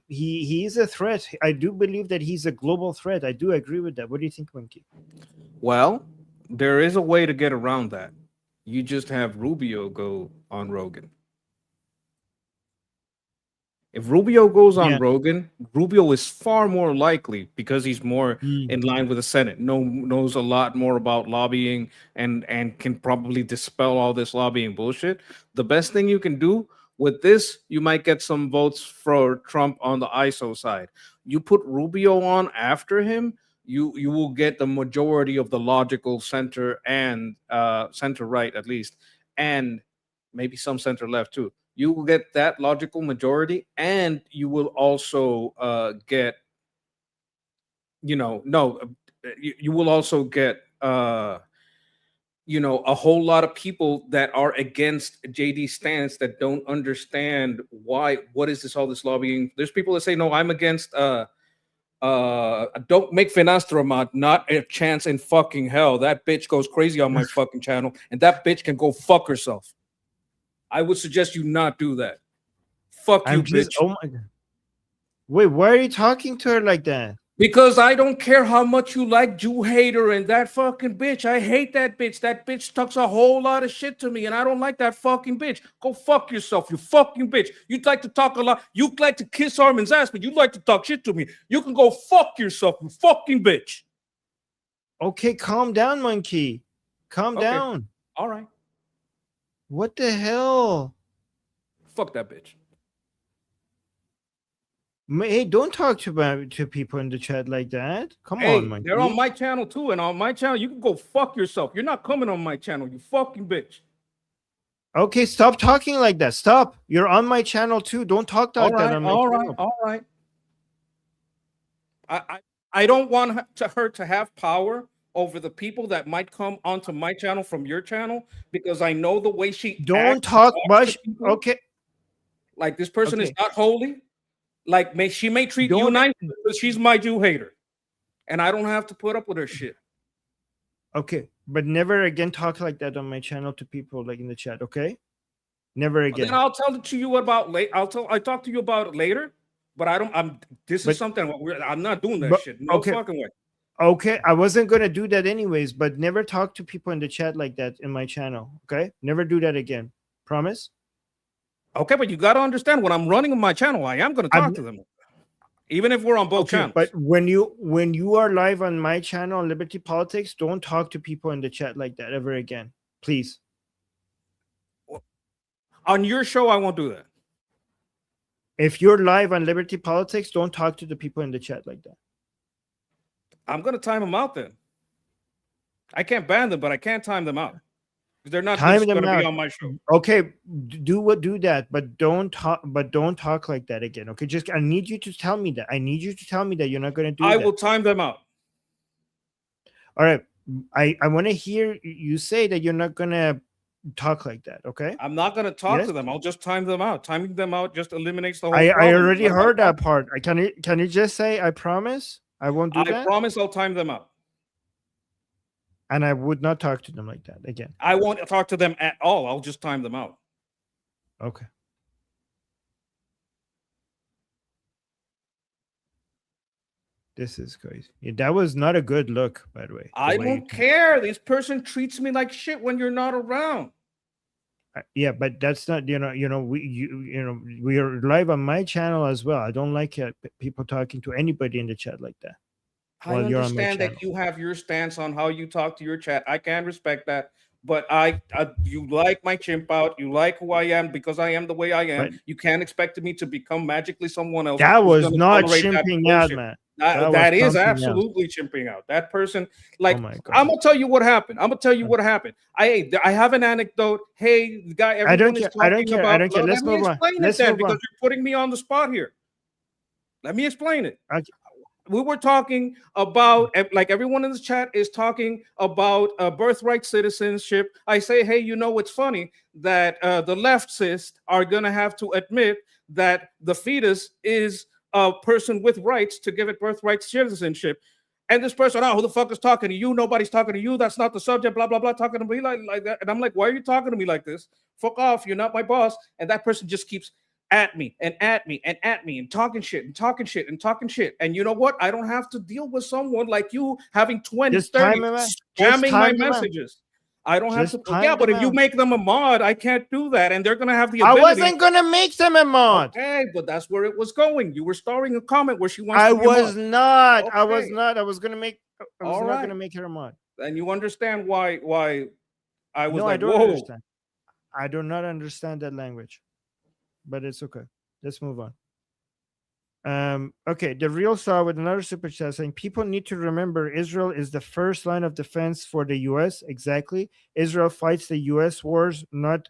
he is a threat. I do believe that he's a global threat. I do agree with that. What do you think, Monkey? Well, there is a way to get around that. You just have Rubio go on Rogan. If Rubio goes on Rogan, Rubio is far more likely, because he's more in line with the Senate, knows a lot more about lobbying and can probably dispel all this lobbying bullshit. The best thing you can do with this, you might get some votes for Trump on the ISO side. You put Rubio on after him, you will get the majority of the logical center and center right, at least, and maybe some center left too. You will get that logical majority, and you will also get, you will also get, a whole lot of people that are against JD's stance that don't understand what is all this lobbying. There's people that say, no, I'm against, don't make Finasterama, not a chance in fucking hell. That bitch goes crazy on my fucking channel, and that bitch can go fuck herself. I would suggest you not do that. Fuck you, bitch. Oh my God. Wait, why are you talking to her like that? Because I don't care how much you like Jew hater and that fucking bitch. I hate that bitch. That bitch talks a whole lot of shit to me, and I don't like that fucking bitch. Go fuck yourself, you fucking bitch. You'd like to talk a lot. You like to kiss Armin's ass, but you like to talk shit to me. You can go fuck yourself, you fucking bitch. Okay, calm down, Monkey. Calm down. All right. What the hell? Fuck that bitch. Hey, don't talk to people in the chat like that. Come on, Monkey. They're on my channel too, and on my channel, you can go fuck yourself. You're not coming on my channel, you fucking bitch. Okay, stop talking like that. Stop. You're on my channel too. Don't talk like that on my channel. All right. I don't want her to have power over the people that might come onto my channel from your channel, because I know the way she don't talk much. Okay. Like, this person is not holy. Like, she may treat you nice because she's my Jew hater, and I don't have to put up with her shit. Okay, but never again talk like that on my channel to people like in the chat. Okay, never again. Then I'll tell it to you about later. I talk to you about it later. But is something I'm not doing that shit. No fucking way. Okay, I wasn't gonna do that anyways, but never talk to people in the chat like that in my channel. Okay, never do that again. Promise. Okay, but you got to understand, when I'm running my channel, I am going to talk to them, even if we're on both channels. But when you are live on my channel on Liberty Politics, don't talk to people in the chat like that ever again, please. On your show, I won't do that. If you're live on Liberty Politics, don't talk to the people in the chat like that. I'm going to time them out then. I can't ban them, but I can't time them out. They're not going to be on my show. Okay, do that, but don't talk like that again. Okay, just I need you to tell me that. I need you to tell me that you're not going to do that. I will time them out. All right. I want to hear you say that you're not going to talk like that. Okay. I'm not going to talk to them. I'll just time them out. Timing them out just eliminates the whole I problem. already heard that part. Can you just say, I promise I won't do that? I promise I'll time them out. And I would not talk to them like that again. I won't talk to them at all. I'll just time them out. Okay. This is crazy. Yeah, that was not a good look, by the way. I don't care. This person treats me like shit when you're not around. Yeah, but that's not, we are live on my channel as well. I don't like people talking to anybody in the chat like that. I understand that you have your stance on how you talk to your chat. I can respect that, but you like my chimp out. You like who I am because I am the way I am. Right. You can't expect me to become magically someone else. That was not chimping out, man. That is absolutely chimping out. That person, like, I'm gonna tell you what happened. I have an anecdote. Hey, the guy. I don't care. I don't care. Let's move on. Let's move on. Because you're putting me on the spot here. Let me explain it. Okay. We were talking about, like everyone in the chat is talking about birthright citizenship. I say, hey, it's funny that the leftists are going to have to admit that the fetus is a person with rights to give it birthright citizenship. And this person, who the fuck is talking to you? Nobody's talking to you. That's not the subject, blah, blah, blah, talking to me like that. And I'm like, why are you talking to me like this? Fuck off. You're not my boss. And that person just keeps at me and talking shit. And you know what? I don't have to deal with someone like you having 20, 30 spamming my messages. I don't have to. Yeah, but if you make them a mod, I can't do that. And they're going to have the ability. I wasn't going to make them a mod. Okay, but that's where it was going. You were starting a comment where she wants to be a mod. I was not going to make her a mod. And you understand why I was I don't understand. I do not understand that language. But it's okay. Let's move on. Okay, the real Saw with another super chat saying people need to remember Israel is the first line of defense for the U.S. Exactly. Israel fights the U.S. wars, not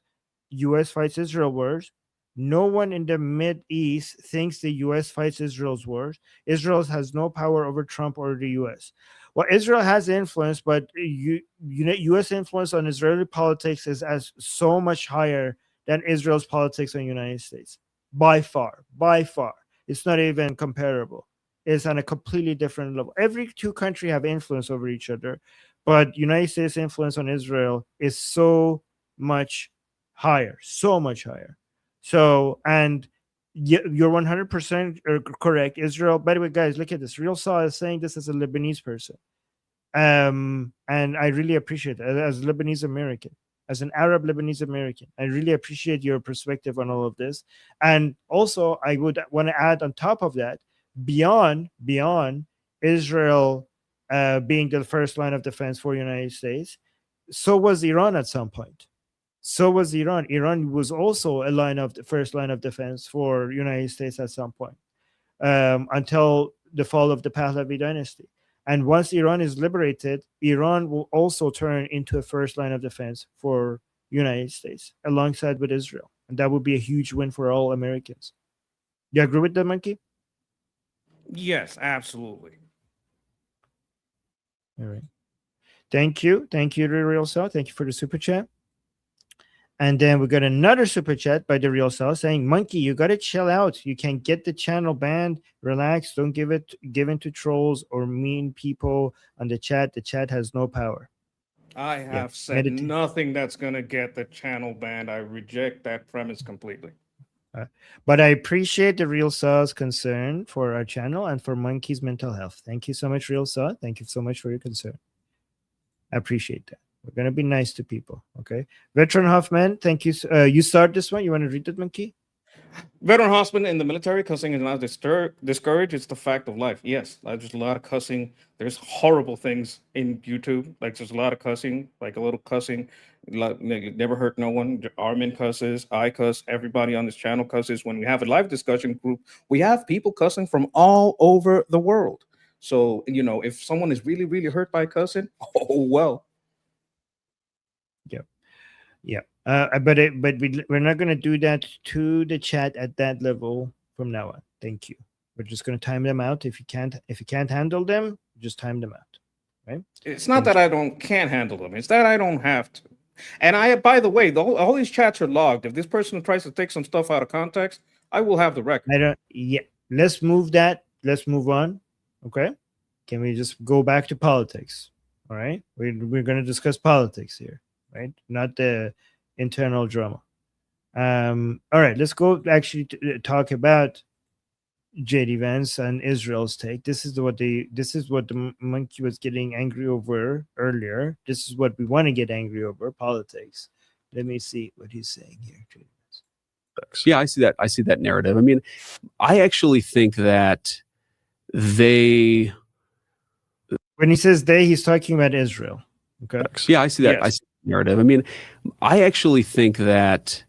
U.S. fights Israel wars. No one in the Mid-East thinks the U.S. fights Israel's wars. Israel has no power over Trump or the U.S. Well, Israel has influence, but U.S. influence on Israeli politics is so much higher than Israel's politics in the United States. By far. It's not even comparable. It's on a completely different level. Every two countries have influence over each other, but United States influence on Israel is so much higher. So, and you're 100% correct. Israel, by the way, guys, look at this. Real Saw is saying this as a Lebanese person. And I really appreciate it as a Lebanese American. As an Arab Lebanese American, I really appreciate your perspective on all of this. And also, I would want to add on top of that, beyond Israel being the first line of defense for the United States, so was Iran at some point. Iran was also the first line of defense for the United States at some point, until the fall of the Pahlavi dynasty. And once Iran is liberated, Iran will also turn into a first line of defense for United States alongside with Israel. And that would be a huge win for all Americans. You agree with that, Monkey? Yes, absolutely. All right. Thank you. Thank you, The Real Cell. Thank you for the super chat. And then we got another super chat by The Real Cell saying, Monkey, you got to chill out. You can get the channel banned. Relax. Don't give in to trolls or mean people on the chat. The chat has no power. I have said nothing that's going to get the channel banned. I reject that premise completely. But I appreciate The Real Cell's concern for our channel and for Monkey's mental health. Thank you so much, Real Cell. Thank you so much for your concern. I appreciate that. We're gonna be nice to people. Okay. Veteran Hoffman, thank you. You start this one. You want to read it, Monkey? Veteran husband in the military, cussing is not discouraged. It's the fact of life. Yes, there's a lot of cussing. There's horrible things in YouTube. Like there's a lot of cussing, like a little cussing. Never hurt no one. Armin cusses. I cuss. Everybody on this channel cusses. When we have a live discussion group, we have people cussing from all over the world. So, if someone is really, really hurt by cussing, oh, well. Yeah. But we're not going to do that to the chat at that level from now on. Thank you. We're just going to time them out. If you can't handle them, just time them out. Right? It's not that I can't handle them. It's that I don't have to. And by the way, all these chats are logged. If this person tries to take some stuff out of context, I will have the record. Yeah. Let's move that. Let's move on. Okay. Can we just go back to politics? All right. We're going to discuss politics here, right? Not the internal drama. All right. Let's go actually talk about JD Vance and Israel's take. This is what the monkey was getting angry over earlier. This is what we want to get angry over, politics. Let me see what he's saying here. Yeah, I see that. I see that narrative. I mean, I actually think that when he says they, he's talking about Israel. Okay. Yeah, I see that. Yes. I see that narrative. I mean, I actually think that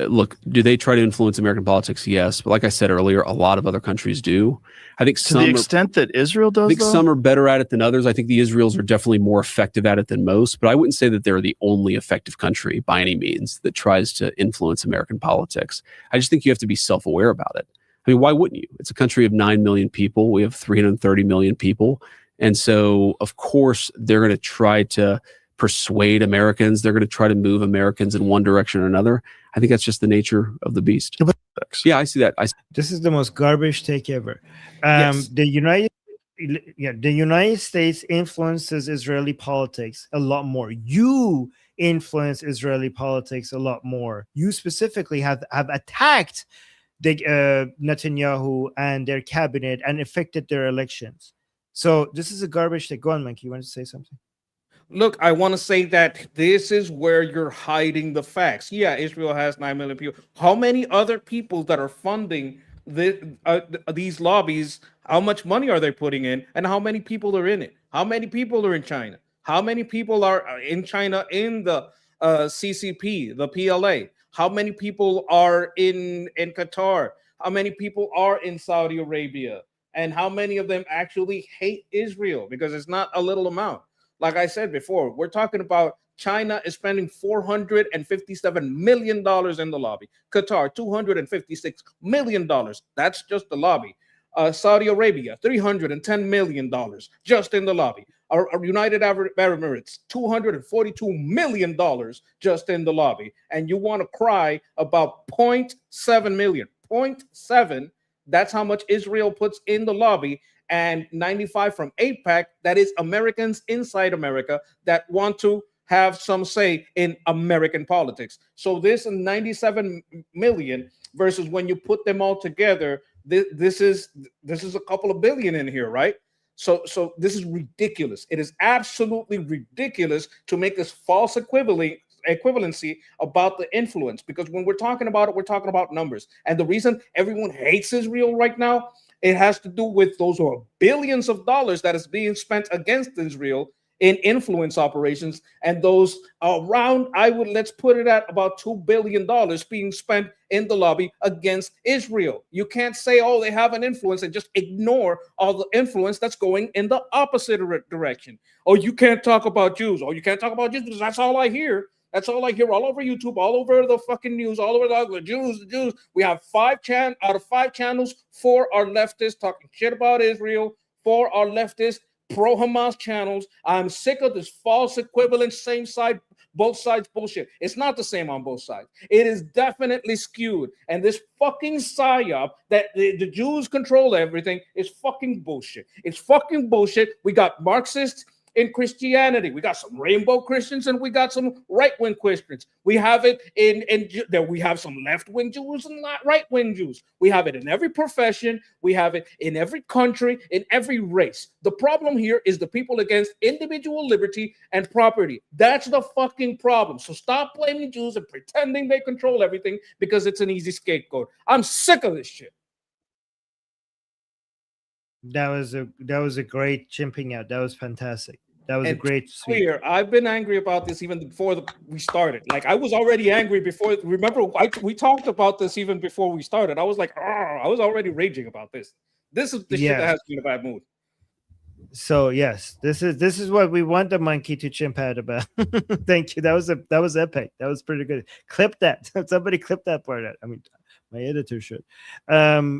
look, do they try to influence American politics? Yes. But like I said earlier, a lot of other countries do. I think to the extent that Israel does, I think some are better at it than others. I think the Israels are definitely more effective at it than most, but I wouldn't say that they're the only effective country by any means that tries to influence American politics. I just think you have to be self-aware about it. I mean, why wouldn't you? It's a country of 9 million people. We have 330 million people. And so, of course, they're going to try to persuade Americans. They're going to try to move Americans in one direction or another. I think that's just the nature of the beast. Yeah, I see that. This is the most garbage take ever. Yes. The United States influences Israeli politics a lot more. You influence Israeli politics a lot more. You specifically have attacked the Netanyahu and their cabinet and affected their elections. So this is a garbage take. Go on, Mike. You want to say something? Look, I want to say that this is where you're hiding the facts. Yeah, Israel has 9 million people. How many other people that are funding these lobbies, how much money are they putting in, and how many people are in it? How many people are in China? How many people are in China in the CCP, the PLA? How many people are in Qatar? How many people are in Saudi Arabia? And how many of them actually hate Israel? Because it's not a little amount. Like I said before, we're talking about China is spending $457 million in the lobby. Qatar, $256 million. That's just the lobby. Saudi Arabia, $310 million just in the lobby. Our United Arab Emirates, $242 million just in the lobby. And you want to cry about 0.7 million. 0.7, that's how much Israel puts in the lobby. And 95 from AIPAC, that is Americans inside America that want to have some say in American politics. So this 97 million versus when you put them all together, this is a couple of billion in here, right? So this is ridiculous. It is absolutely ridiculous to make this false equivalency about the influence, because when we're talking about it, we're talking about numbers. And the reason everyone hates Israel right now, it has to do with those billions of dollars that is being spent against Israel in influence operations, and those around, let's put it at about $2 billion being spent in the lobby against Israel. You can't say, oh, they have an influence and just ignore all the influence that's going in the opposite direction. Oh, you can't talk about Jews. Oh, you can't talk about Jews because that's all I hear. That's all I hear all over YouTube, all over the fucking news, all over the Jews. We have 5 out of 5 channels, 4 are leftists talking shit about Israel, 4 are leftist pro-Hamas channels. I'm sick of this false equivalent, same side, both sides bullshit. It's not the same on both sides. It is definitely skewed. And this fucking psyop that the Jews control everything is fucking bullshit. It's fucking bullshit. We got Marxists in Christianity. We got some rainbow Christians and we got some right-wing Christians. We have it we have some left-wing Jews and right-wing Jews. We have it in every profession. We have it in every country, in every race. The problem here is the people against individual liberty and property. That's the fucking problem. So stop blaming Jews and pretending they control everything because it's an easy scapegoat. I'm sick of this shit. That was a great chimping out. That was fantastic. That was a great speech. Clear. I've been angry about this even before we started. Like I was already angry before. Remember, we talked about this even before we started. I was like, I was already raging about this. This is the shit that has me in a bad mood. So yes, this is what we want the monkey to chimp out about. Thank you. That was epic. That was pretty good. Clip that. Somebody clip that part out. I mean, my editor should. Yeah.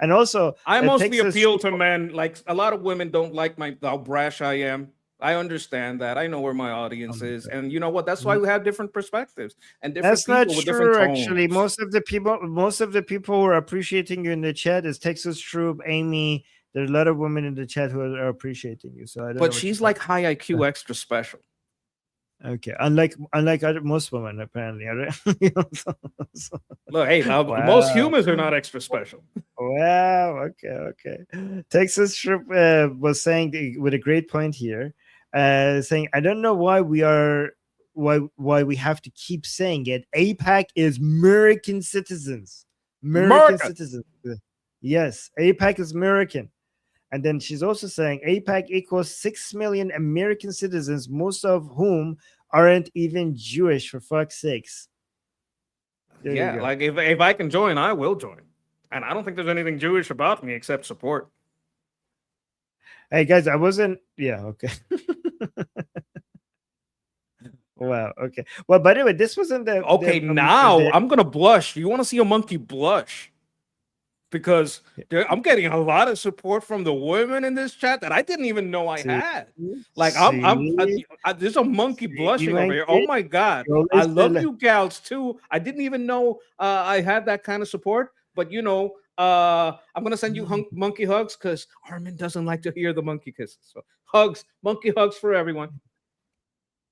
And also, I mostly appeal to men. Like a lot of women don't like how brash I am. I understand that. I know where my audience is, and you know what? That's why we have different perspectives and different that's not people with true. different tones. Actually, most of the people who are appreciating you in the chat is Texas Troop, Amy. There's a lot of women in the chat who are appreciating you. So I don't know. But she's like high IQ, extra special. Okay, unlike most women apparently. Look, hey, now most humans are not extra special. Wow. Okay. Texas Troop was saying with a great point here, saying I don't know why we have to keep saying it. AIPAC is American citizens. American citizens. Yes, AIPAC is American. And then she's also saying AIPAC equals 6 million American citizens, most of whom aren't even Jewish, for fuck's sakes. Yeah, like if I can join, I will join. And I don't think there's anything Jewish about me except support. Hey guys, I wasn't. Yeah, okay. Wow. Okay. Well, by the way, this wasn't the. Okay, I'm gonna blush. You want to see a monkey blush? Because I'm getting a lot of support from the women in this chat that I didn't even know I had. Like there's a monkey blushing over here. Oh my god, I love you gals too. I didn't even know I had that kind of support. But you know, I'm gonna send you monkey hugs because Armin doesn't like to hear the monkey kisses. So monkey hugs for everyone.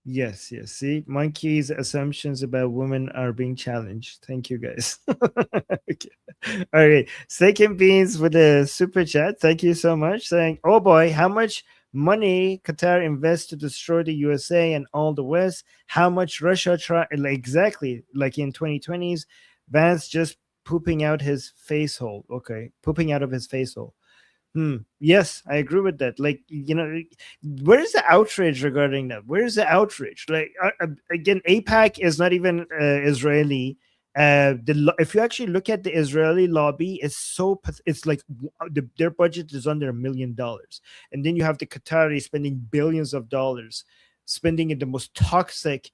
Yes. See, monkeys' assumptions about women are being challenged. Thank you, guys. Okay. All right. Second Beans with a super chat. Thank you so much. Saying, oh boy, how much money Qatar invests to destroy the USA and all the West? How much Russia exactly like in 2020s? Vance just pooping out his face hole. Okay. Pooping out of his face hole. Yes, I agree with that. Like, you know, where is the outrage regarding that? Where is the outrage? Like, again, AIPAC is not even Israeli. If you actually look at the Israeli lobby, it's like their budget is under $1 million, and then you have the Qatari spending billions of dollars, spending in the most toxic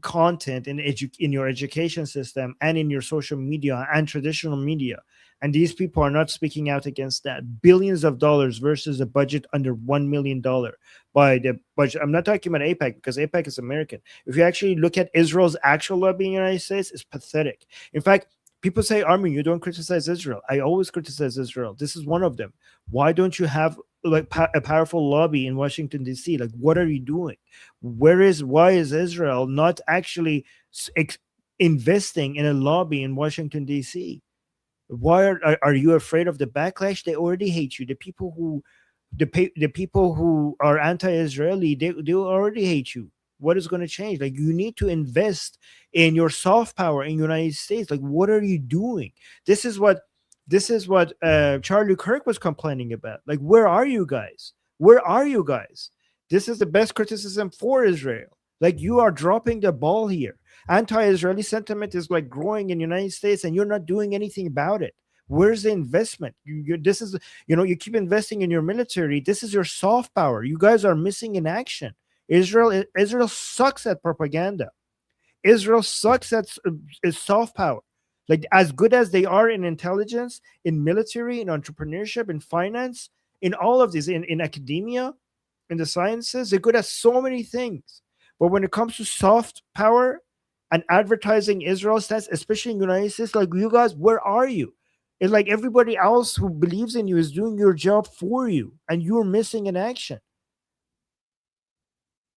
content in your education system and in your social media and traditional media. And these people are not speaking out against that. Billions of dollars versus a budget under $1 million by the budget. I'm not talking about AIPAC because AIPAC is American. If you actually look at Israel's actual lobby in the United States, it's pathetic. In fact, people say, Armin, you don't criticize Israel. I always criticize Israel. This is one of them. Why don't you have like a powerful lobby in Washington, D.C.? Like, what are you doing? Why is Israel not actually investing in a lobby in Washington, D.C.? Why are you afraid of the backlash? They already hate you. The people who are anti-Israeli, they already hate you. What is going to change? Like, you need to invest in your soft power in the United States. Like, what are you doing? This is what Charlie Kirk was complaining about. Like, where are you guys? Where are you guys? This is the best criticism for Israel. Like, you are dropping the ball here. Anti-Israeli sentiment is like growing in the United States, and you're not doing anything about it. Where's the investment? You keep investing in your military. This is your soft power. You guys are missing in action. Israel sucks at propaganda. Israel sucks at soft power. Like, as good as they are in intelligence, in military, in entrepreneurship, in finance, in all of these, in academia, in the sciences, they're good at so many things. But when it comes to soft power and advertising Israel stats, especially in the United States, like, you guys, where are you? It's like everybody else who believes in you is doing your job for you, and you're missing in action.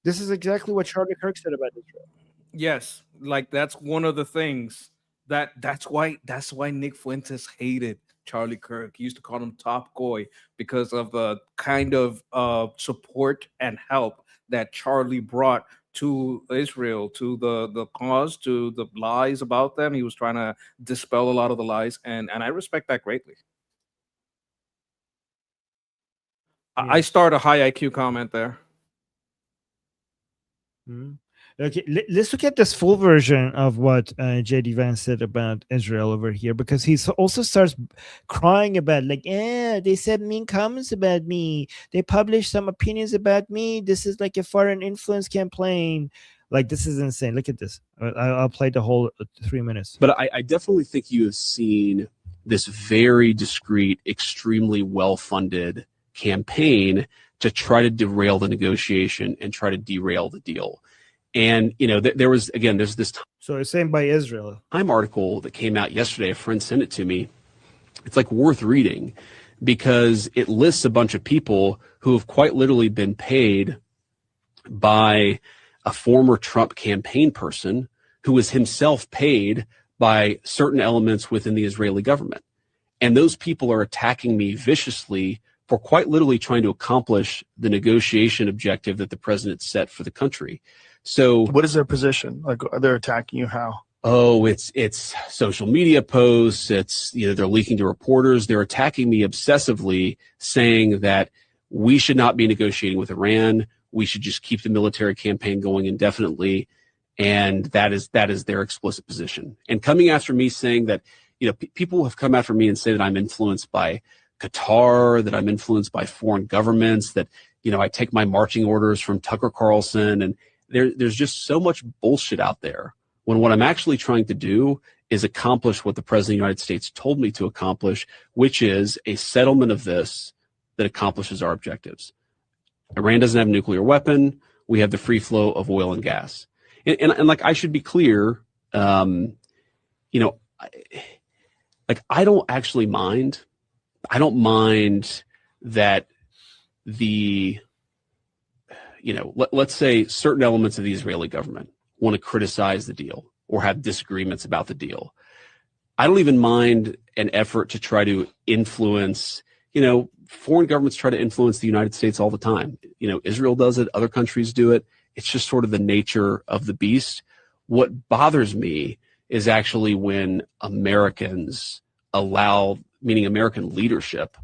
This is exactly what Charlie Kirk said about Israel. Yes, like that's one of the things that's why Nick Fuentes hated Charlie Kirk. He used to call him Top Boy because of the kind of support and help that Charlie brought to Israel, to the cause, to the lies about them. He was trying to dispel a lot of the lies, and I respect that greatly. I start a high IQ comment there. Okay, let's look at this full version of what JD Vance said about Israel over here, because he also starts crying about, like, they said mean comments about me. They published some opinions about me. This is like a foreign influence campaign. Like, this is insane. Look at this. I'll play the whole 3 minutes. But I definitely think you have seen this very discreet, extremely well-funded campaign to try to derail the negotiation and try to derail the deal. And, you know, there's this So it's saying by Israel. Time article that came out yesterday. A friend sent it to me. It's like worth reading because it lists a bunch of people who have quite literally been paid by a former Trump campaign person who was himself paid by certain elements within the Israeli government. And those people are attacking me viciously for quite literally trying to accomplish the negotiation objective that the president set for the country. So what is their position? Like, they're attacking you how? Oh, it's social media posts. It's, you know, they're leaking to reporters. They're attacking me obsessively, saying that we should not be negotiating with Iran. We should just keep the military campaign going indefinitely. And that is their explicit position. And coming after me saying that, you know, people have come after me and say that I'm influenced by Qatar, that I'm influenced by foreign governments, that, you know, I take my marching orders from Tucker Carlson, and there's just so much bullshit out there, when what I'm actually trying to do is accomplish what the President of the United States told me to accomplish, which is a settlement of this that accomplishes our objectives. Iran doesn't have a nuclear weapon. We have the free flow of oil and gas. And like, I should be clear, you know, I don't actually mind. I don't mind that the, you know, let's say certain elements of the Israeli government want to criticize the deal or have disagreements about the deal. I don't even mind an effort to try to influence, you know, foreign governments try to influence the United States all the time. You know, Israel does it, other countries do it. It's just sort of the nature of the beast. What bothers me is actually when Americans allow, meaning American leadership,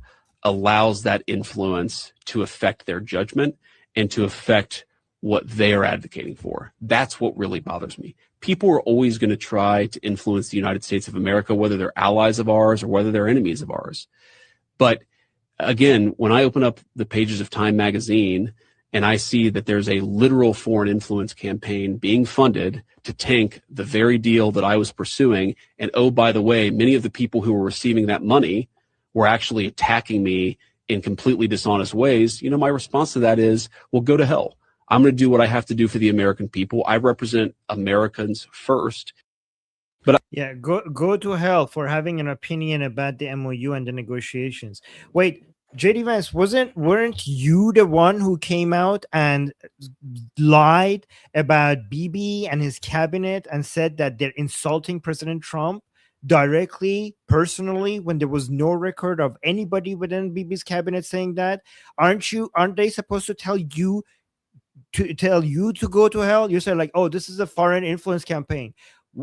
allows that influence to affect their judgment and to affect what they are advocating for. That's what really bothers me. People are always going to try to influence the United States of America, whether they're allies of ours or whether they're enemies of ours. But again, when I open up the pages of Time magazine and I see that there's a literal foreign influence campaign being funded to tank the very deal that I was pursuing, and oh, by the way, many of the people who were receiving that money were actually attacking me in completely dishonest ways, you know, my response to that is, well, go to hell. I'm going to do what I have to do for the American people. I represent Americans first. But yeah, go to hell for having an opinion about the MOU and the negotiations. Wait, JD Vance, weren't you the one who came out and lied about Bibi and his cabinet and said that they're insulting President Trump directly, personally, when there was no record of anybody within Bibi's cabinet saying that? Aren't they supposed to tell you to go to hell? You said, like, oh, this is a foreign influence campaign.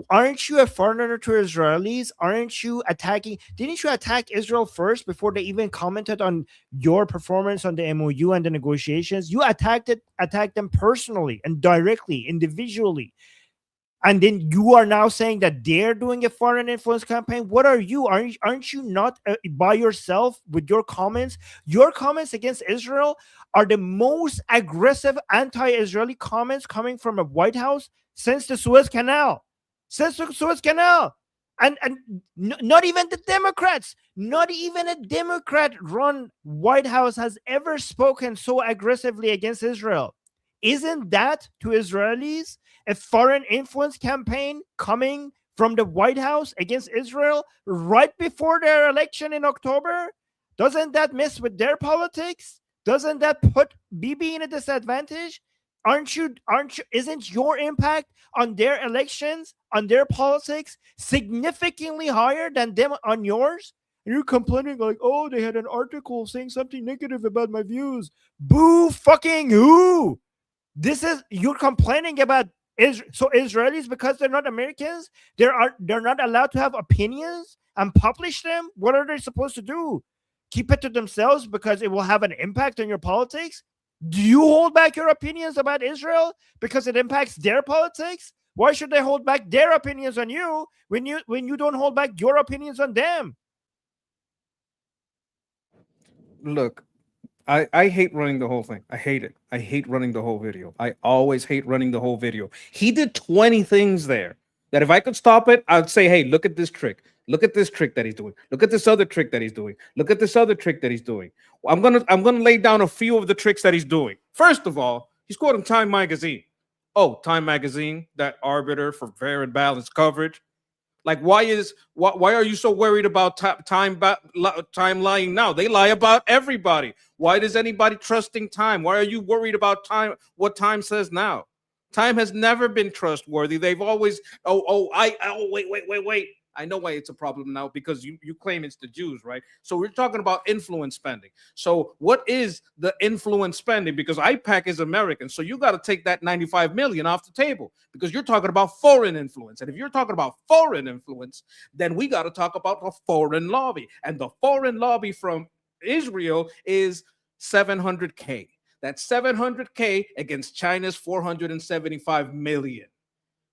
Aren't you a foreigner to Israelis? Aren't you attacking? Didn't you attack Israel first before they even commented on your performance on the MOU and the negotiations? You attacked them personally and directly, individually. And then you are now saying that they're doing a foreign influence campaign. What are you? Aren't you not by yourself with your comments? Your comments against Israel are the most aggressive anti-Israeli comments coming from a White House since the Suez Canal. And not even the Democrats, not even a Democrat-run White House has ever spoken so aggressively against Israel. Isn't that, to Israelis, a foreign influence campaign coming from the White House against Israel right before their election in October? Doesn't that mess with their politics? Doesn't that put Bibi in a disadvantage? Isn't your impact on their elections, on their politics, significantly higher than them on yours? And you're complaining like, oh, they had an article saying something negative about my views. Boo fucking who? You're complaining about so Israelis, because they're not Americans, they're not allowed to have opinions and publish them. What are they supposed to do? Keep it to themselves because it will have an impact on your politics? Do you hold back your opinions about Israel because it impacts their politics? Why should they hold back their opinions on you when you don't hold back your opinions on them? Look, I hate running the whole thing. I hate it. I hate running the whole video. I always hate running the whole video. He did 20 things there that if I could stop it, I'd say, hey, look at this trick. Look at this trick that he's doing. Look at this other trick that he's doing. Look at this other trick that he's doing. I'm gonna lay down a few of the tricks that he's doing. First of all, he's quoting Time Magazine. Oh, Time Magazine, that arbiter for fair and balanced coverage. Like, why are you so worried about time lying now? They lie about everybody. Why does anybody trusting Time? Why are you worried about Time? What Time says now? Time has never been trustworthy. They've always wait. I know why it's a problem now, because you claim it's the Jews, right? So we're talking about influence spending. So what is the influence spending? Because IPAC is American, so you got to take that 95 million off the table, because you're talking about foreign influence. And if you're talking about foreign influence, then we got to talk about the foreign lobby. And the foreign lobby from Israel is 700K. That's 700K against China's 475 million,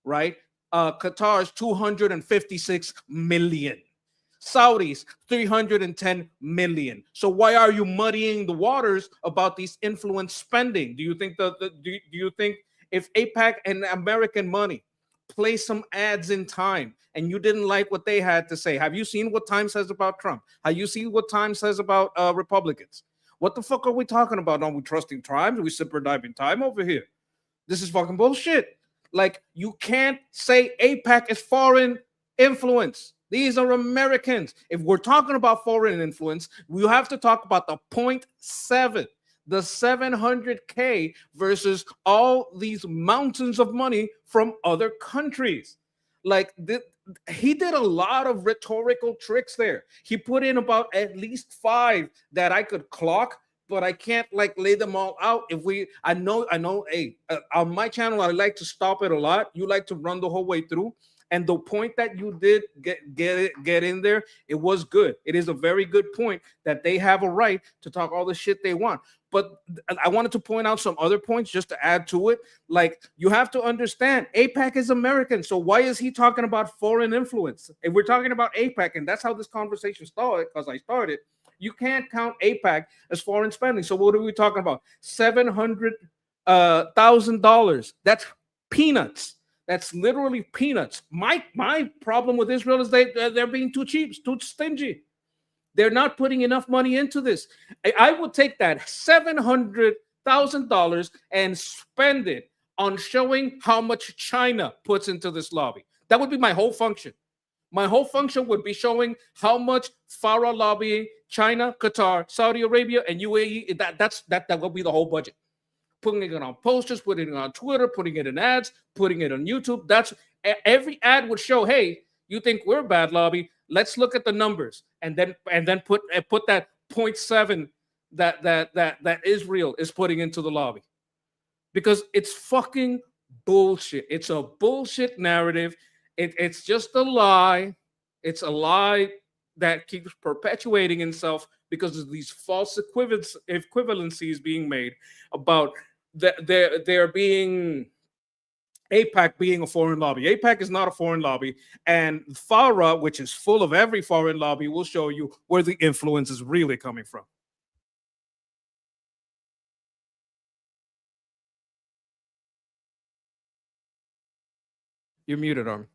right? Qatar's 256 million. Saudis 310 million. So why are you muddying the waters about these influence spending? Do you think do you think if AIPAC and American money play some ads in Time and you didn't like what they had to say, have you seen what Time says about Trump? Have you seen what Time says about Republicans? What the fuck are we talking about? Are we trusting Time? Are we super diving Time over here? This is fucking bullshit. Like, you can't say AIPAC is foreign influence. These are Americans. If we're talking about foreign influence, we have to talk about the 0.7, the 700K versus all these mountains of money from other countries. Like, he did a lot of rhetorical tricks there. He put in about at least 5 that I could clock, but I can't like lay them all out. I know. Hey, on my channel, I like to stop it a lot. You like to run the whole way through. And the point that you did get in there, it was good. It is a very good point that they have a right to talk all the shit they want. But I wanted to point out some other points just to add to it. Like, you have to understand, AIPAC is American. So why is he talking about foreign influence? If we're talking about AIPAC, and that's how this conversation started, because I started, you can't count AIPAC as foreign spending. So what are we talking about? $700,000. That's peanuts. That's literally peanuts. My problem with Israel is they're being too cheap, too stingy. They're not putting enough money into this. I would take that $700,000 and spend it on showing how much China puts into this lobby. That would be my whole function. My whole function would be showing how much FARA lobbying China, Qatar, Saudi Arabia, and UAE. That will be the whole budget. Putting it on posters, putting it on Twitter, putting it in ads, putting it on YouTube. That's every ad would show, hey, you think we're a bad lobby? Let's look at the numbers, and then put that 0.7 that Israel is putting into the lobby, because it's fucking bullshit. It's a bullshit narrative. It's just a lie. It's a lie that keeps perpetuating itself because of these false equivalencies being made about there being AIPAC being a foreign lobby. AIPAC is not a foreign lobby, and FARA, which is full of every foreign lobby, will show you where the influence is really coming from. You're muted, Arm.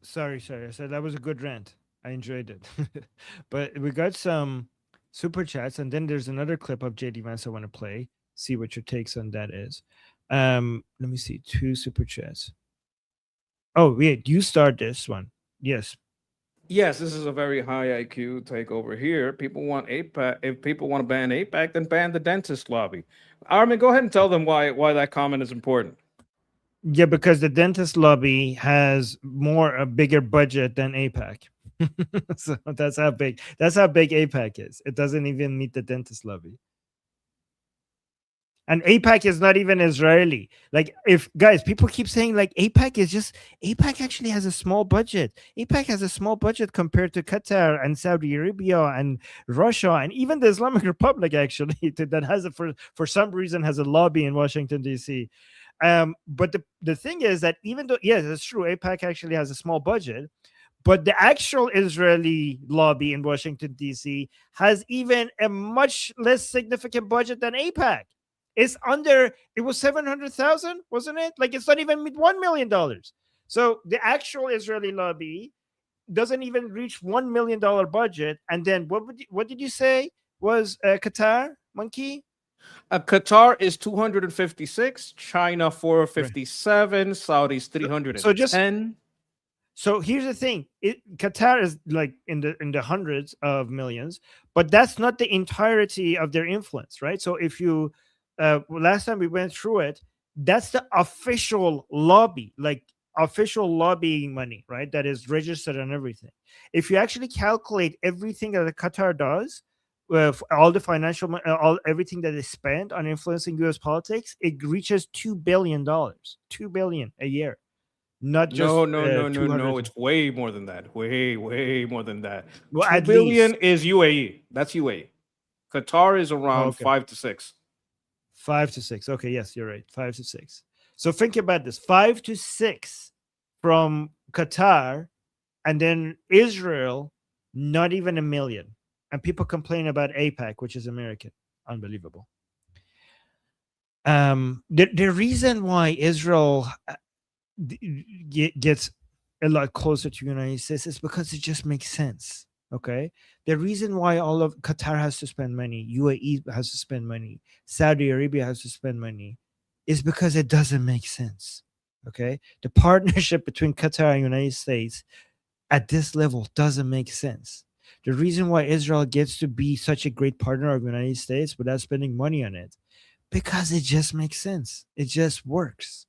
Sorry. I said that was a good rant. I enjoyed it. But we got some super chats, and then there's another clip of JD Vance I want to play. See what your takes on that is. Let me see. 2 super chats. Oh, wait, you start this one. Yes. Yes, this is a very high IQ takeover here. People want APAC. If people want to ban APAC, then ban the dentist lobby. Armin, go ahead and tell them why that comment is important. Yeah, because the dentist lobby has a bigger budget than APAC. So that's how big APAC is. It doesn't even meet the dentist lobby. And APAC is not even Israeli. Like, if guys, people keep saying like APAC actually has a small budget. APAC has a small budget compared to Qatar and Saudi Arabia and Russia and even the Islamic Republic, actually, that has for some reason has a lobby in Washington, D.C. But the thing is that even though, yes, it's true, APAC actually has a small budget, but the actual Israeli lobby in Washington, D.C. has even a much less significant budget than APAC. It was 700,000, wasn't it? Like, it's not even $1 million. So the actual Israeli lobby doesn't even reach $1 million budget. And then what did you say was Qatar, Monkey? Qatar is 256, China 457, Saudi's 310. So here's the thing: Qatar is like in the hundreds of millions, but that's not the entirety of their influence, right? So if you last time we went through it, that's the official lobby, like official lobbying money, right? That is registered and everything. If you actually calculate everything that Qatar does, all the financial, everything that is spent on influencing U.S. politics, it reaches $2 billion, $2 billion a year. Not just no. It's way more than that. Way more than that. Well, $2 at billion least. is UAE. That's UAE. Qatar is around 5 to 6. 5 to 6. Okay, yes, you're right. 5 to 6. So think about this: 5 to 6 from Qatar, and then Israel, not even $1 million. And people complain about APAC, which is American. Unbelievable. The reason why Israel gets a lot closer to the United States is because it just makes sense. Okay, the reason why all of Qatar has to spend money, UAE has to spend money, Saudi Arabia has to spend money, is because it doesn't make sense. Okay, the partnership between Qatar and United States at this level doesn't make sense. The reason why Israel gets to be such a great partner of the United States without spending money on it, because it just makes sense. It just works.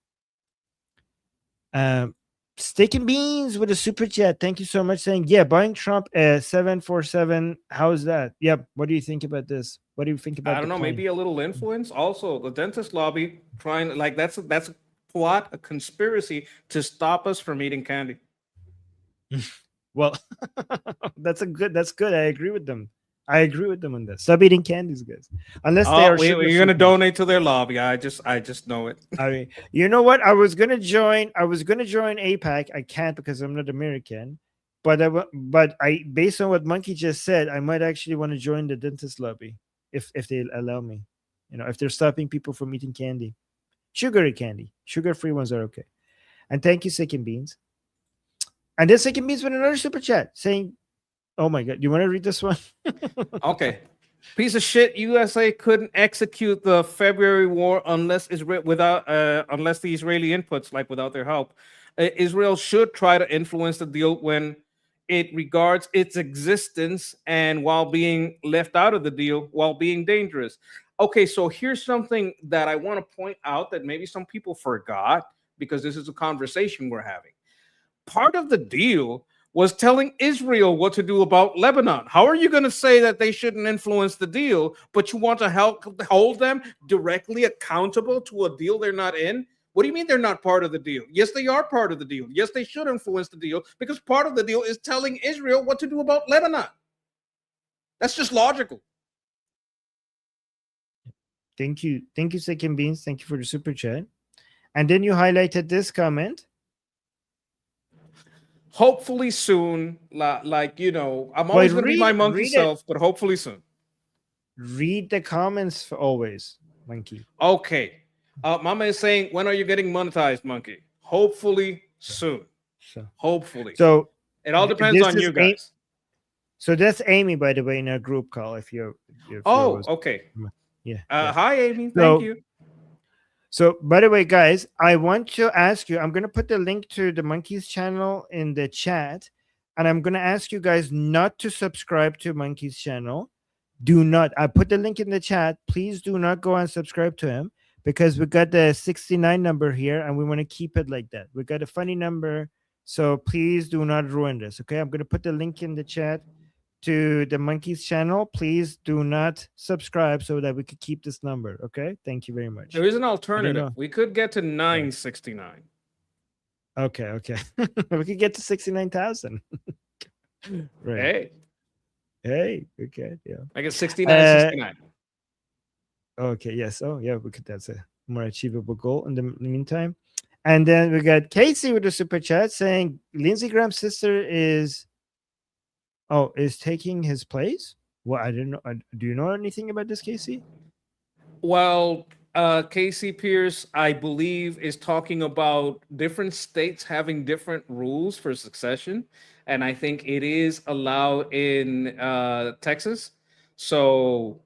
Steak and Beans with a super chat. Thank you so much. Saying, yeah, buying Trump 747. How is that? Yep. What do you think about this? What do you think about? I don't know. plan? Maybe a little influence. Also, the dentist lobby trying, like, that's a plot, a conspiracy to stop us from eating candy. Well, that's good. I agree with them. On this. Stop eating candies, guys. Unless they are. You're gonna donate to their lobby. I just know it. I mean, you know what? I was gonna join APAC. I can't because I'm not American. But I based on what Monkey just said, I might actually want to join the dentist lobby if they allow me. You know, if they're stopping people from eating candy, sugary candy, sugar-free ones are okay. And thank you, Second Beans. And then Second Beans with another super chat saying, "Oh my God, you want to read this one?" Okay. Piece of shit. USA couldn't execute the February war unless the Israeli inputs, like without their help. Israel should try to influence the deal when it regards its existence and while being left out of the deal, while being dangerous. Okay, so here's something that I want to point out that maybe some people forgot because this is a conversation we're having. Part of the deal was telling Israel what to do about Lebanon. How are you going to say that they shouldn't influence the deal, but you want to hold them directly accountable to a deal they're not in? What do you mean they're not part of the deal? Yes, they are part of the deal. Yes, they should influence the deal because part of the deal is telling Israel what to do about Lebanon. That's just logical. Thank you, Second Beans. Thank you for the super chat. And then you highlighted this comment. Hopefully soon, like, you know, I'm always going to be my monkey self, but hopefully soon. Read the comments always, Monkey. Okay. Mama is saying, when are you getting monetized, Monkey? Hopefully soon. Hopefully. So it all depends on you guys. So that's Amy, by the way, in our group call. If you're okay. Yeah. Hi, Amy. Thank you. So, by the way, guys, I want to ask you. I'm going to put the link to the Monkeys channel in the chat, and I'm going to ask you guys not to subscribe to Monkeys channel. Do not. I put the link in the chat. Please do not go and subscribe to him because we got the 69 number here, and we want to keep it like that. We got a funny number, so please do not ruin this. Okay, I'm going to put the link in the chat to the Monkeys channel. Please do not subscribe so that we could keep this number. Okay, thank you very much. There is an know. alternative. We could get to 969. Okay. We could get to 69,000. Right. Hey, okay, yeah. I get 69. Okay, yes. Oh, yeah, we could. That's a more achievable goal in the meantime. And then we got Casey with the super chat saying Lindsey Graham's sister is taking his place. Well, I didn't know. Do you know anything about this, Casey? Well, Casey Pierce, I believe, is talking about different states having different rules for succession. And I think it is allowed in Texas. So,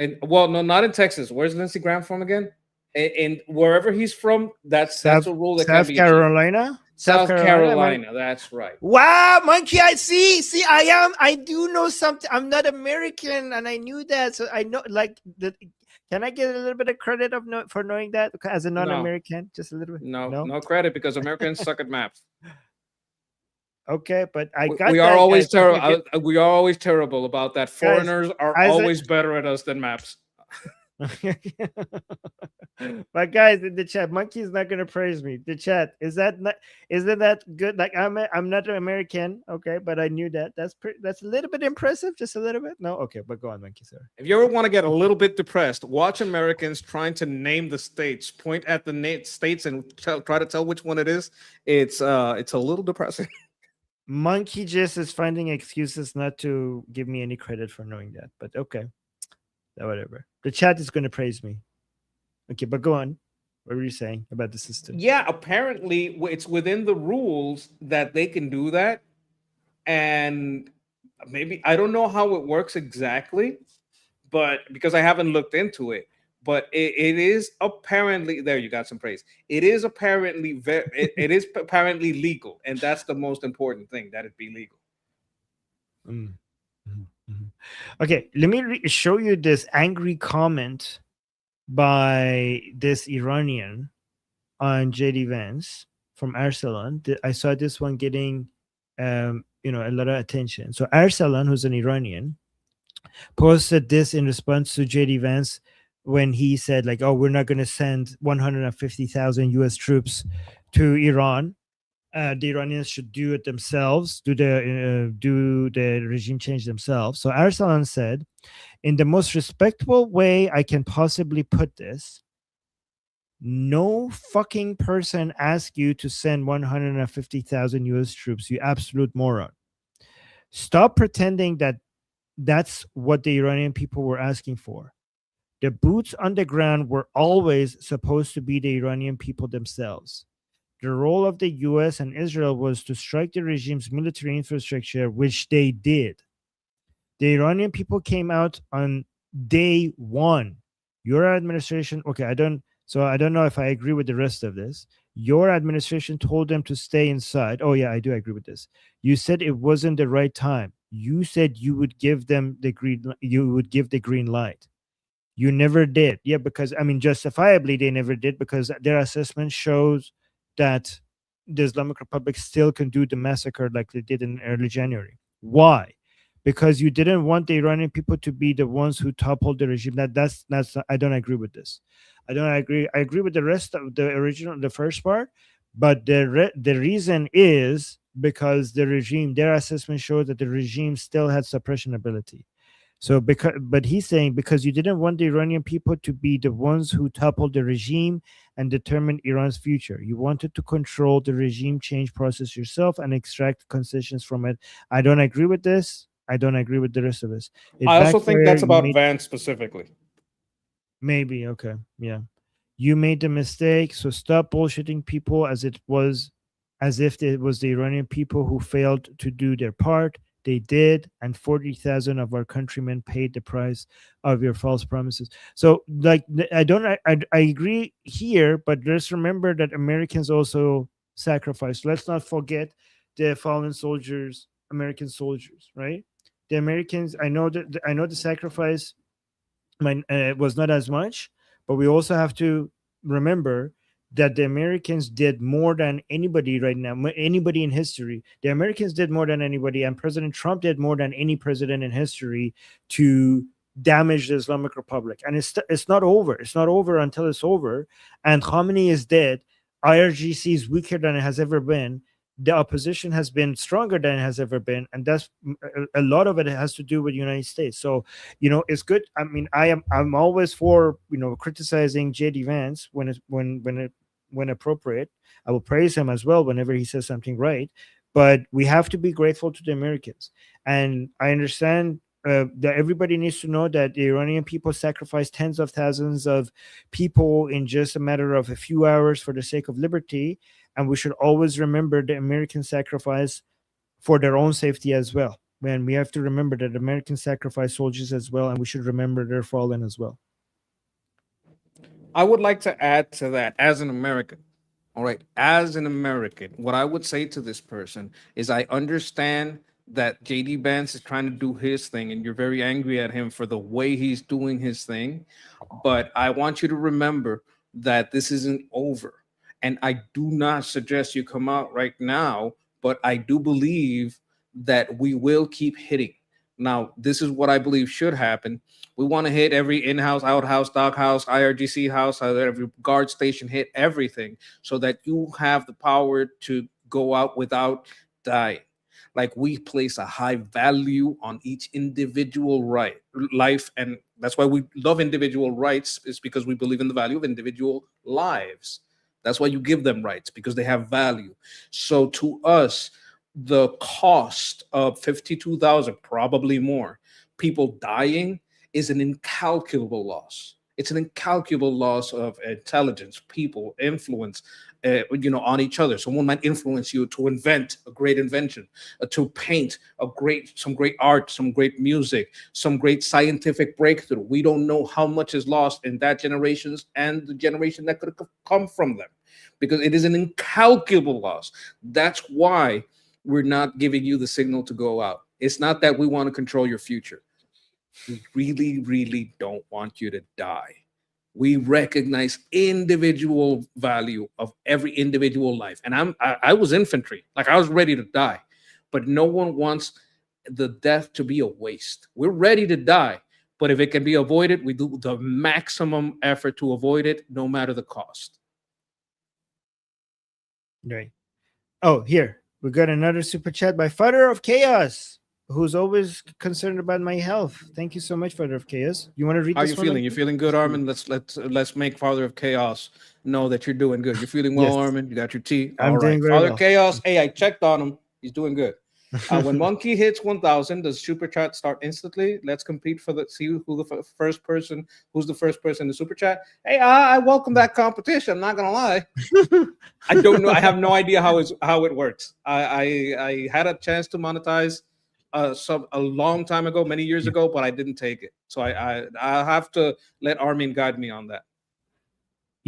no, not in Texas. Where's Lindsey Graham from again? And wherever he's from, that's a rule that South can be Carolina. South Carolina, that's right. Wow, Monkey, I see. I do know something. I'm not American, and I knew that. So I know, can I get a little bit of credit for knowing that as a non-American? Just a little bit. No credit because Americans suck at maps. Okay, but I got. We are always terrible. We are always terrible about that. Foreigners are always better at us than maps. But guys in the chat, Monkey is not going to praise me. The chat, isn't that good? Like I'm not an American, okay, but I knew that. That's a little bit impressive, just a little bit. No, okay, but go on, Monkey, sir. If you ever want to get a little bit depressed, watch Americans trying to name the states. Point at the states and try to tell which one it is. It's a little depressing. Monkey just is finding excuses not to give me any credit for knowing that, but okay. Whatever. The chat is going to praise me. Okay, but go on. What were you saying about the system? Yeah, apparently it's within the rules that they can do that. And maybe, I don't know how it works exactly, but because I haven't looked into it, but it is apparently, there you got some praise. It is apparently, it is apparently legal. And that's the most important thing, that it be legal. Okay, let me show you this angry comment by this Iranian on JD Vance from Arsalan. I saw this one getting a lot of attention. So Arsalan, who's an Iranian, posted this in response to JD Vance when he said, like, oh, we're not going to send 150,000 US troops to Iran. The Iranians should do it themselves, do the regime change themselves. So Arsalan said, in the most respectable way I can possibly put this, no fucking person asked you to send 150,000 US troops, you absolute moron. Stop pretending that that's what the Iranian people were asking for. The boots on the ground were always supposed to be the Iranian people themselves. The role of the US and Israel was to strike the regime's military infrastructure, which they did. The Iranian people came out on day one. Your administration, okay, I don't know if I agree with the rest of this. Your administration told them to stay inside. Oh yeah, I do agree with this. You said it wasn't the right time. You said you would give them the green light. You never did. Yeah, because justifiably they never did, because their assessment shows that the Islamic Republic still can do the massacre like they did in early January. Why? Because you didn't want the Iranian people to be the ones who toppled the regime. That's I don't agree with this. I don't agree. I agree with the rest of the first part, but the reason is because the regime, their assessment showed that the regime still had suppression ability. So but he's saying because you didn't want the Iranian people to be the ones who toppled the regime and determined Iran's future. You wanted to control the regime change process yourself and extract concessions from it. I don't agree with this. I don't agree with the rest of this. I also think that's about Vance specifically. Maybe, okay. Yeah. You made the mistake, so stop bullshitting people as if it was the Iranian people who failed to do their part. They did, and 40,000 of our countrymen paid the price of your false promises. So, like, I agree here, but let's remember that Americans also sacrificed. Let's not forget the fallen soldiers, American soldiers, right? The Americans, I know the sacrifice was not as much, but we also have to remember that the Americans did more than anybody right now, anybody in history. The Americans did more than anybody, and President Trump did more than any president in history to damage the Islamic Republic. And it's not over. It's not over until it's over. And Khamenei is dead. IRGC is weaker than it has ever been. The opposition has been stronger than it has ever been, and that's a lot of it has to do with the United States. So, it's good. I mean, I'm always for criticizing JD Vance when appropriate. I will praise him as well whenever he says something right. But we have to be grateful to the Americans, and I understand that everybody needs to know that the Iranian people sacrificed tens of thousands of people in just a matter of a few hours for the sake of liberty. And we should always remember the American sacrifice for their own safety as well. And we have to remember that Americans sacrifice soldiers as well, and we should remember their fallen as well. I would like to add to that as an American. All right. As an American, what I would say to this person is I understand that JD Vance is trying to do his thing and you're very angry at him for the way he's doing his thing. But I want you to remember that this isn't over. And I do not suggest you come out right now, but I do believe that we will keep hitting. Now, this is what I believe should happen. We want to hit every in-house, outhouse, doghouse, IRGC house, every guard station, hit everything so that you have the power to go out without dying. Like, we place a high value on each individual life. And that's why we love individual rights, is because we believe in the value of individual lives. That's why you give them rights, because they have value. So to us, the cost of 52,000, probably more, people dying is an incalculable loss. It's an incalculable loss of intelligence, people, influence, on each other. Someone might influence you to invent a great invention, to paint some great art, some great music, some great scientific breakthrough. We don't know how much is lost in that generation and the generation that could have come from them, because it is an incalculable loss. That's why we're not giving you the signal to go out. It's not that we want to control your future. We really, really don't want you to die. We recognize individual value of every individual life. And I was infantry, like I was ready to die, but no one wants the death to be a waste. We're ready to die, but if it can be avoided, we do the maximum effort to avoid it, no matter the cost. Right. Oh, here we got another super chat by Fighter of Chaos, who's always concerned about my health. Thank you so much, Father of Chaos. You want to read How this? How you feeling? You feeling good, Armin? Let's make Father of Chaos know that you're doing good. You're feeling well, yes. Armin? You got your tea? I'm all doing right. very Father well. Chaos, hey, I checked on him. He's doing good. When Monkey hits 1,000, does super chat start instantly? Let's compete for see who's the first person in the super chat. Hey, I welcome that competition. I'm not gonna lie. I don't know. I have no idea how it works. I had a chance to monetize a long time ago, many years ago, but I didn't take it. So I have to let Armin guide me on that.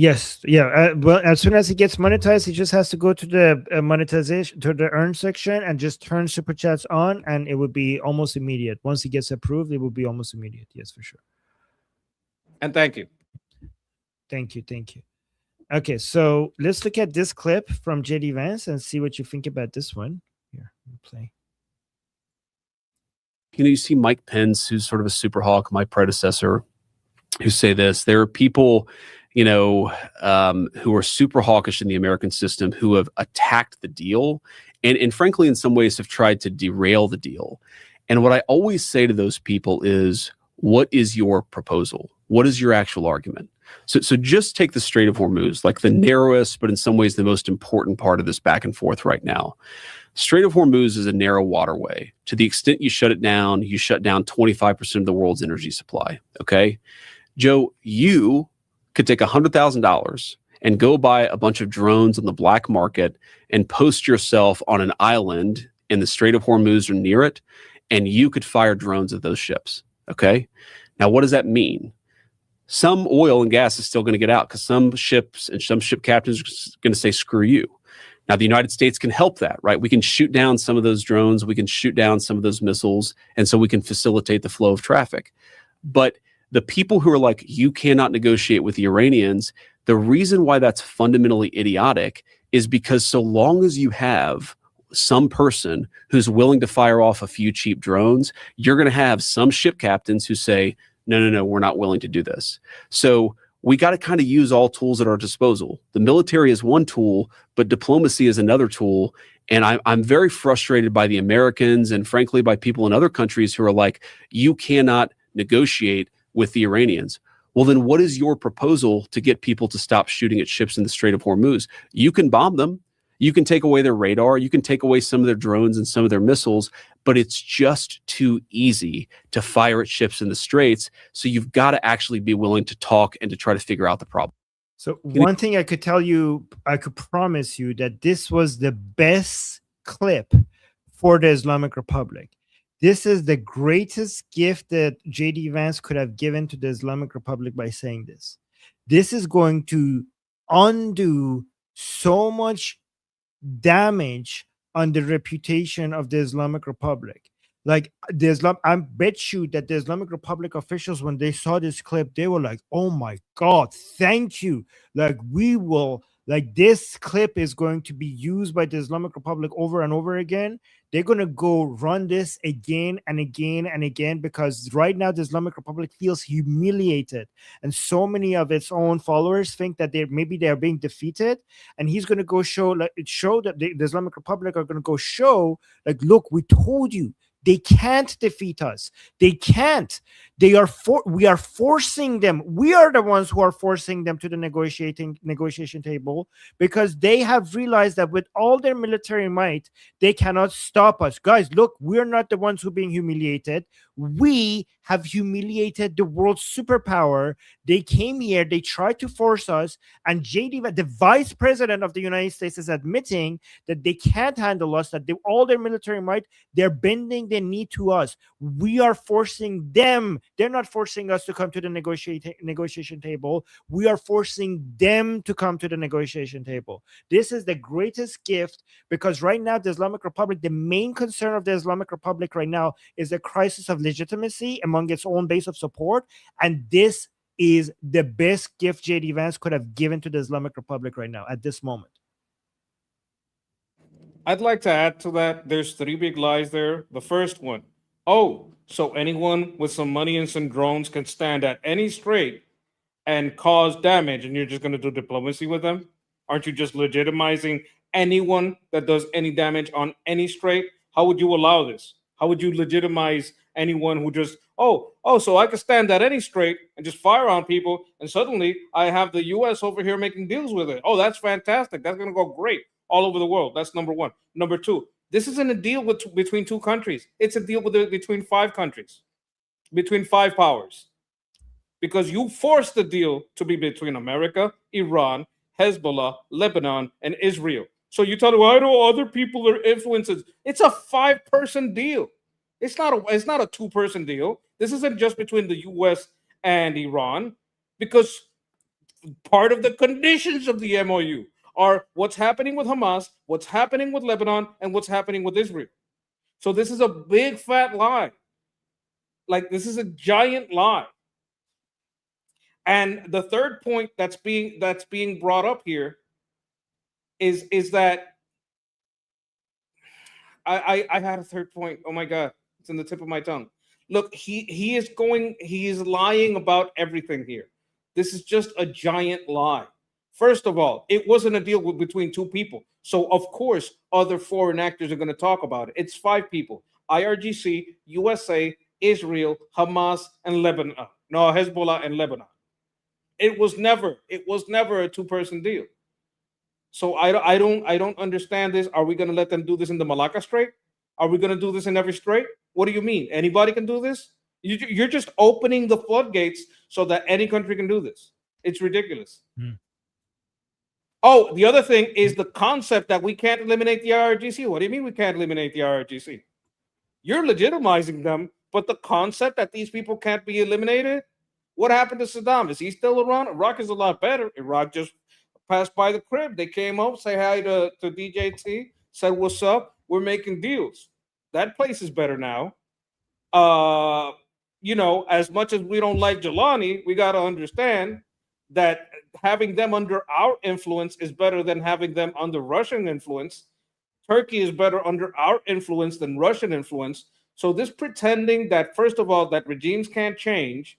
Yes, yeah. Well, as soon as he gets monetized, he just has to go to the monetization, to the earn section, and just turn super chats on, and it would be almost immediate. Once he gets approved, it will be almost immediate. Yes, for sure. And thank you. Thank you. Okay, so let's look at this clip from JD Vance and see what you think about this one. Here, let me play. You see Mike Pence, who's sort of a super hawk, my predecessor, who say this. There are people, who are super hawkish in the American system, who have attacked the deal and frankly, in some ways have tried to derail the deal. And what I always say to those people is, what is your proposal? What is your actual argument? So just take the Strait of Hormuz, like the narrowest, but in some ways the most important part of this back and forth right now. Strait of Hormuz is a narrow waterway. To the extent you shut it down, you shut down 25% of the world's energy supply. Okay, Joe, you could take $100,000 and go buy a bunch of drones on the black market and post yourself on an island in the Strait of Hormuz or near it, and you could fire drones at those ships. Okay. Now, what does that mean? Some oil and gas is still going to get out because some ships and some ship captains are going to say, screw you. Now, the United States can help that, right? We can shoot down some of those drones. We can shoot down some of those missiles. And so we can facilitate the flow of traffic. But the people who are like, you cannot negotiate with the Iranians, the reason why that's fundamentally idiotic is because so long as you have some person who's willing to fire off a few cheap drones, you're going to have some ship captains who say, no, we're not willing to do this. So we got to kind of use all tools at our disposal. The military is one tool, but diplomacy is another tool. And I'm very frustrated by the Americans and frankly by people in other countries who are like, you cannot negotiate with the Iranians. Well, then what is your proposal to get people to stop shooting at ships in the Strait of Hormuz? You can bomb them. You can take away their radar. You can take away some of their drones and some of their missiles, but it's just too easy to fire at ships in the straits. So you've got to actually be willing to talk and to try to figure out the problem. So one thing I could tell you, I could promise you that this was the best clip for the Islamic Republic. This is the greatest gift that J.D. Vance could have given to the Islamic Republic by saying this. This is going to undo so much damage on the reputation of the Islamic Republic. Like I bet you that the Islamic Republic officials, when they saw this clip, they were like, oh my God, thank you. Like this clip is going to be used by the Islamic Republic over and over again. They're going to go run this again and again and again, because right now the Islamic Republic feels humiliated. And so many of its own followers think that they're being defeated. And he's going to go show that the Islamic Republic are going to go show, like, look, we told you. They can't defeat us. They can't. We are forcing them. We are the ones who are forcing them to the negotiation table, because they have realized that with all their military might, they cannot stop us. Guys, look, we're not the ones who are being humiliated. We have humiliated the world's superpower. They came here, they tried to force us, and JD, the vice president of the United States, is admitting that they can't handle us, that all their military might, they're bending the knee to us. We are forcing them. They're not forcing us to come to the negotiation table. We are forcing them to come to the negotiation table. This is the greatest gift, because right now, the Islamic Republic, the main concern of the Islamic Republic right now is the crisis of legitimacy among its own base of support. And this is the best gift J.D. Vance could have given to the Islamic Republic right now at this moment. I'd like to add to that. There's three big lies there. The first one, oh, so anyone with some money and some drones can stand at any strait and cause damage, and you're just going to do diplomacy with them? Aren't you just legitimizing anyone that does any damage on any strait? How would you allow this? How would you legitimize anyone who just, so I can stand at any strait and just fire on people, and suddenly I have the U.S. over here making deals with it? Oh, that's fantastic. That's going to go great all over the world. That's number one. Number two, this isn't a deal between two countries. It's a deal between 5 countries, between 5 powers. Because you forced the deal to be between America, Iran, Hezbollah, Lebanon, and Israel. So you tell me, well, I know other people are influences. It's a 5-person deal. It's not a 2-person deal. This isn't just between the U.S. and Iran, because part of the conditions of the MOU are what's happening with Hamas, what's happening with Lebanon, and what's happening with Israel. So this is a big fat lie. Like, this is a giant lie. And the third point that's being brought up here is that I had a third point. Oh my God, it's in the tip of my tongue. Look, he is lying about everything here. This is just a giant lie. First of all, it wasn't a deal between 2 people. So of course, other foreign actors are going to talk about it. It's 5 people: IRGC, USA, Israel, Hamas, and Lebanon. No, Hezbollah and Lebanon. It was never a 2-person deal. So I don't understand this. Are we going to let them do this in the Malacca Strait? Are we going to do this in every strait? What do you mean? Anybody can do this? You're just opening the floodgates so that any country can do this. It's ridiculous. Oh, the other thing is the concept that we can't eliminate the IRGC. What do you mean we can't eliminate the IRGC? You're legitimizing them, but the concept that these people can't be eliminated. What happened to Saddam? Is he still around? Iraq is a lot better. Iraq just passed by the crib. They came up, say hi to DJT, said what's up. We're making deals. That place is better now. As much as we don't like Jelani, we got to understand that having them under our influence is better than having them under Russian influence. Turkey is better under our influence than Russian influence. So this pretending that, first of all, that regimes can't change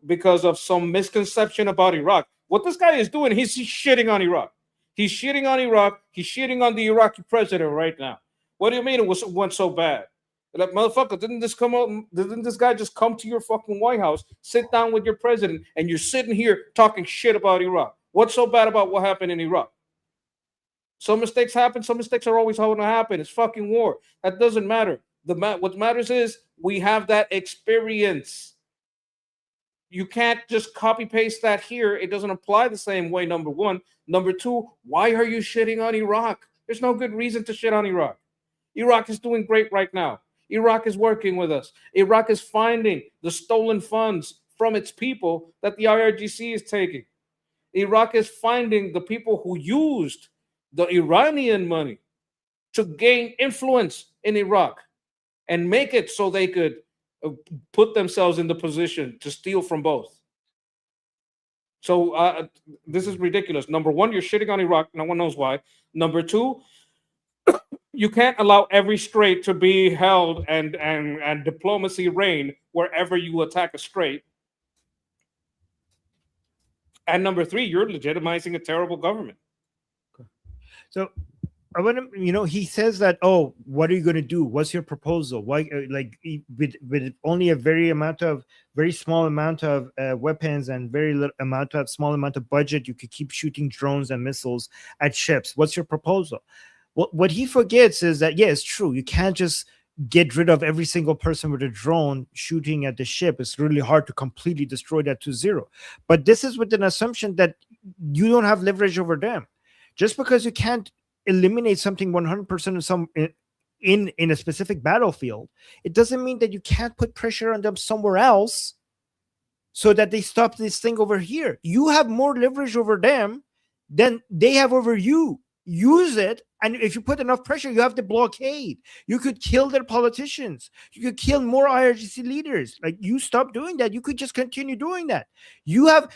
because of some misconception about Iraq. What this guy is doing, he's shitting on Iraq. He's shitting on Iraq. He's shitting on the Iraqi president right now. What do you mean it went so bad? Like, motherfucker, didn't this guy just come to your fucking White House, sit down with your president, and you're sitting here talking shit about Iraq? What's so bad about what happened in Iraq? Some mistakes happen. Some mistakes are always going to happen. It's fucking war. That doesn't matter. What matters is we have that experience. You can't just copy paste that here. It doesn't apply the same way, number one. Number two, why are you shitting on Iraq? There's no good reason to shit on Iraq. Iraq is doing great right now. Iraq is working with us. Iraq is finding the stolen funds from its people that the IRGC is taking. Iraq is finding the people who used the Iranian money to gain influence in Iraq and make it so they could put themselves in the position to steal from both. So this is ridiculous. Number one, you're shitting on Iraq. No one knows why. Number two, you can't allow every strait to be held and diplomacy reign wherever you attack a strait. And number three, you're legitimizing a terrible government. So I want to, he says that, oh, what are you going to do? What's your proposal? Why, with only a very small amount of weapons and small amount of budget, you could keep shooting drones and missiles at ships. What's your proposal? What he forgets is that, yeah, it's true. You can't just get rid of every single person with a drone shooting at the ship. It's really hard to completely destroy that to zero. But this is with an assumption that you don't have leverage over them. Just because you can't eliminate something 100% of some in a specific battlefield, it doesn't mean that you can't put pressure on them somewhere else so that they stop this thing over here. You have more leverage over them than they have over you. Use it, and if you put enough pressure, you have the blockade. You could kill their politicians. You could kill more IRGC leaders. Like, you stop doing that, you could just continue doing that.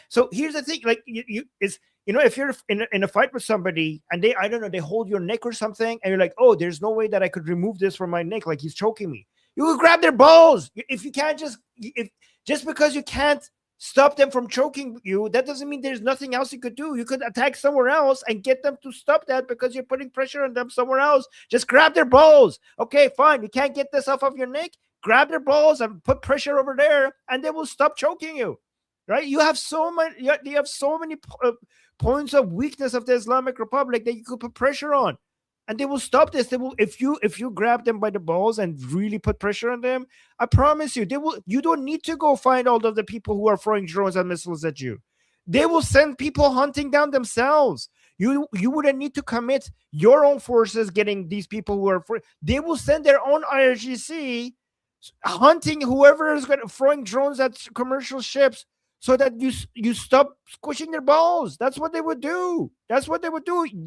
So here's the thing, like, if you're in a fight with somebody and they hold your neck or something, and you're like, oh, there's no way that I could remove this from my neck, like he's choking me. You could grab their balls. If you can't just because you can't stop them from choking you, that doesn't mean there's nothing else you could do. You could attack somewhere else and get them to stop that because you're putting pressure on them somewhere else. Just grab their balls. Okay, fine. You can't get this off of your neck. Grab their balls and put pressure over there, and they will stop choking you. Right? You have so many points of weakness of the Islamic Republic that you could put pressure on, and they will stop this. They will, if you grab them by the balls and really put pressure on them, I promise you, they will. You don't need to go find all of the people who are throwing drones and missiles at you. They will send people hunting down themselves. You wouldn't need to commit your own forces getting these people who are. They will send their own IRGC hunting whoever is throwing drones at commercial ships, so that you stop squishing their balls. That's what they would do.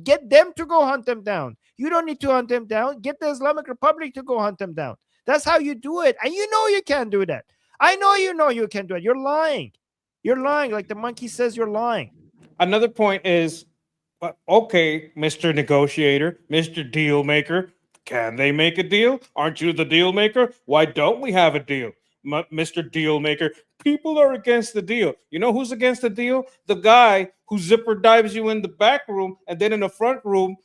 Get them to go hunt them down. You don't need to hunt them down. Get the Islamic Republic to go hunt them down. That's how you do it. And you can't do that. I know you can't do it. You're lying. You're lying. Like the monkey says, you're lying. Another point is, okay, Mr. Negotiator, Mr. Deal Maker, can they make a deal? Aren't you the deal maker? Why don't we have a deal? Mr. Deal Maker, people are against the deal. You know who's against the deal? The guy who zipper dives you in the back room and then in the front room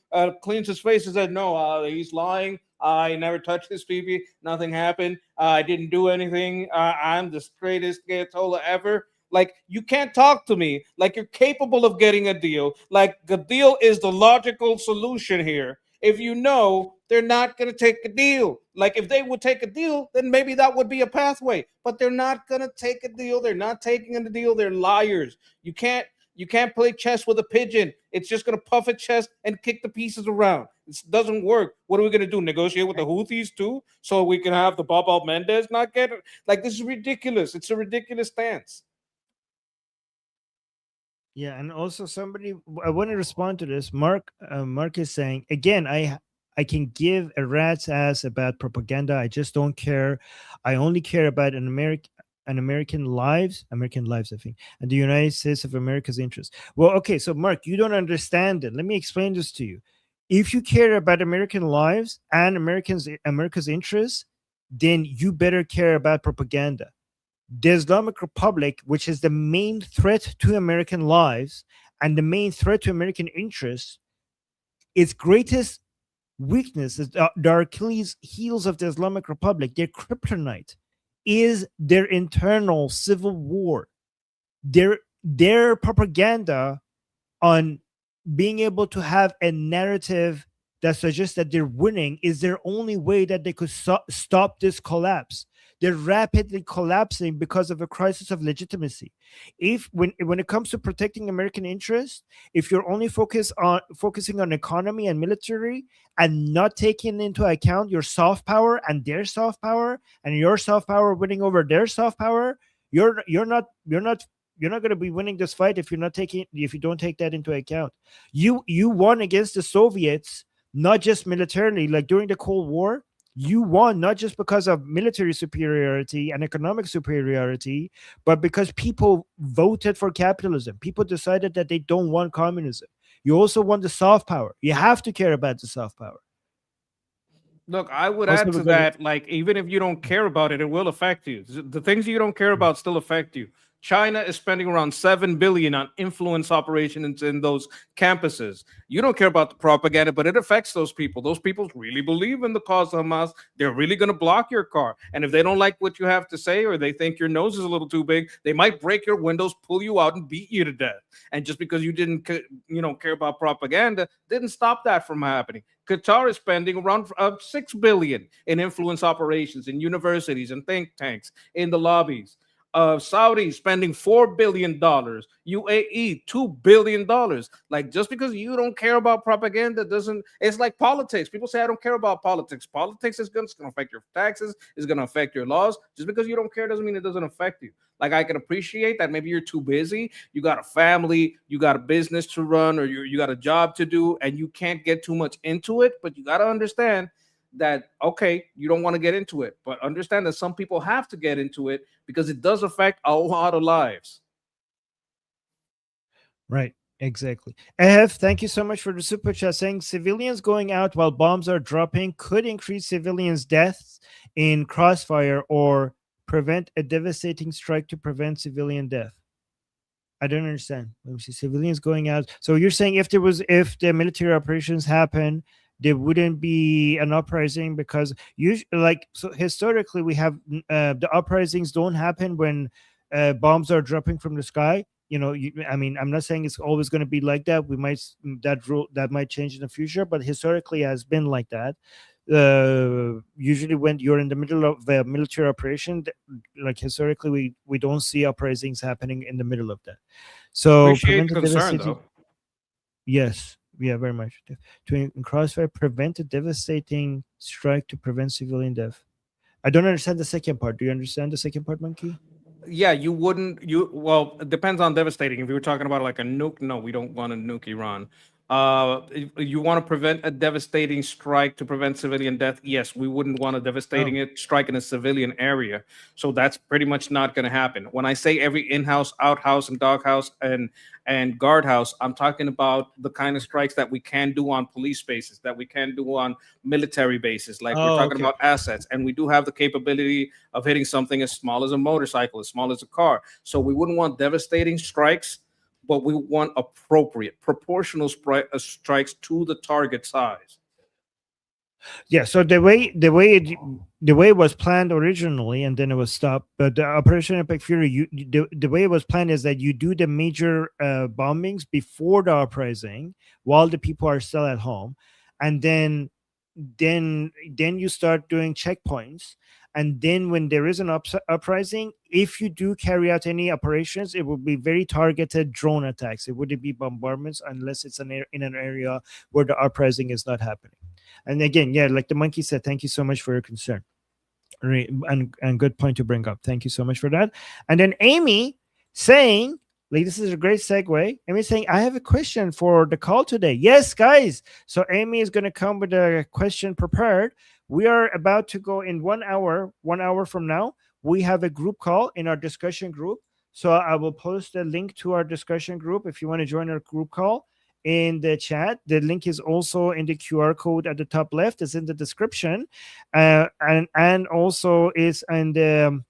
cleans his face and says, no, he's lying. I never touched this baby. Nothing happened. I didn't do anything. I'm the straightest Ayatollah ever. Like, you can't talk to me like you're capable of getting a deal. Like, the deal is the logical solution here. If you know they're not going to take a deal. Like, if they would take a deal, then maybe that would be a pathway. But they're not going to take a deal. They're not taking a deal. They're liars. You can't You can't play chess with a pigeon. It's just going to puff its chest and kick the pieces around. It doesn't work. What are we going to do? Negotiate with the Houthis too, so we can have the Bab al-Mendez not get it? Like, this is ridiculous. It's a ridiculous stance. Yeah, and also somebody, I want to respond to this. Mark is saying again, I can give a rat's ass about propaganda. I just don't care. I only care about American lives, I think, and the United States of America's interests. Well, okay, so Mark, you don't understand it. Let me explain this to you. If you care about American lives and America's interests, then you better care about propaganda. The Islamic Republic, which is the main threat to American lives and the main threat to American interests, its greatest weakness is the Achilles heels of the Islamic Republic. Their kryptonite is their internal civil war. Their propaganda on being able to have a narrative that suggests that they're winning is their only way that they could stop this collapse. They're rapidly collapsing because of a crisis of legitimacy. If when it comes to protecting American interests, if you're only focusing on economy and military and not taking into account your soft power and their soft power and your soft power winning over their soft power, you're not going to be winning this fight if you don't take that into account. You won against the Soviets, not just militarily, like during the Cold War. You won not just because of military superiority and economic superiority, but because people voted for capitalism. People decided that they don't want communism. You also won the soft power. You have to care about the soft power. Look, I would Also add to because that, like, even if you don't care about it, it will affect you. The things you don't care about still affect you. China is spending around 7 billion on influence operations in those campuses. You don't care about the propaganda, but it affects those people. Those people really believe in the cause of Hamas. They're really going to block your car. And if they don't like what you have to say, or they think your nose is a little too big, they might break your windows, pull you out, and beat you to death. And just because you didn't care about propaganda didn't stop that from happening. Qatar is spending around 6 billion in influence operations in universities and think tanks in the lobbies. Saudi spending $4 billion, UAE $2 billion. Like, just because you don't care about propaganda doesn't, it's like politics. People say, I don't care about politics. Politics is going to affect your taxes, is going to affect your laws. Just because you don't care doesn't mean it doesn't affect you. Like, I can appreciate that maybe you're too busy, you got a family, you got a business to run, or you got a job to do, and you can't get too much into it, but you got to understand that, okay, you don't want to get into it, but understand that some people have to get into it because it does affect a lot of lives. Right, exactly. AF, thank you so much for the super chat saying civilians going out while bombs are dropping could increase civilians' deaths in crossfire or prevent a devastating strike to prevent civilian death. I don't understand. Let me see. Civilians going out. So you're saying if the military operations happen, there wouldn't be an uprising because historically we have the uprisings don't happen when bombs are dropping from the sky. I'm not saying it's always going to be like that. That might change in the future, but historically it has been like that. Usually when you're in the middle of a military operation, like historically we don't see uprisings happening in the middle of that. So Appreciate the concern, though. Yes, yeah, very much. To in crossfire, prevent a devastating strike to prevent civilian death. I don't understand the second part. Do you understand the second part, Monkey? Yeah, you wouldn't. Well, it depends on devastating. If you were talking about like a nuke, no, we don't want to nuke Iran. You want to prevent a devastating strike to prevent civilian death? Yes, we wouldn't want a devastating strike in a civilian area. So that's pretty much not going to happen. When I say every in-house, outhouse, and doghouse and guardhouse, I'm talking about the kind of strikes that we can do on police bases, that we can do on military bases. Like, we're talking about assets, and we do have the capability of hitting something as small as a motorcycle, as small as a car. So we wouldn't want devastating strikes, but we want appropriate, proportional strikes to the target size. Yeah. So the way it was planned originally, and then it was stopped. But the Operation Epic Fury, the way it was planned is that you do the major bombings before the uprising, while the people are still at home, and then you start doing checkpoints, And then when there is an uprising, if you do carry out any operations, it will be very targeted drone attacks. It wouldn't be bombardments unless it's in an area where the uprising is not happening. And again, yeah, like the monkey said, thank you so much for your concern. And good point to bring up. Thank you so much for that. And then Amy saying, like, this is a great segue. Amy saying, I have a question for the call today. Yes, guys. So Amy is going to come with a question prepared. We are about to go in 1 hour from now. We have a group call in our discussion group. So I will post a link to our discussion group if you want to join our group call in the chat. The link is also in the QR code at the top left. It's in the description, and also is in the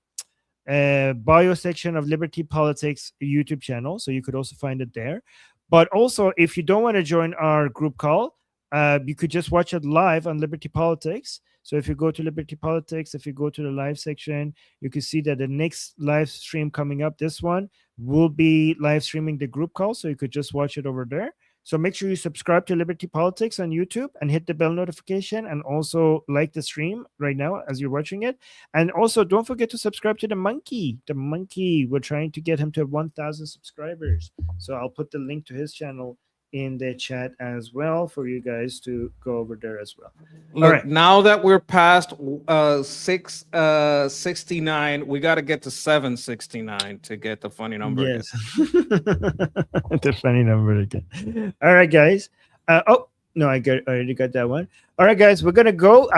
bio section of Liberty Politics YouTube channel. So you could also find it there. But also, if you don't want to join our group call, you could just watch it live on Liberty Politics. So if you go to Liberty Politics, if you go to the live section, you can see that the next live stream coming up, this one, will be live streaming the group call. So you could just watch it over there. So make sure you subscribe to Liberty Politics on YouTube and hit the bell notification, and also like the stream right now as you're watching it. And also don't forget to subscribe to the monkey. The monkey, we're trying to get him to 1,000 subscribers. So I'll put the link to his channel in the chat as well for you guys to go over there as well. Look, all right. Now that we're past 669, we got to get to 769 to get the funny number. Yes. The funny number again. All right, guys. Oh, no, I already got that one. All right, guys, we're going to go.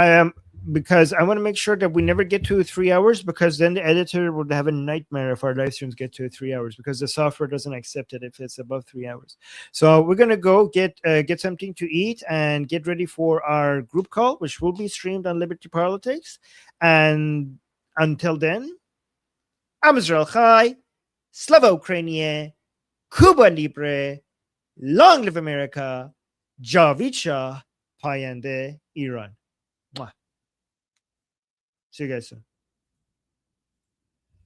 Because I want to make sure that we never get to 3 hours, because then the editor would have a nightmare if our live streams get to 3 hours, because the software doesn't accept it if it's above 3 hours. So we're gonna go get something to eat and get ready for our group call, which will be streamed on Liberty Politics. And until then, I'm Israel Chai, Slava Ukrainie, Cuba Libre, Long Live America, Javid Shah, Payande Iran. See you guys soon.